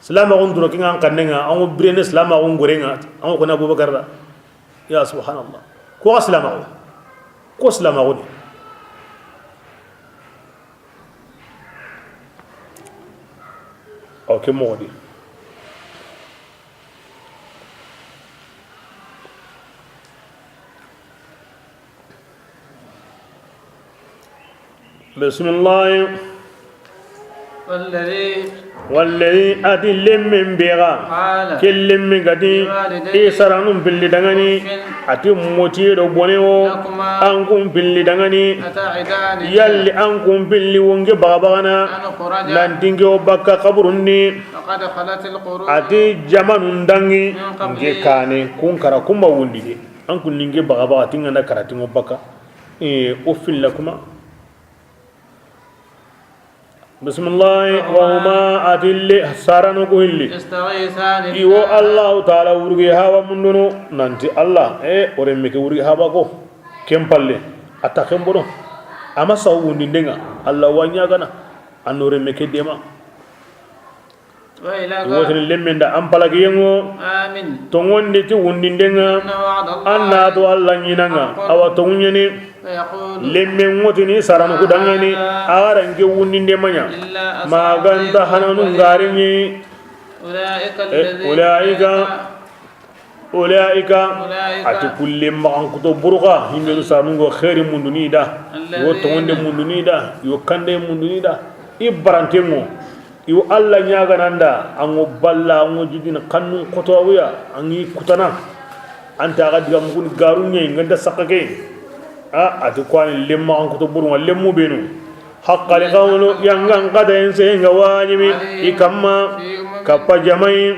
salama on duro kinga kannenga an brene salama on gorenga an ko na abubakar da ya subhanallah ko salama ko salama ko okay modi bismillah والذي أدل من بيغا كل من قدي إسرانم باللي دغني أتي موتيرو بونيو أنكم باللي دغني يلي أنكم باللي ونجي بغبغنا نانتينجي وبكا قبرني أتي جمان دنگي نجي كاني كون كرا كوما وندي أنكم نينجي بغبغا تينغنا كراتينغو بكا أوفين لكما بسم الله وهما أدل سارنو كهلي إيو الله تعالى ورغي هوا مندونو نانتي الله ورمك ورغي هوا كو كم بالله أتاكم بنو أما سو وندينغا الله وانيا غنا أنو رمك ديما wotin lemmenda ampalaki yengo tongondi ti wundindenga anna to Allah nyinanga awa tongunyeni lemme ngotini saranu kudangani arange wundinde manya maganta hananu ngarinyi ulaika ati kulli ma kuto burqa himbe saranu go khairi munduni da yo tongonde munduni da yo kande munduni da ibrantemo yu Allah nyaga nanda ango balla ango jidina kannu kotowiya angi kutana anta ga diga mugun garunye nganda sakake ati kwani lemma an kuto buru lemmu benu haqqali qawlu yangan qada ense nga wajibi ikamma kappa jamai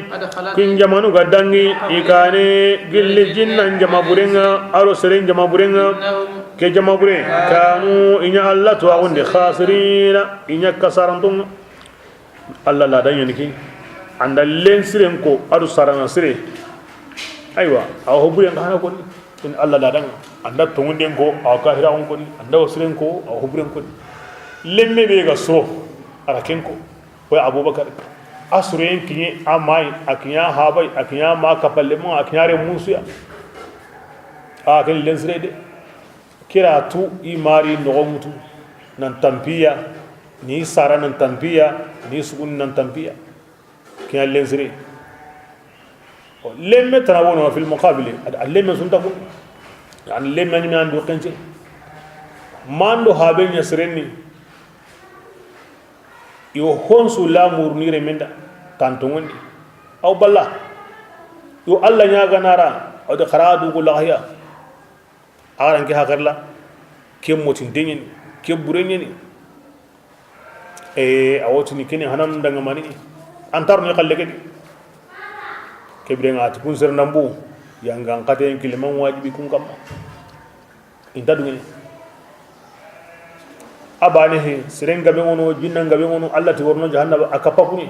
kin jamanu gadangi ikane gilli jinnan jama burenga aro seren jama burenga ke jama bure kanu inya Allah to agunde khasirina inya kasarantum Allah la dan yaniki anda len siren ko adu sarana sire aywa aw hobure ngana ko in Allah la dan anda tongunden ko aw ka hira on ko anda siren ko aw hobure ko lemme be ga so ara ken ko wa abubakar asren kinye amai akinya habai akinya ma kapalle mo akinya re musuya a ken len sire de kira tu imari no mutu nan tampiya ni sara nan tampiya ni sugun nan tampiya kiya lensri lemme tarawono fil muqabil lemme suntaku yani lemme ni andu kenche mando haben yasreni yo honsu lamur ni remenda tantongondi aw balla yo alla nyaga nara aw de kharadu ko lahya aran ki hakarla kem motin denyen ke burenyen awotini kene hanan danga mani antar ni khalle kedi kebrenga tukun ser nambu yanga ngate en kiliman wajibi kun kam inta dungene abane he serenga be wono jinna ngabe wono Allah ti worno jahannaba akapa kuni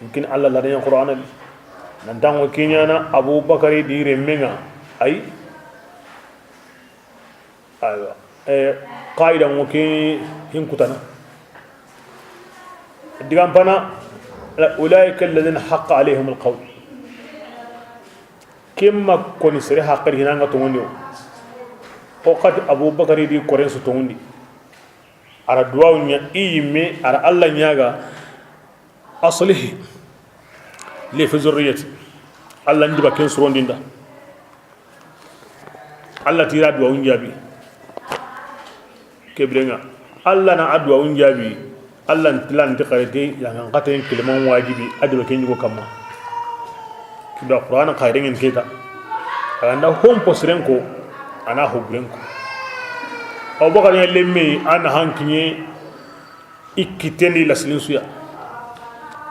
mungkin Allah la dañu qur'an nan tango kinyana Abu Bakari di remenga ay aywa qaida mo ki hinkutana digam pana أولئك الذين حق عليهم القول كما كوني سري حقر هنا تونيو وقد أبو بكر دي كورين ستوني ara duwa nya imme ara Allah nyaga aslih li fi zurriyati Allah ndiba ken surondinda Allah tira duwa unjabi kebrenga Allah na adwa unjabi Allah ntilan tikarete yang ngaten kiliman wajibi adwa ken yugo kamma kida Qur'an khairin keta anda hom posrenko ana hobrenko aw bakar ya lemme ana hankinye ikitendi laslin suya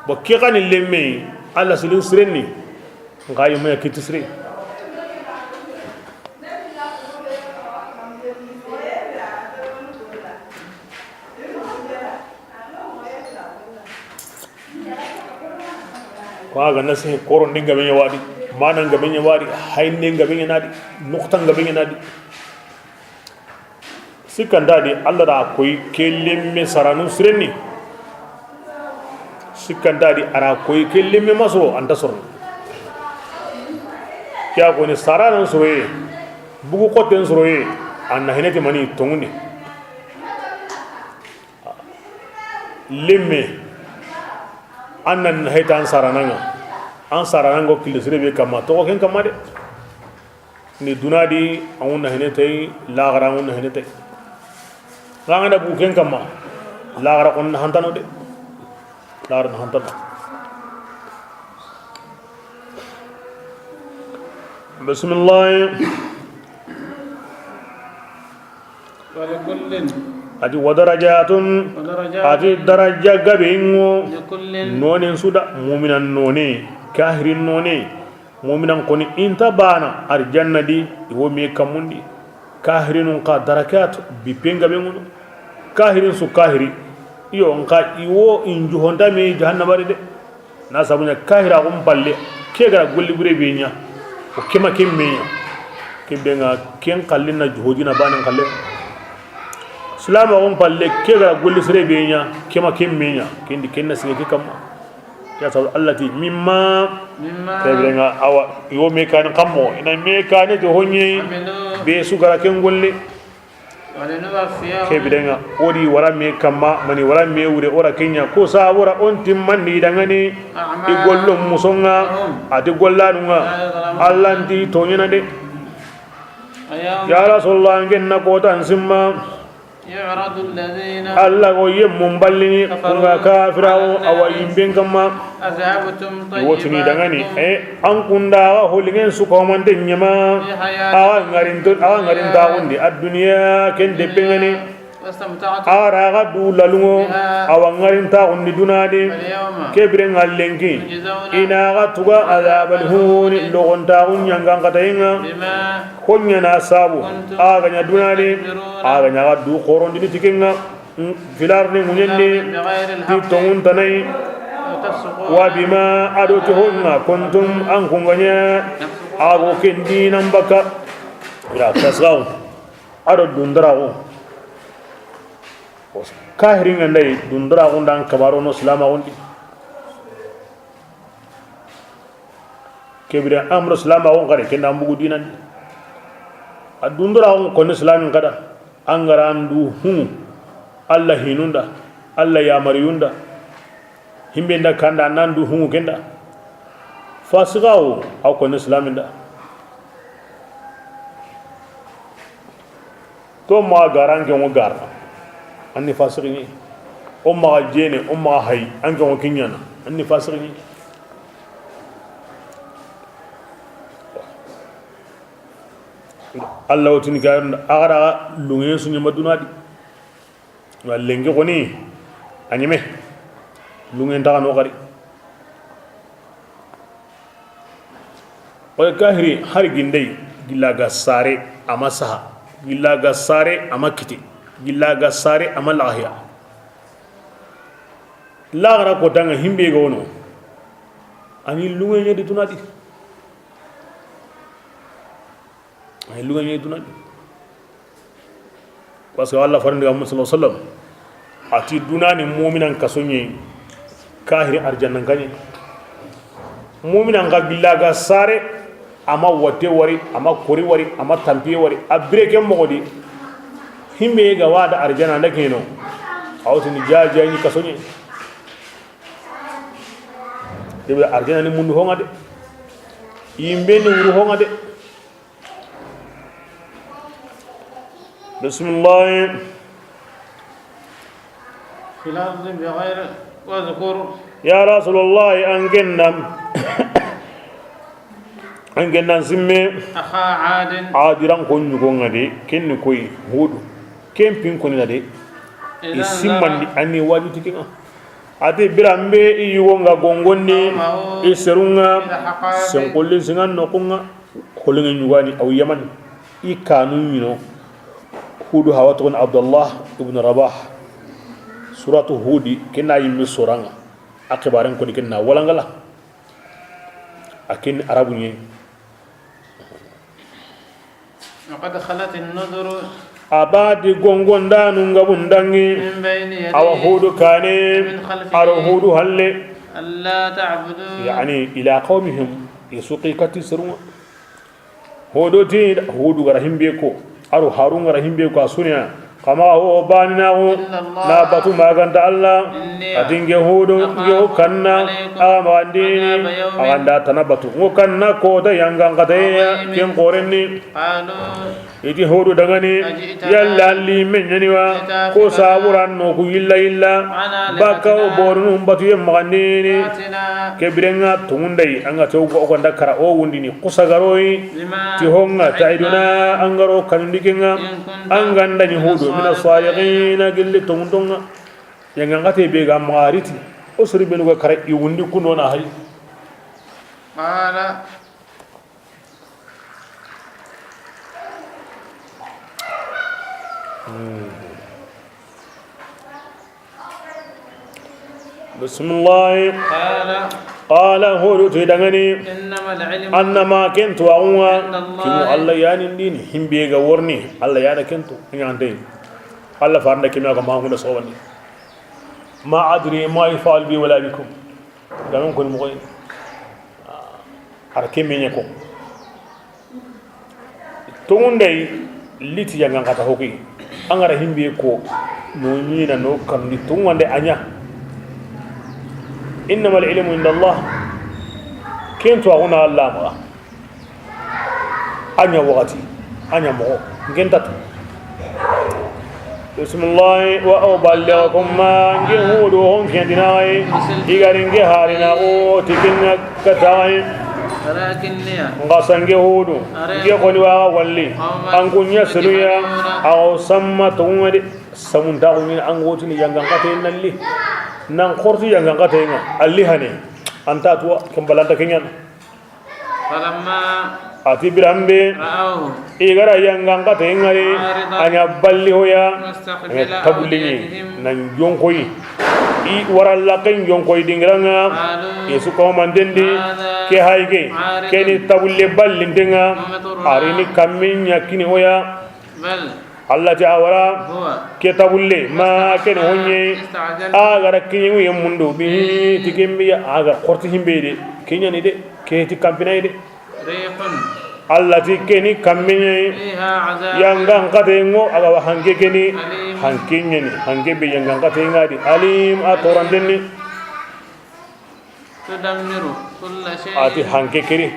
bo kigani lemme alla silin srenni ngayo me kitisre waga nasi koron dinga benya wadi manan ga benya wadi hayne ga benya nadi nuktan ga benya nadi sikanda di Allah da koy kelemme saranu srenni sikanda di ara koy kelemme maso anta sorni kya ko ni saranu soroye bugu koten soroye anna heneti mani tonguni lemme annan haytan sarananga an saranango kilisrebe kama to ken kama de ni dunadi awunna henetay lagara awunna henetay rangana bu ken kama lagara kon hantano de lagara hantano bismillah ولكل ati wadarajatun ati daraja gabingo nonen suda mu'minan none kahirin none mu'minan koni inta bana arjanna di wo me kamundi kahirinun ka darakat bi penga bengono kahirin su kahiri iyo nka iwo inju honda me jahannama de na sabunya kahira balle ke gara golli bure benya o kema kemmenya kebenga ken kallina juhodina banan kalle silama on palle kega golli sere benya kema kemmenya kendi kenna sege kamma ya sabu allati mimma tebrenga awa yo me kan kammo ina me kan to honye be sugara ken golle kebrenga odi wara me kamma mani wara me wure ora kenya ko sa wora on timmandi dangani i gollo musonga ati gollanunga allanti tonyana de ya rasulullah ngenna ko tan simma يعرض الذين الله ويم مبلني كونغا كافراو او يمبن كما اذهبتم وتني دغاني ان كوندا هولين سوكو من دنيما غارين داوندي الدنيا كن دبنغني ara du lalungo awangarin ta undi dunadi kebren allenki ina ga tuga azabal huni logonta unyanga katayenga konya na sabu aga nya dunadi aga nya du qorondi ni tikenga filar ni munyende ti tongun tanai wa bima adutuhunna kuntum an kunganya ago kendi nambaka ira tasgaw ado dundrago kahirin andai dundura gondang kabaro no selama gondi kebira amro selama gon kare kenda mbugu dinan adundura gon kono islamin kada angarandu Allah hinunda Allah ya mariyunda himbe nda kanda nandu kenda fasigawo aw kono islamin da to ma garange mo garna anni fasirini umma jene umma hay anga o kinyana anni fasirini Allah wotini gaarna agara lungen sunya madunadi wallenge goni anyime lungen ta no gari o kahiri har gindai gilaga sare amasaha gilaga sare amakiti gilaga sare amal ahya lagara ko tanga himbe gono ani lunga nyedi tunadi ay lunga nyedi tunadi parce que Allah farande Muhammad sallallahu alaihi wasallam ati dunani mu'minan kasonye kahiri arjannan kanye mu'minan ga gilaga sare ama wote wari ama kori wari ama tampiye wari abreke mogodi himbe ga wada arjana ndakeno awtini jaajani kasoni debe arjana ni mundu honga de yimbe ni wuru honga de bismillah في الأرض بغير واذكر يا رسول الله أنجنا سمي أخا عاد عادران كون يكون غادي كن كوي هود كم بين كون غادي isimandi ani wajuti kinga ate birambe iyugonga gongonni iserunga senkolin singan nokunga holinga nyugani aw yaman ikanu mino hudu hawatun abdullah ibn rabah suratu hudi kena yimmi suranga akibaran ko dikenna walangala akin arabunye وقد خلت النذر abadi gongonda nunga bundangi من بين يديه awa hudu kane من خلفه aro hudu halle ألا تعبدوا يعني إلى قومهم يسوقي كتي سروا هودو تي هودو غرهم بيكو أرو هارون غرهم بيكو أسونيا كما هو بانناه نابتو ما غند الله أتنجي هودو يو كنا أمانديني أغندا تنبتو وكنا كودا ينغان قديا كين قورني قالوا iti hodu dangani yalla li menniwa ko saburan no ku illa baka bornu batu yem magandini kebirenga tungundai anga to ko ko ndakara o wundini kusagaroi ti honga taiduna angaro kanundikenga anganda ni hodu mina salihin gilli tungundonga yanga ngate be ga mariti osri belu ga kare yundi kuno na hay قال بسم الله قال هو تدغني انما كنت واوا كنو الله يعني دين همبيغا ورني الله يعني كنت نياندي الله فارنا كما ما هو سواني ما ادري ما يفعل بي ولا بكم دام كن مغي arkemi nyako tungundai liti yang ngata hoki angara himbe ko no nyina no kam ni tungwande anya innama al-ilmu inda Allah kentu aguna Allah ma anya waqti anya mo ngentatu bismillah wa uballighukum ma ngehudu hon kendinai igaringe harina o tikinna katai ولكنني ngasange hudu nge koni wa walli angunya seluya aw samma tungade samunta ngin angoti ni yangan kate nalli nan khortu yangan kate nga alli hane anta to kambalanta kenyan فلما ati birambe رأوه igara yangan kate ngari anya balli hoya مستقبل tablingi أوديتهم nan jonkoyi i waralla ken jonkoyi dingiranga yesu ko mandendi ke hayge keni tabulle ballindenga arini kammin yakini hoya بل Allah ta'ala هو ke tabulle ma ken honye aga rakkinyu yemundo bi tikembi aga qorti himbede kenyani de ke ti kampinay de ريح Allah ti keni kamminye فيها عذاب yangan katengo aga hange keni hankinyani hange be yangan katenga di alim atorandenni تدمر كل شيء ati hanke kiri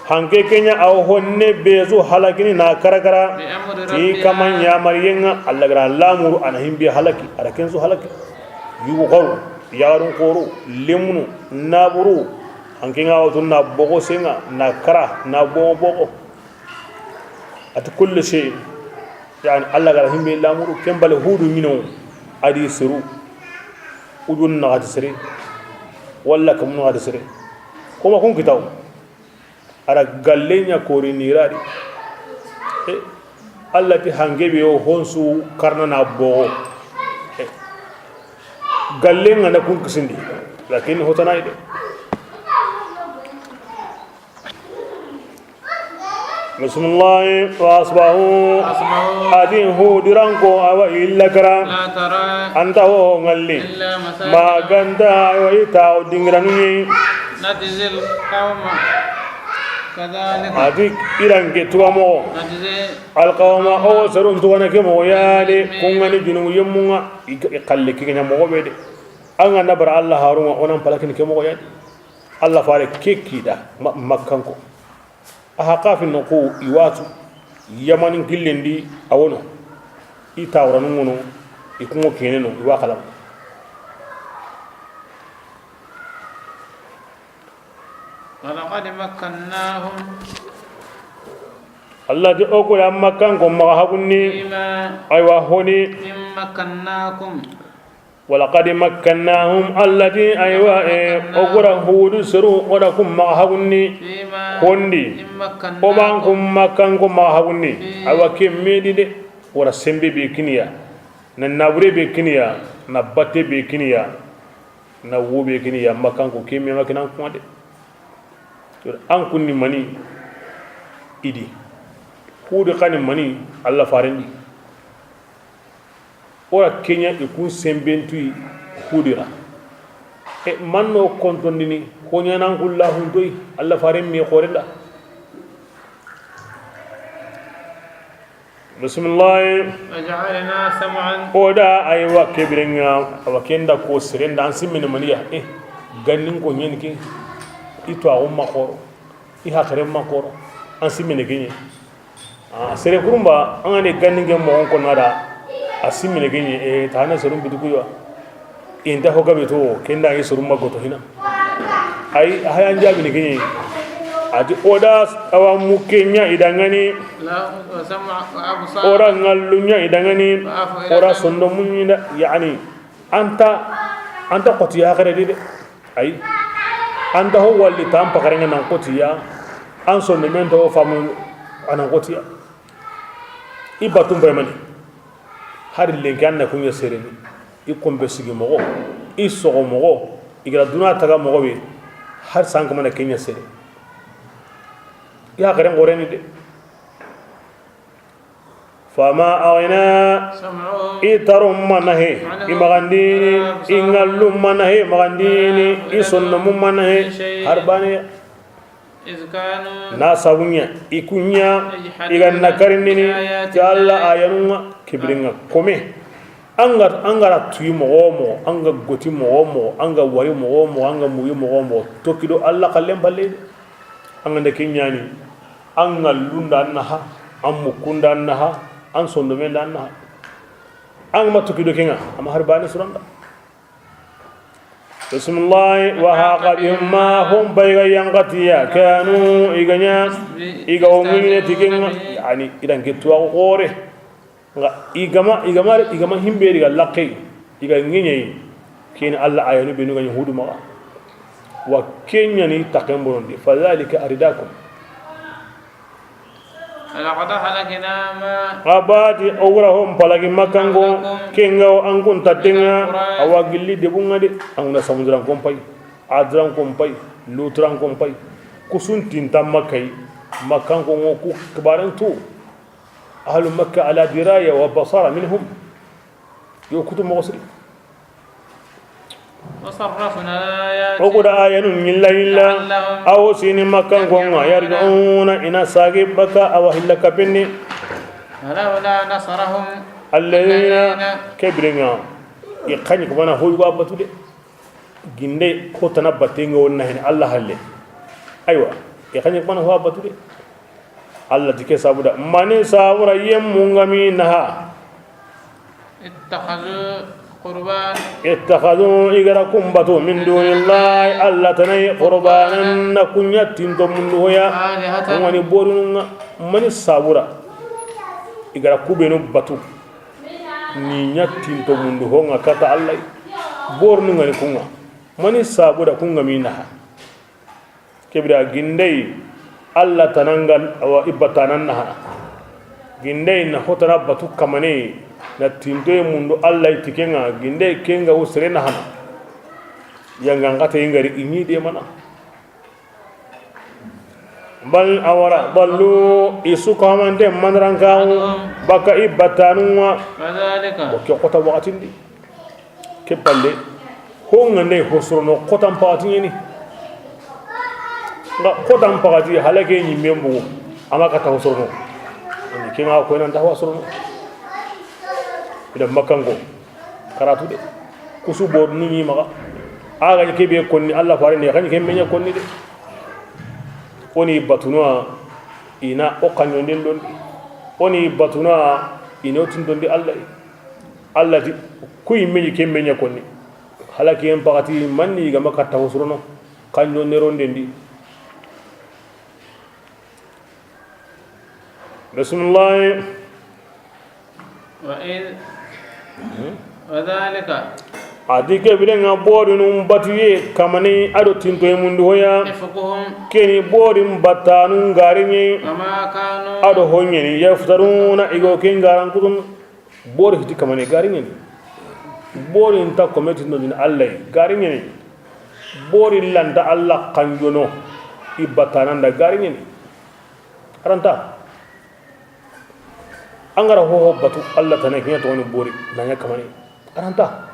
hanke kenya aw honne bezu halakini na karakara بأمر ti ربها kaman ya mariyenga Allah gara lamuru ana himbe halaki araken su halaki yugo garu yarun koru lemnu naburu hanke nga watu na bogo senga na kara na bogo ati kullu shay yani Allah gara himbe lamuru kembale hudu mino adi siru udun na adi sire walla kamun adi sire kuma kun kitaw ara gallenya kori nirari Allah ti hangebe o honsu karna na bo gallenga na kun kisindi lakin hotana ide bismillah wa asbahu adin hu diranko awa illa kara لا ترى anta ho ngalli إلا مساجد maganda wa ita dingranu نجزي القوم كذلك أديك إيران كتوامو نجزي القوم أو سرون توانا كمو يالي كونغاني جنو يمونا يقلق كنا مغوبة أنا نبر الله هارون ونام بلكن كمو يالي الله فارك كيكي دا مكانكو أحقاف النقو يواتو يمن كلندي أونو إتاورانو يكونو كينينو يواقلام ولقد مكناهم الله دي أقول أما كان كم مغهبني فيما أيوة هوني إن مكناكم ولقد مكناهم الذي أيوة أقول هود سرو ولكم مغهبني فيما هوندي إن مكناكم وبانكم مكان كم مغهبني أيوة كم ميدي دي ورا سمبي بكنيا ننابري بكنيا نباتي بكنيا نوو بكنيا مكان كم كم مكان كم دي an kunni mani idi kuudi kani mani Allah farendi ora kenya ikun sembentui kuudira e manno kontondini ko nyanan kullahu doy Allah faren mi khorenda bismillah وجعلنا سمعا oda aywa kebirenga awakenda ko serenda an simmene maniya gannin ko nyenki ito a umma koro I hakare ma koro an simine genye sere kurumba an ane ganninge mo on ko nada a simine genye tana serum bidugo yo inda hoga beto kenda yi serum magoto hina ai hayan jabi ne genye adi oda awa mukenya idangani لا وسمع وأبصار ora ngallunya idangani ora sondo munyina yani anta qoti hakare de ai anda ho walli tam pakarenga nan kotiya an sonne men do famu anan kotiya ibatum bremani har lenki an na kunya sereni I kombe sigi mogo I sogo mogo igra duna taga mogo be har sanka mana kenya sere ya garen goreni de fama aghna سمعهم itarum manahe imagandini ingallum manahe magandini isonnum manahe harbane إذ كانوا nasabunya ikunya iganna karinini jalla ayanunga kibringa kome angara tuyi mogomo anga goti mogomo anga wari mogomo anga muyi mogomo tokido alla kallem balle anga de kinyani anga lunda naha amukunda naha an sondo men naha anga matukido kinga ama harbani suranda bismillah wa haqadhum ma hum bayga yanqatiya kanu iganya igawmine tikinga yani idan ketwa gore nga igama himberi ga laqi iga nginyi kin alla ayanu binu ga hudu ma wa kenya ni takembondi fadhalika aridakum لقد هلكنا ما abadi awrahum palagi makango kenga angun tatenga awagilli debunga de angna samudran kompai adran kompai lutran kompai kusun tinta makai makango ngoku kebarantu ahlu makkah ala diraya wa basara minhum yokutu mosri وصرفنا الآيات وقد آيانون إلا أو سين مكان قوما يرجعون إنا ساقب بكا أو هلك بني فلولا نصرهم الذين كبرنا يقني كمان هو يوابطو دي جندي كوتنا باتينغ ونهن الله هلي أيوة يقني كمان هو يوابطو دي الله تكي سابودا ماني سابورا يمونغمي نها اتخذوا إغركم بطو من دون الله ألا تني قربانا نكون يتنتم من دويا ومن بورن من السابورا إغركو بينو بطو ni yattinto mundu honga kata Allah bornu ngani kunga mani sabuda kunga minaha kebra gindai Allah tanangan awa ibatanan naha gindai na hotara batu kamane na tinto mundu Allah itikenga gindai kenga usrena hana yanga ngata ingari ini de mana bal awara ballu isuka mande manranka baka ibatanwa فذلك وكي قطع وقتين دي كيف بالله هون عندي خسرنا قطع باتين يعني nga khotam pagati halake ni membu amaka tawsorno ni kinga ko nan tawsorno ida makango karatu de kusu bod ni maka aga ni kebe konni Allah fare ne kan kemme nya konni de oni batuna ina o kanyo den don oni batuna ina tin don di Allah di kuy meñi kemme nya konni halaki en pagati manni ga maka tawsorno kanyo ne ronde ndi bismillah وذلك adike bilenga bori num batuye kamani ado tinto e mundu hoya إفكهم keni bori mbatanu ngarinye وما كانوا ado honyeni yaftaruna igo ken garan kudum bori hiti kamani garinye bori nta kometi no din Allah garinye bori landa Allah kanjono ibatananda garinye aranta angara ho batu Allah tanake to woni bori nanya kamani aranta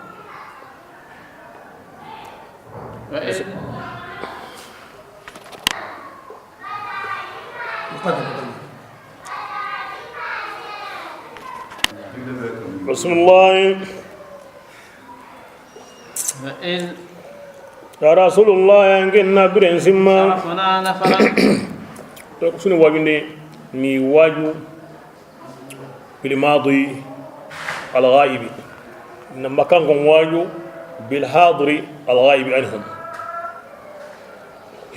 بسم الله يا رسول الله ينجنا برنسما صرفنا نفرا تقصني واجندي ني واجو بالماضي الغائب إنما كان واجو بالحاضر الغائب عنهم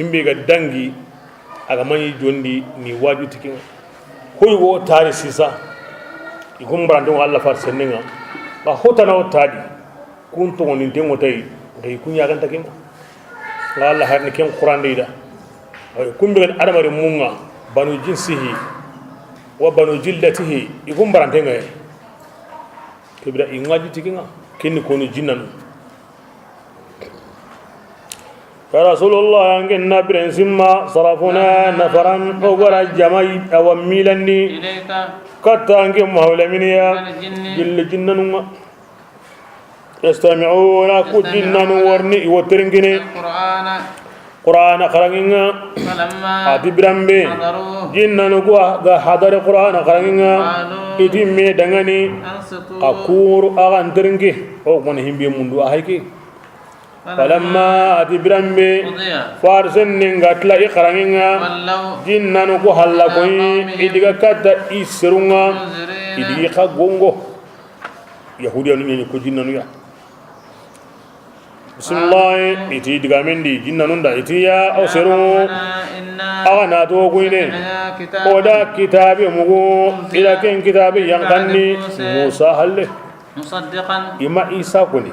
himbe ga dangi aga mani jondi ni waju tikin hoy wo tari sisa igum brando Allah far senenga ba hotana o tadi kun to ni dengo tay ngay kunya ganta kin Allah har ni ken qur'an deida ay kumbe ga adamare munga banu jinsihi wa banu jildatihi igum brando ngay kibra ingaju tikinga ken ko ni jinnan يا رسول الله أنجنا برنسما صرفنا نفرا وغرا جماي أو ميلاني إليك كتا أنجم مهولمينيا جل جننما يستمعون كل جنن ورني وترنجني قرآن قرآننا فلما أتبرمبي حضروه جنن قوة حضر قرآن قرآننا إتمي دعاني أنصتوا أكور أغان ترنجي أو من هم بيموندو أهيكي فلما أتبرمبي فارسن نغتلا إقرانينا ولوا جنانو كو حلا كوي إدغا كاتا إسرونغا إدغي خا غونغو يهوديا ني كو جنانو يا بسم الله إتي إدغا مندي جنانو دا إتي يا أو سرو أغانا تو كويني ودا كتابي مغو إلى كين كتابي ينقني موسى هل مصدقا إما إيسا كوني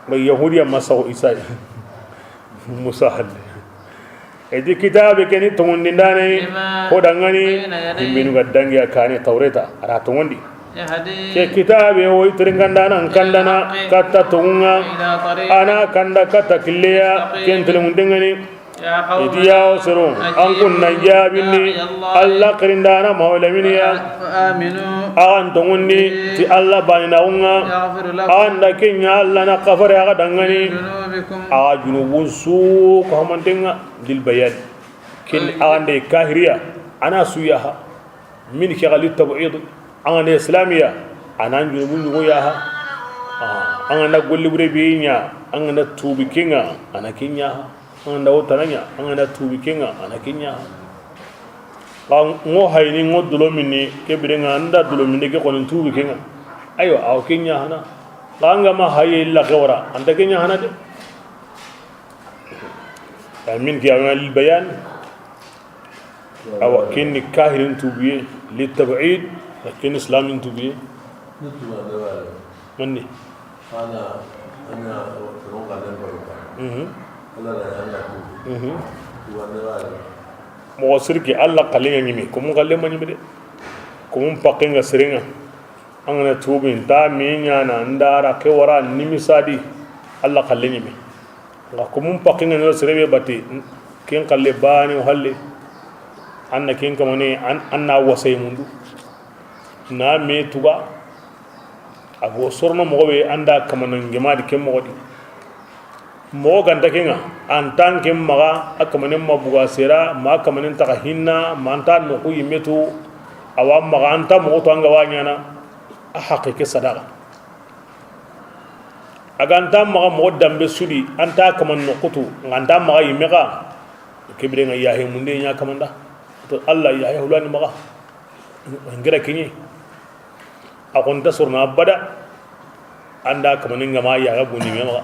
may yahudiya masaw isa musa hal edi kitabe keni tongondi ndane ko dangani himbinu gaddangi akane tawreta ara tongondi ke kitabe o itringandana kandana katta tonga ana kanda katta killeya ken telemundengani edi yaw sero an kunna jabini alla qirindana mawlaminiya فآمنوا an tongondi ti alla banina unga يغفر لكم anda kenya alla na kafare aga dangani ذنوبكم aga junubun su ko mantenga dil bayan kin ande kahiriya ana suyaha min ki galit tab'id ana islamiya ana junubun go yaha ana golli bure binya ana tubi kinga ana kenya ana wotananya ana tubi kinga ana kenya ngo hayni ngo dulo minni ke birenga anda dulo minni ke konin tubi kenga ayo aw kenya hana langa ma haye illa gawra anda kenya hana de amin ki amal bayan aw kinni kahirin tubi li tab'id lakin islamin tubi manni ana ronga den mo sirki alla qalinga nyimi ko mo galle manyimi de ko mo pakenga siringa angana tubin ta minya na ndara ke wara nimisadi alla qalle nyimi la ko mo pakenga no sirebe bati ken qalle bani halle anna ken kamane anna wasay mundu na me tuba abo sorno mo be anda kamana ngema di kem mo di mo ganta kenga antan kem maga akamanen mabuga sera ma akamanen taka hinna ma anta no ku yimetu awam maga anta mo to anga wanyana a haqiqi sadaqa aganta maga mo dambe sudi anta kaman no kutu nganda maga yimega kibire nga yahe munde nya kamanda to Allah yahe hulani maga ngira kinyi akonta surna bada anda kamanen ngama yaga bundi maga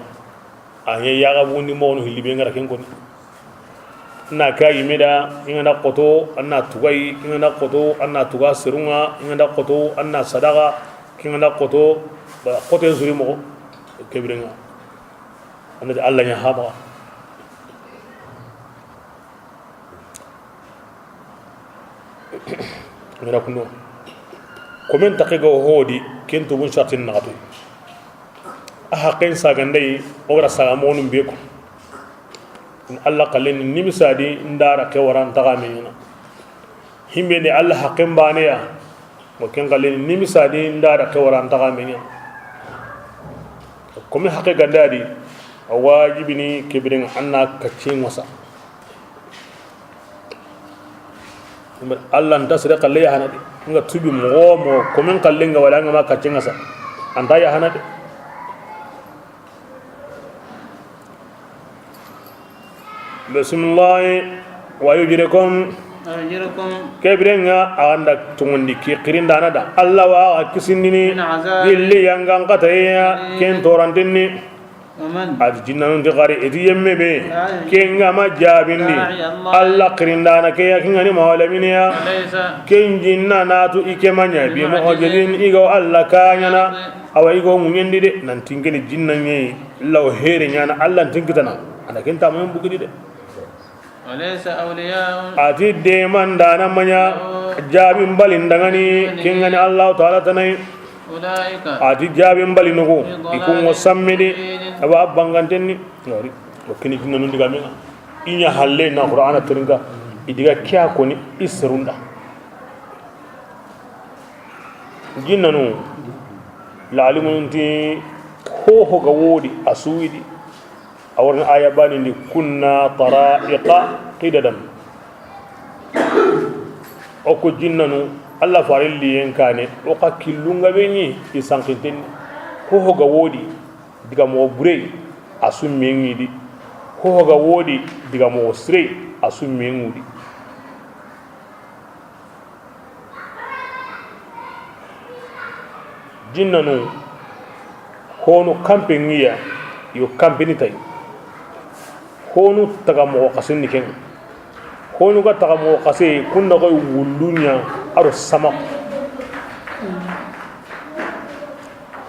anya yaga bundi mo no hilibe ngara ken koni na kai meda ingana qoto anna tugai ingana qoto anna tuga sirunga ingana qoto anna sadaqa ingana qoto ba qoto zuri mo kebrenga anda Allah nya haba ngara kuno komen taqigo hodi kento bun shatin naqatu haqqin sagandai ora sagamonu beko Allah kallen nimisadi ndara ke waran tagamina himbe ne Allah haqqin baneya mo ken kallen nimisadi ndara ke waran tagamina komi haqqe gandadi wajibini kibirin anna kacin wasa Allah ntasre kalle ya hanade nga tubi mo komin kallen ga wala nga ma kacin wasa anta ya hanade بسم الله ويجركم كبرنا عندك تمني كي قرين دانا دا الله واكسنني اللي ينغان قتيا كين تورانتني الجنان تقاري اتيم بي كين ما جابني الله قرين دانا كي كين مولمين يا كين جناناتو إكمانيا بمعجزين إيغو الله كانينا أو إيغو ميندي دي نانتينكني جنان لو هيري نانا الله تنكتنا أنا كنت أمين بكدي دي وليس أولياء أتي ديمان دانا منيا جابين بالين دغني كينغني الله تعالى تناي أولئك أتي جابين بالين نكو يكون وسمدي أبا بانغانتني نوري وكني كنا ندغا مينا إنيا حلي نا قرآن ترنغا إدغا كيا كوني إسروندا جنانو لعلمون تي هو غودي أسويدي أورنا آية باني كنا طرائق قددا أكو جنانو الله فارل لي ينكاني وقا كيلونغا بني يسانقنتين هو غودي diga mo bure asu mengidi ho ga wodi diga mo sre asu mengudi jinnanu hono kampengiya yo kampeni tay hono taga mo qasin ken hono ga taga mo qase kunna go wulunya aro sama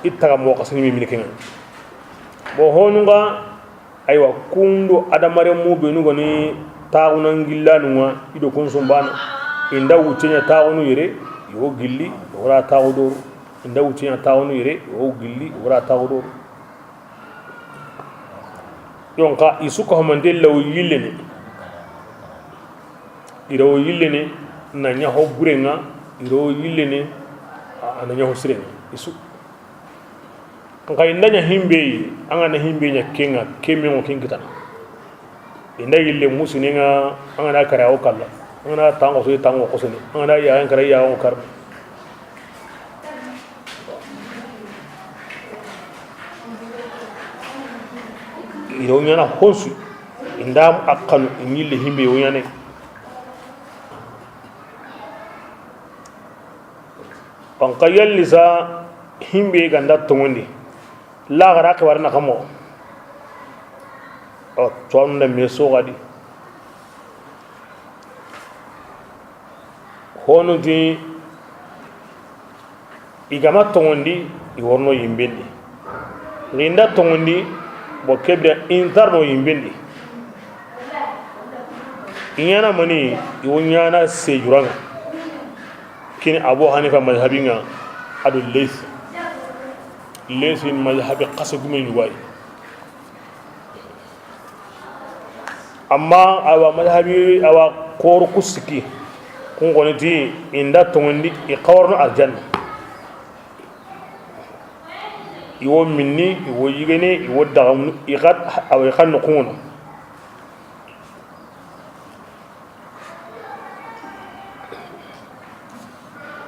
ittaga mo qasin mi ken bo honunga aywa kundo adamare mu be nugo ni taawunan gillanu ido kun sumbana inda wucenya taawunu yere yo gilli wala taawdo inda wucenya taawunu yere yo gilli wala taawdo yonka isuko homande law yillene iro yillene nanya ho burenga iro yillene ananya ho sirenga isu ngai ndanya himbe anga na himbe nya kenga kemi ngo kinkitana inda yille musinenga anga na kara o kala anga na tango so tango ko sene anga na ya kara ya o kar iro nya na hosu inda akkalu yille himbe o nyane on kayal lisa himbe ganda tongondi la gara ke warna kamo o tonda meso gadi hono di igama tongondi I worno yimbendi rinda tongondi bo kebre interno yimbendi inyana mani iwonyana sejuranga kini Abu Hanifa madhhabinga adu ليس المذهب قصد من يواي أما أو مذهبي أو كور كسكي كون قنتي إن دا تغندي يقورن الجنة iwo minni iwo yigene iwo dagam iqat aw khan nuqun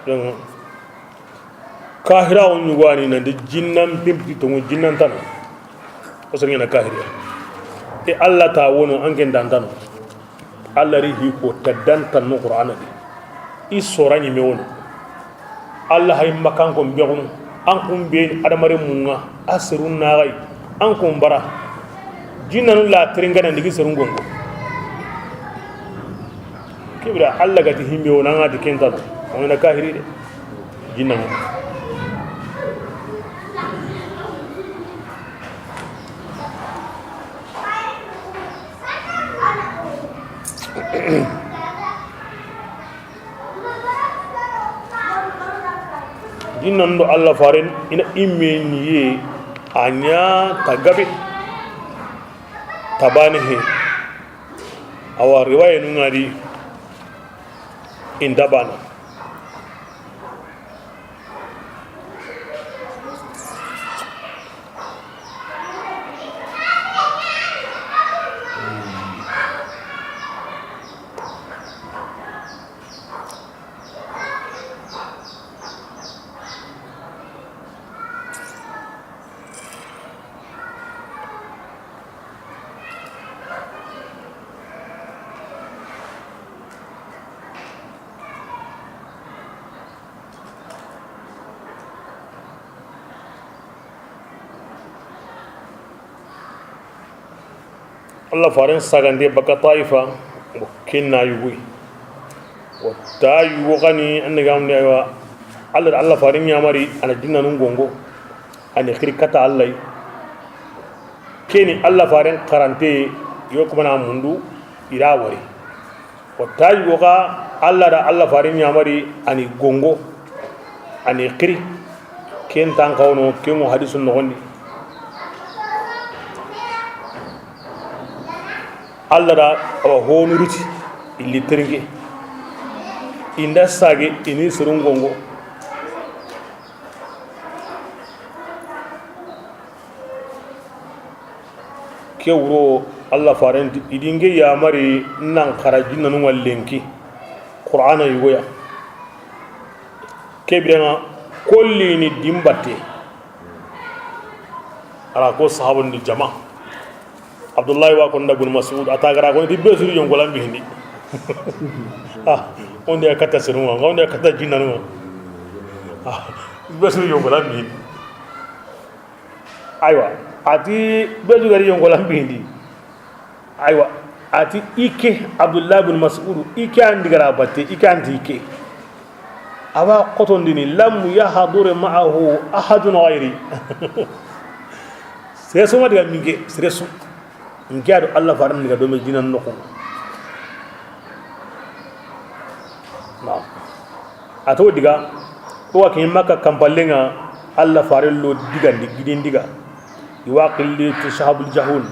yang kahira on yugani na de jinnan pimpi to jinnan tan o sangena kahira e alla ta wono angen dantano alla rihi ko taddan tan no qur'ana di isorani me wono alla hay makan ko mbegunu an kum be adamare munga asrun nagai an kum bara jinnanu la tringana ndigi serun gongo kibra alla gati himbe wona ngati kenta do on na kahiri de jinnanu jinnan do Allah faren ina imeniye anya tagabe tabane he awa riwaya nungari indabana Allah faren sagande baka taifa kinna yugui wata yugo gani annaga amne aywa Allah faren yamari ana jinna nun gongo ani khirkata Allah keni Allah faren karante yo kuma na mundu ira wari wata yugo ga Allah da Allah faren yamari ani gongo ani khiri ken tan kawno kemo hadisun no gondi Allah da awa honu ruti illi teringe inda sage ini surun gongo ke wuro Allah faren idinge ya mari nan karajin nan wallenki qur'ana yugoya ke birenga kolli ni dimbate ara ko sahabun ni jama'a Abdullahi wa konda bin Mas'ud atagara ko di besuru yongolam bi hindi onde kata serunwa onde kata jinanwa besuru yongolam bi aywa ati besuru gari yongolam bi hindi aywa ati ike Abdullah bin Mas'ud ike andigara batte ike anti ike aba qotondini lam yahdur ma'ahu ahadun ghairi seso ma diga minge seso ngiado Allah faran diga do me jinan noko na ato diga ko wa kin maka kampalenga Allah faran lo diga digidin diga iwaqilli tashabul jahul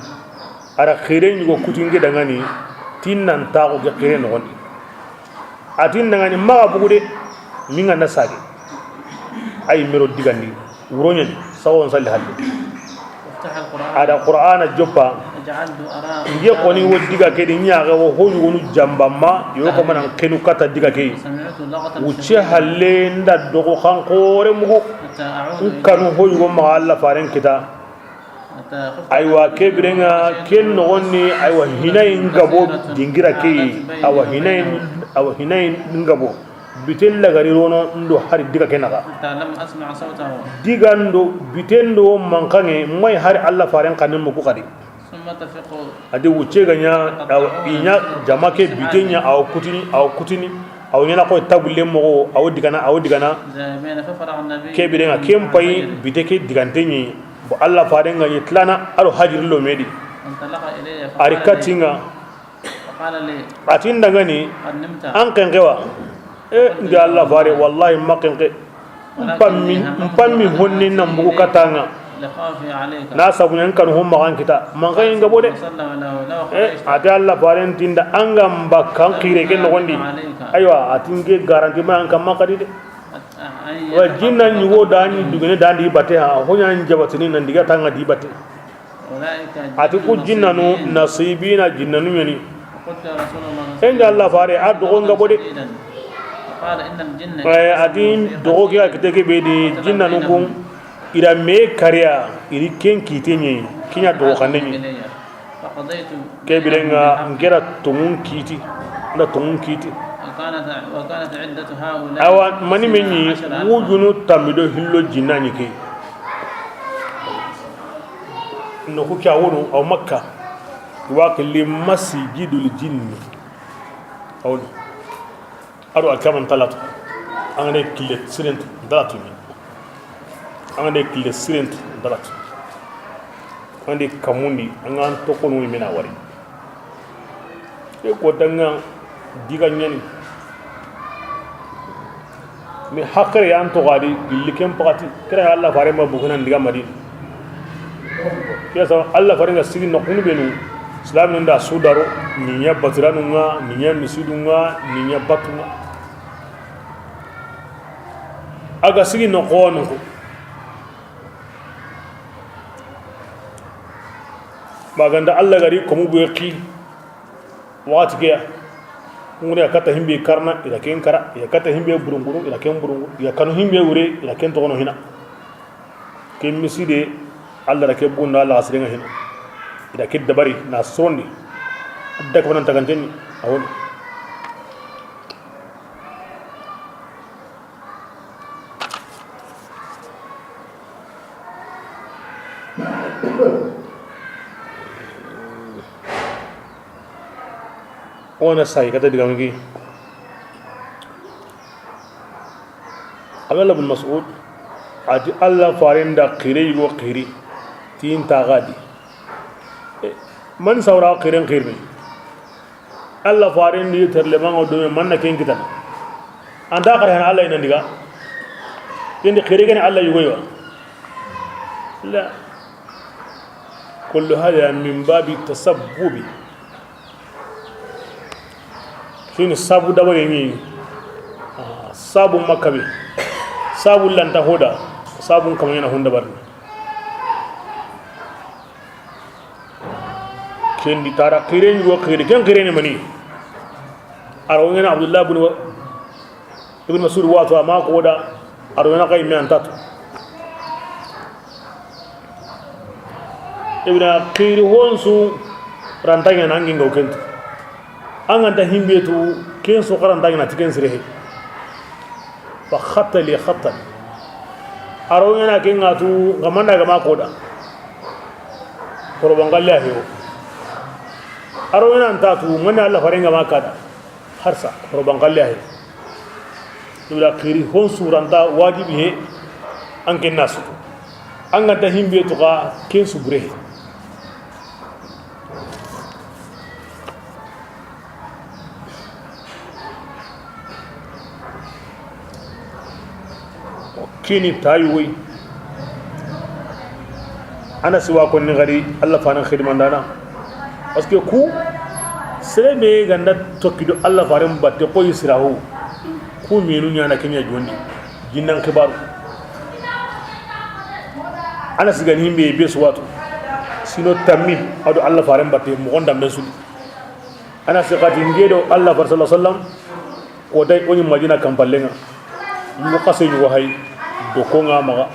ara khire nyugo kutinge dangani tinnan taako ge khire no gondi atin dangani maga bugude minga nasage ay mero digandi wuronya sawon salli halde ada qur'ana joppa nge koni wo diga ke di nyaaga wo hoyu wonu jambamma yo ko manan kenu kata diga ke wuce halle nda dogo khankore mugo kanu hoyu go ma Allah faren kita aywa ke birenga ken nonni aywa hinayin gabo dingira ke awa hinayin ngabo bitel la gari rono ndo hari diga ke naga diga ndo bitendo mankange moy hari Allah faren kanin mu ku kadi ade wuce ganya inya jamake bitenya aw kutini aw nyana ko tabulle mo aw digana ke birenga kempai biteke digantenyi bo Allah faren ganya tlana aro hajir lo medi arikatinga atinda gani an kangewa ndi Allah fare wallahi makenke mpammi honni nan bugu katanga na sabunya kan homma kan kita mangai ngabo de ate Allah fare tinda angam bakkan kire ken no gondi aywa atinge garanti ma an kam makadi de wa jinna nyugo dani dugene dandi batte ha honya njabatini nan diga tanga di batte ati ku jinna no nasibina jinna no yani inda Allah fare adu gonga bode ati dogo ki akiteke be di jinna no kum ira me kariya iri ken kitenye kinya dogo kanenye ke bilenga ngera tumun kiti nda tumun kiti وكانت عدة هؤلاء awa mani menyi wujunu tamido hillo jinani ke no ku kya wono aw makka wa kulli masjidul jinn aw aro akaman talat angane kille sirent dalatu mi angane kille sirent dalatu ande kamundi angan to kono mi na wari e ko danga diga nyani mi hakre yan to gadi gillikem pati kira Allah fare ma bukunan diga madina kesa Allah fare ga sigi no kunu benu islam nda sudaro ninya batiranu nga ninya misidunga ninya batunga aga sigi no kono ko maganda Allah gari komu bueki wati ke ngure akata himbe karna ila ken kara ya kata himbe burunguru ila ken burungu ya kanu himbe wure ila ken to gono hina ken miside Allah rake bunda Allah asiringa hina ila kid dabari na sondi adda ko nan taganjeni awon ona sai kata diga ngi agala bin mas'ud ati Allah farinda qiri wa qiri tin tagadi man sawra qirin qirni Allah farindi terle mango do man na ken kitan anda qare han Allah ina diga indi qiri gani Allah yugo la kullu hada min babi tasabbubi shine sabu dabare ni sabu makabe sabu lanta hoda sabu kamar yana honda bar ken di tara kiren go kiren kiren mani aro ngena Abdullah ibn Mas'ud wa to ma ko da aro ngena kay mi antat ibn qiri honsu rantanya nangin go kent anganta himbe to ken so qaranta na tiken sirehe fa khatta li khatta aro yana ken ngatu gamanda gama koda korban galle hewo aro yana antatu manna Allah farenga makada harsa korban galle he dula khiri hon suranta wajibi he anken nasu anganta himbe to ka ken su burehe kini tayuwi ana siwa ko ni gari Allah fanan khidman dana parce que ku sebe ganda tokkido Allah faran batte ko yisrahu ku menu nyana kenya jondi jinnan kibaru ana sigani himbe be suwatu sino tammi adu Allah faran batte mo gondam ben sudi ana sigati ngedo Allah sallallahu alaihi wasallam ko dai oni madina kamballenga mo qasay ni wahay do ko nga maga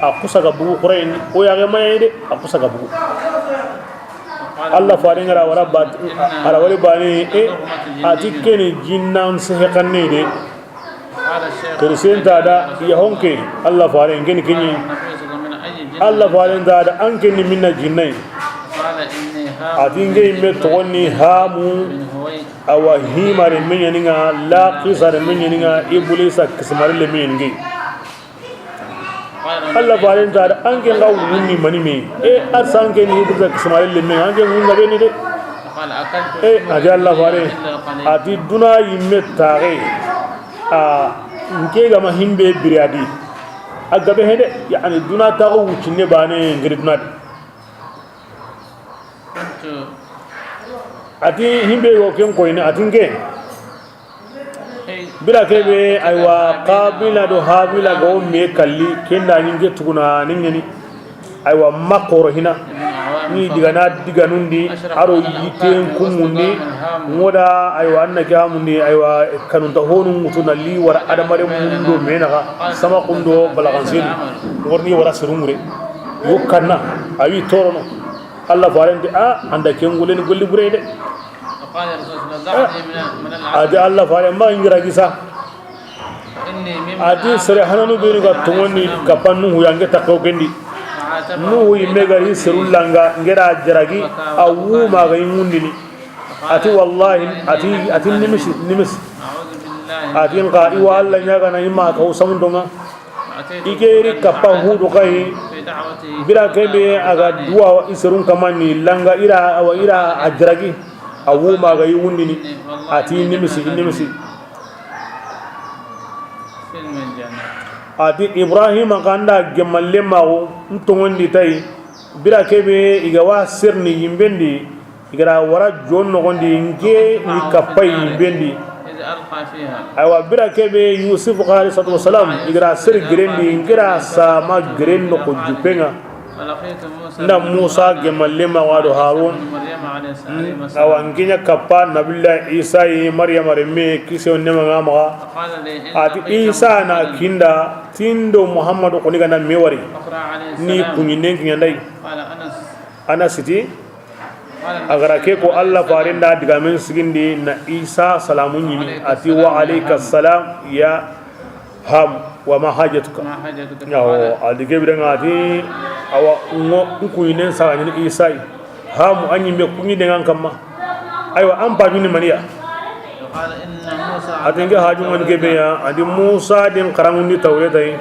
akusa ga bugu qurayni o ya ga mayede akusa ga bugu Allah faare ngara wara bat ara wali bani atikeni jinnan sehekanne de tersenta da ya honke Allah faare ngeni kinyi Allah faare da ankeni minna jinnai atinge me toni hamu awa himare menyeninga la qisar menyeninga iblisa kismare le menyengi Allah faare da anke ngaw ni mani me asanke ni iblisa kismare le men anke ngunga be ni de aja Allah faare ati duna yimme tare nke ga mahimbe biriadi agabe hede yani duna tago wucine bane ngiri duna ati himbe go ken ko ina atinge bila kebe aywa qabila do habila go me kalli kenda nyinge tuguna ningeni aywa makoro hina ni diga nundi aro yiten kumundi ngoda aywa annaki amundi aywa kanunta honum mutuna li wara adamare mundo menaka sama kundo balagansin worni wara serumure yokanna ayi torono Allah farende anda kengulen golli burede قال الرسول صلى الله عليه وسلم من العبد adi Allah fare ma ingira gisa adi sere hananu be ga tongoni kapannu huyange takko gendi nu yimme gari serullanga ngera jaragi awu ma ga yundini ati wallahi ati nimis ati nga iwa Allah nyaga na imma ka usamundonga igeri kappa hudu kai bila kebe aga duwa iserun kamani langa ira ajaragi awu ma ga yundini ati nimisi ati Ibrahim kanda gemalle mawo ntongondi tay bila kebe igawa sirni yimbendi igara wara jonno gondi nge ni kapay yimbendi aywa bila kebe Yusuf alayhi salatu wasalam igara sir grendi ngira sama grendo ko jupenga nda Musa gemalle mawo do Harun awanginya kappa nabillahi Isa Maryam remme kisio nema ngama ati Isa na kinda tindo Muhammadu ko niga na mewari ni kunyinen kinyandai ana siti agara ke ko Allah farinda diga men sigindi na Isa salamun yimi ati wa alayka salam ya ham wa ma hajatuka yawo adige birenga ati awa ngo kunyinen sa ni Isa ham anyi me kunyiden an kamma aywa an pajuni maniya atinge haju man gebe ya adi Musa din karangundi tawretai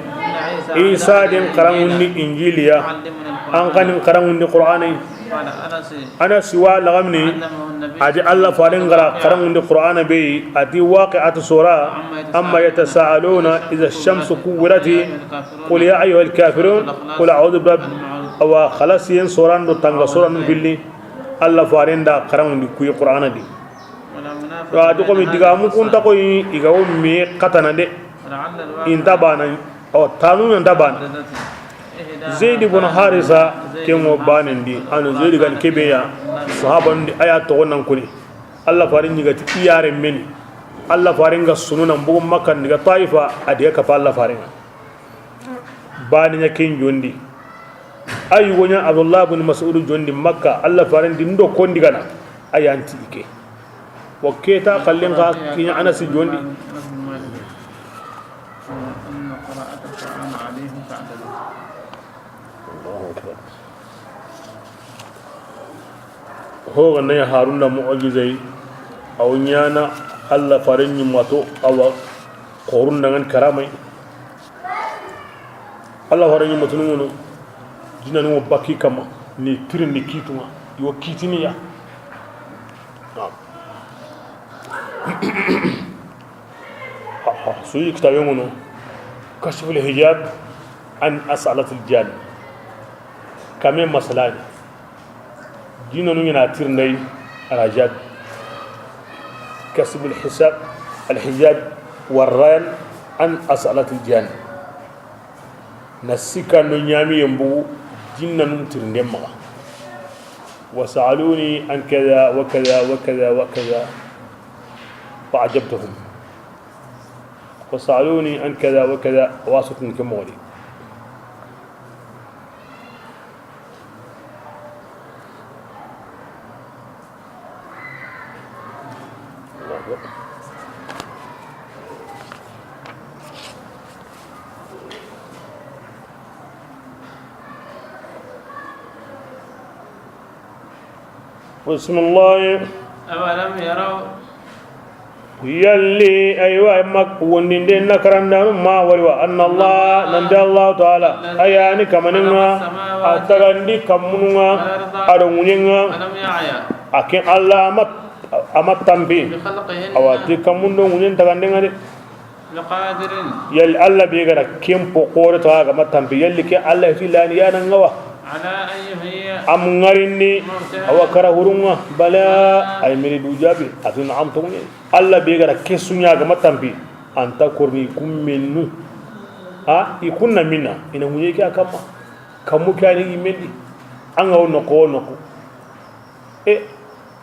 Isa din karangundi injiliya an kanin karangundi qur'ani ana siwa lagamni adi Allah falen gara karangundi qur'ana be adi waqi'atu sura amma yatasaaluna idha ash-shamsu kuwirati qul ya ayyuhal kafirun qul a'udhu awa khalasiyen soran do tanga soran billi Allah farenda karangundi kuy qur'ana di wa do ko mi diga mu kunta ko igaw mi katana de intabana o tanu intabana Zaid ibn Harisa kengo banendi anu Zaid gan kebeya sahaban di aya to wonan kuni Allah farin diga ti iyare men Allah farin ga sununa bugun makan diga Taifa adiya ka fa Allah farin bani nya ken jondi ayu wonya Abdullah ibn Mas'ud jondi Makka Allah farin di ndo ko ndigana ayanti ike وكيتا قلن كي أنا سجوني هو غنى هارون معجزي أو نيانا الله فارن يماتو أو قرون نعن كرامي الله فارن يماتو نونو جنا نو باكي كما ني ترين ني كيتوما يو كيتيني يا سوي كتابين منو كشف الحجاب عن أسئلة الجان كمين مسألة جينا نينا تيرني راجات كشف الحجاب والران عن أسئلة الجان نسيكا نيامي ينبو جينا نمتيرني مغا وسألوني عن كذا وكذا وكذا وكذا فعجبتهم وسألوني عن كذا وكذا واسط كمولي بسم الله أولم يروا يلي أيوة مك وندين نكرنا ما وروا أن الله نند الله تعالى أياني كمننا أتغندي كمننا أرونينا أكين الله أمت تنبي أواتي كمننا ونين تغندنا لقادر يلي الله بيغنا كيم بقورة تاغا ما تنبي يلي كي الله في لاني أنا نغوا على أن يحيي am ngarinni awa kara hurunga bala ay miri du jabi atun am tongni alla be gara kesunya ga matambi anta korni kummennu a ikunna minna ina munye ki akama kamu kani imendi anga wono ko e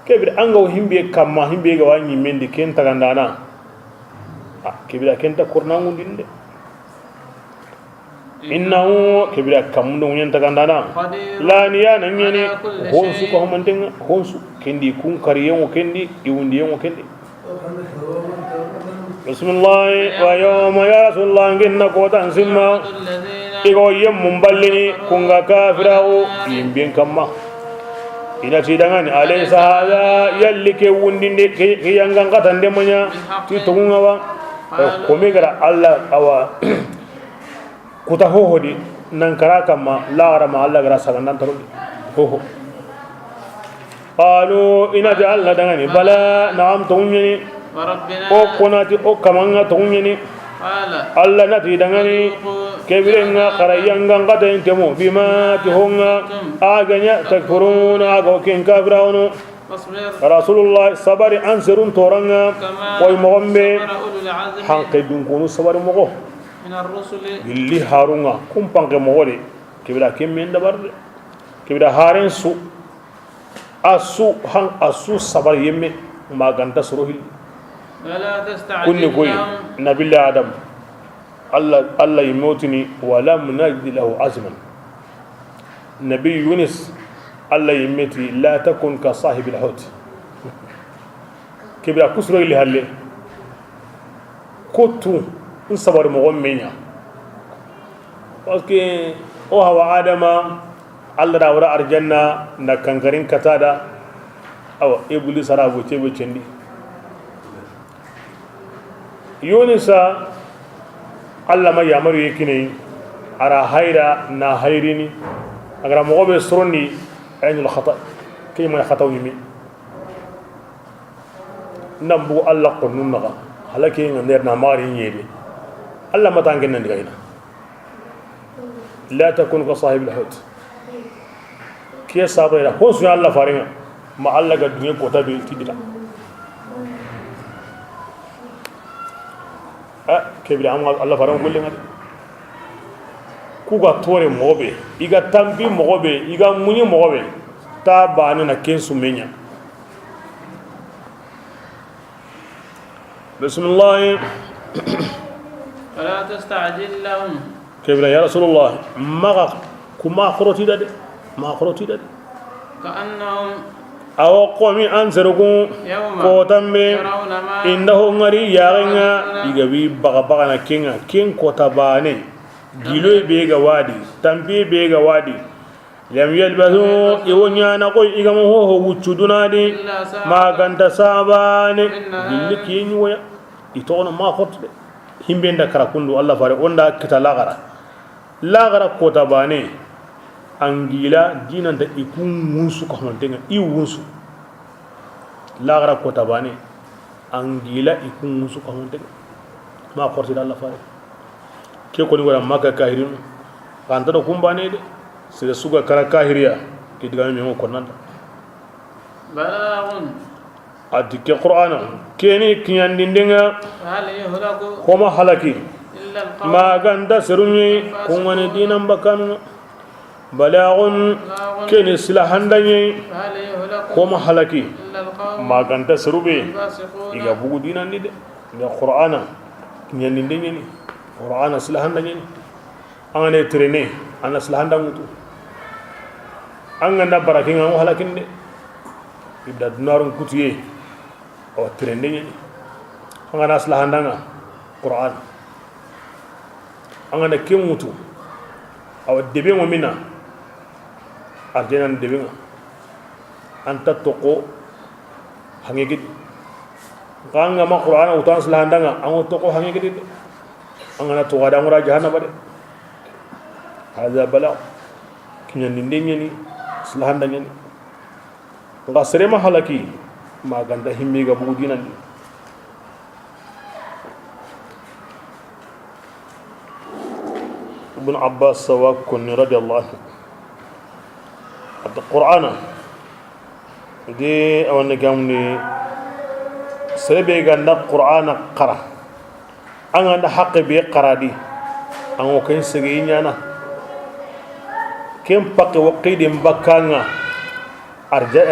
kebir anga himbe kamma himbe ga wani mendi ken tagandana kebira kenta korna ngundinde innahu kebira kamundo nyen tagandana la niya nan nyene honsu ko homantenga honsu kendi kun kariyen kendi iwundiyen kendi bismillah wa yawma ya rasulullah nginna ko tan simma igo yem mumballini kunga kafirawo yimbin kamma ina tidangani alaysa hada yalli ke wundinde ke yangan katande manya ti tunga wa ko megara allah awa kuta hohodi nan karaka ma la rama allah gara sagandan tarodi hoho qalu ina ja'alna dangani bala na'am tunyani o konati o kamanga tunyani allah nati dangani kebirenga karayanga ngata intemo bima tihonga aganya takfuruna ago ken kafiraunu rasulullah sabari ansirun toranga koy mogombe hanke dunkunu sabari mogo illi harunga kumpanke mogode kebira kemmen dabarde kebira haren su asu sabari yemme maganta sorohil kunni koy nabillahi adam الله يموتني ولم نجد له عزما نبي يونس الله يمتي لا تكن كصاحب الحوت كبير كسر اللي هله كتو نصبر مغمينيا باسكي او هو ادم الله داورا ارجنا نكنغرين كتادا او ابليس رابو تيبو تشندي يونس Allah ma yamaru yekine ara hayra na hayrini agara mogobe sorondi aynul khata kayma khataw yimi nambu Allah qonnun naga halake ngander na mari yede Allah ma tangen nan digayna la takun ka sahib al-hut kiya sabira hosu Allah faringa ma Allah ga dunya kota be tidita kebira am Allah faram golle ngade kuga tore mobe iga tambi mobe iga munyi mobe ta bana na kensu menya bismillah fala tasta'jil lahum kebira ya rasulullah maga kuma akhroti dade ma akhroti dade ka'annahum awo qomi ansarugo ko tambe indaho ngari yarenga igabi baga na kinga kin ko tabane gilo be ga wadi tambe be ga wadi lam yalbasu iwonya na ko igamo ho wucudunade maganta sabane diliki nyoya itono ma khotbe himbe nda karakundu allah fare onda kita lagara ko tabane angila dinan da ikun wunsu ko mantenga I wunsu lagara ko tabane angila ikun wunsu ko mantenga ma korti Allah fare ke ko ni wala maka kahirin kanta do kumbane de sida suga kara kahiriya ke diga me ko nanda balagun adike qur'ana keni kiyandindenga hal yuhlaku ko ma halaki illa al-qawm ma ganda serunyi ko ngane dinan bakanu balagun kene silahandanye ko mahalaki maganta serube iga bugu dinan ni de ya qur'ana nyaninde ni qur'ana silahandanye ni angane trene ana silahandang mutu anganda barakin ang halakin de ibda dunarun kutuye o trene ni angana silahandanga qur'an angana kemutu aw debe mo mina arjenan debinga anta toko hangegid kanga ma qur'ana utan slandanga ango toko hangegid angana to wada ngura jahannam bade hada bala kinyan nindenya ni slandanga ni ngasere ma halaki maganda himmi ga budinan ابن عباس سواكن رضي الله عنه القرآن دي أو نجامني سبب عند القرآن قرأ anga da haqqe be qaradi ango ken sege nyana kem pakke waqidi mbakanga arja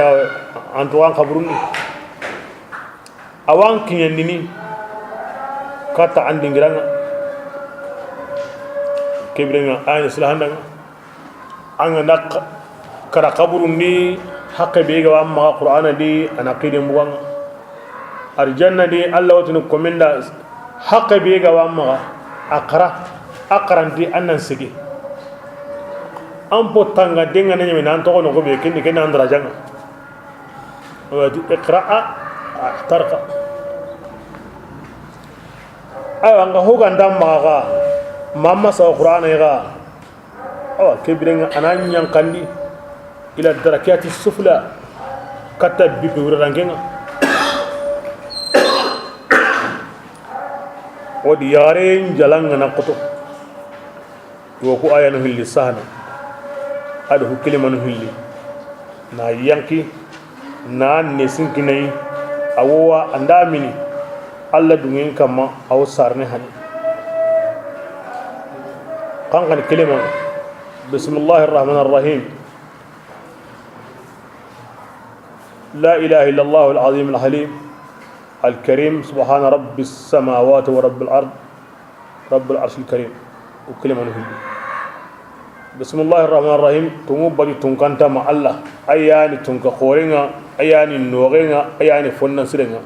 antuan kaburuni awan kinyandini kata andingiranga kebrenga ayna silahanda anga nak kara kaburundi haqqe be ga amma qur'ana di anaqidi mbuang arjanna di allah watinu komenda haqqe be ga amma aqranti annan sigi ampo tanga denga nanya nan to no go be kindi ken andra janga wadi iqra'a tarqa awa nga hoga ndam maga mamma sa qur'ana ga awa kebrenga ananyan kandi ila darakati sufla kata bi wurarangenga wadi yare jalanga na qoto wo ko ayanu hilli sahna adu hukilimanu hilli na yanki na nesin kinai awowa andamini alla dungen kama aw sarne hani kankan kilima bismillahir rahmanir rahim la ilaha illallah al azim al halim al karim subhana rabbis samawati wa rabbil ard rabbil arshil karim ukilimanu hilli bismillahir rahmanir rahim tumu bari tunkanta ma allah ayani tunka khorenga ayani nogenga ayani fonnan sirenga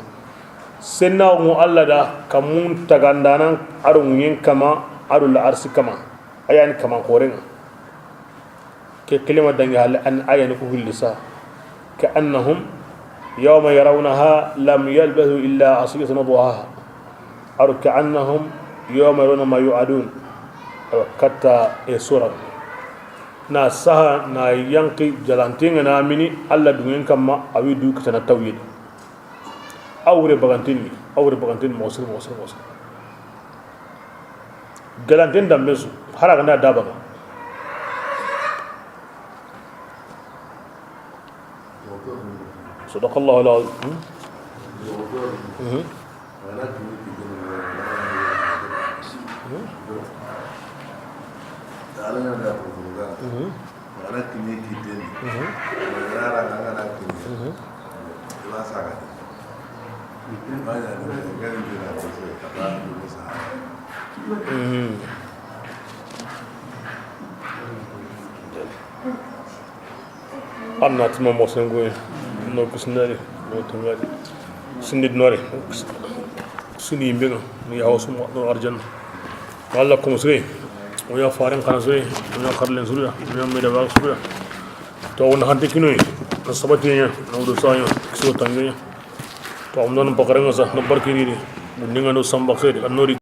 senna mu allah da kamun tagandana arun yin kama arul arsi kama ayani kama khorenga ke kelima danga hal an ayani ku hilisa ka annahum yawma yarawnaha lam yalbathu illa asiyatan duhaha ar ka annahum yawma yarawna ma yu'adun katta e sura na saha na yanki jalantinga na mini alla dungen kamma awi du kitana tawhid awre bagantin mosir galantin dambesu haraga na dabaga sadaqallahu alazim anna tuma mosengo no kusnari no tangari sunid nore suni mbega ni hawsum no arjan walla kum suri o ya faran kana suri o ya karlen suri o ya meda ba suri to won hande kinoy no sabatinya no do sayo so tangaya to am non pakaranga sa no barkiri ni ninga no sambakse annori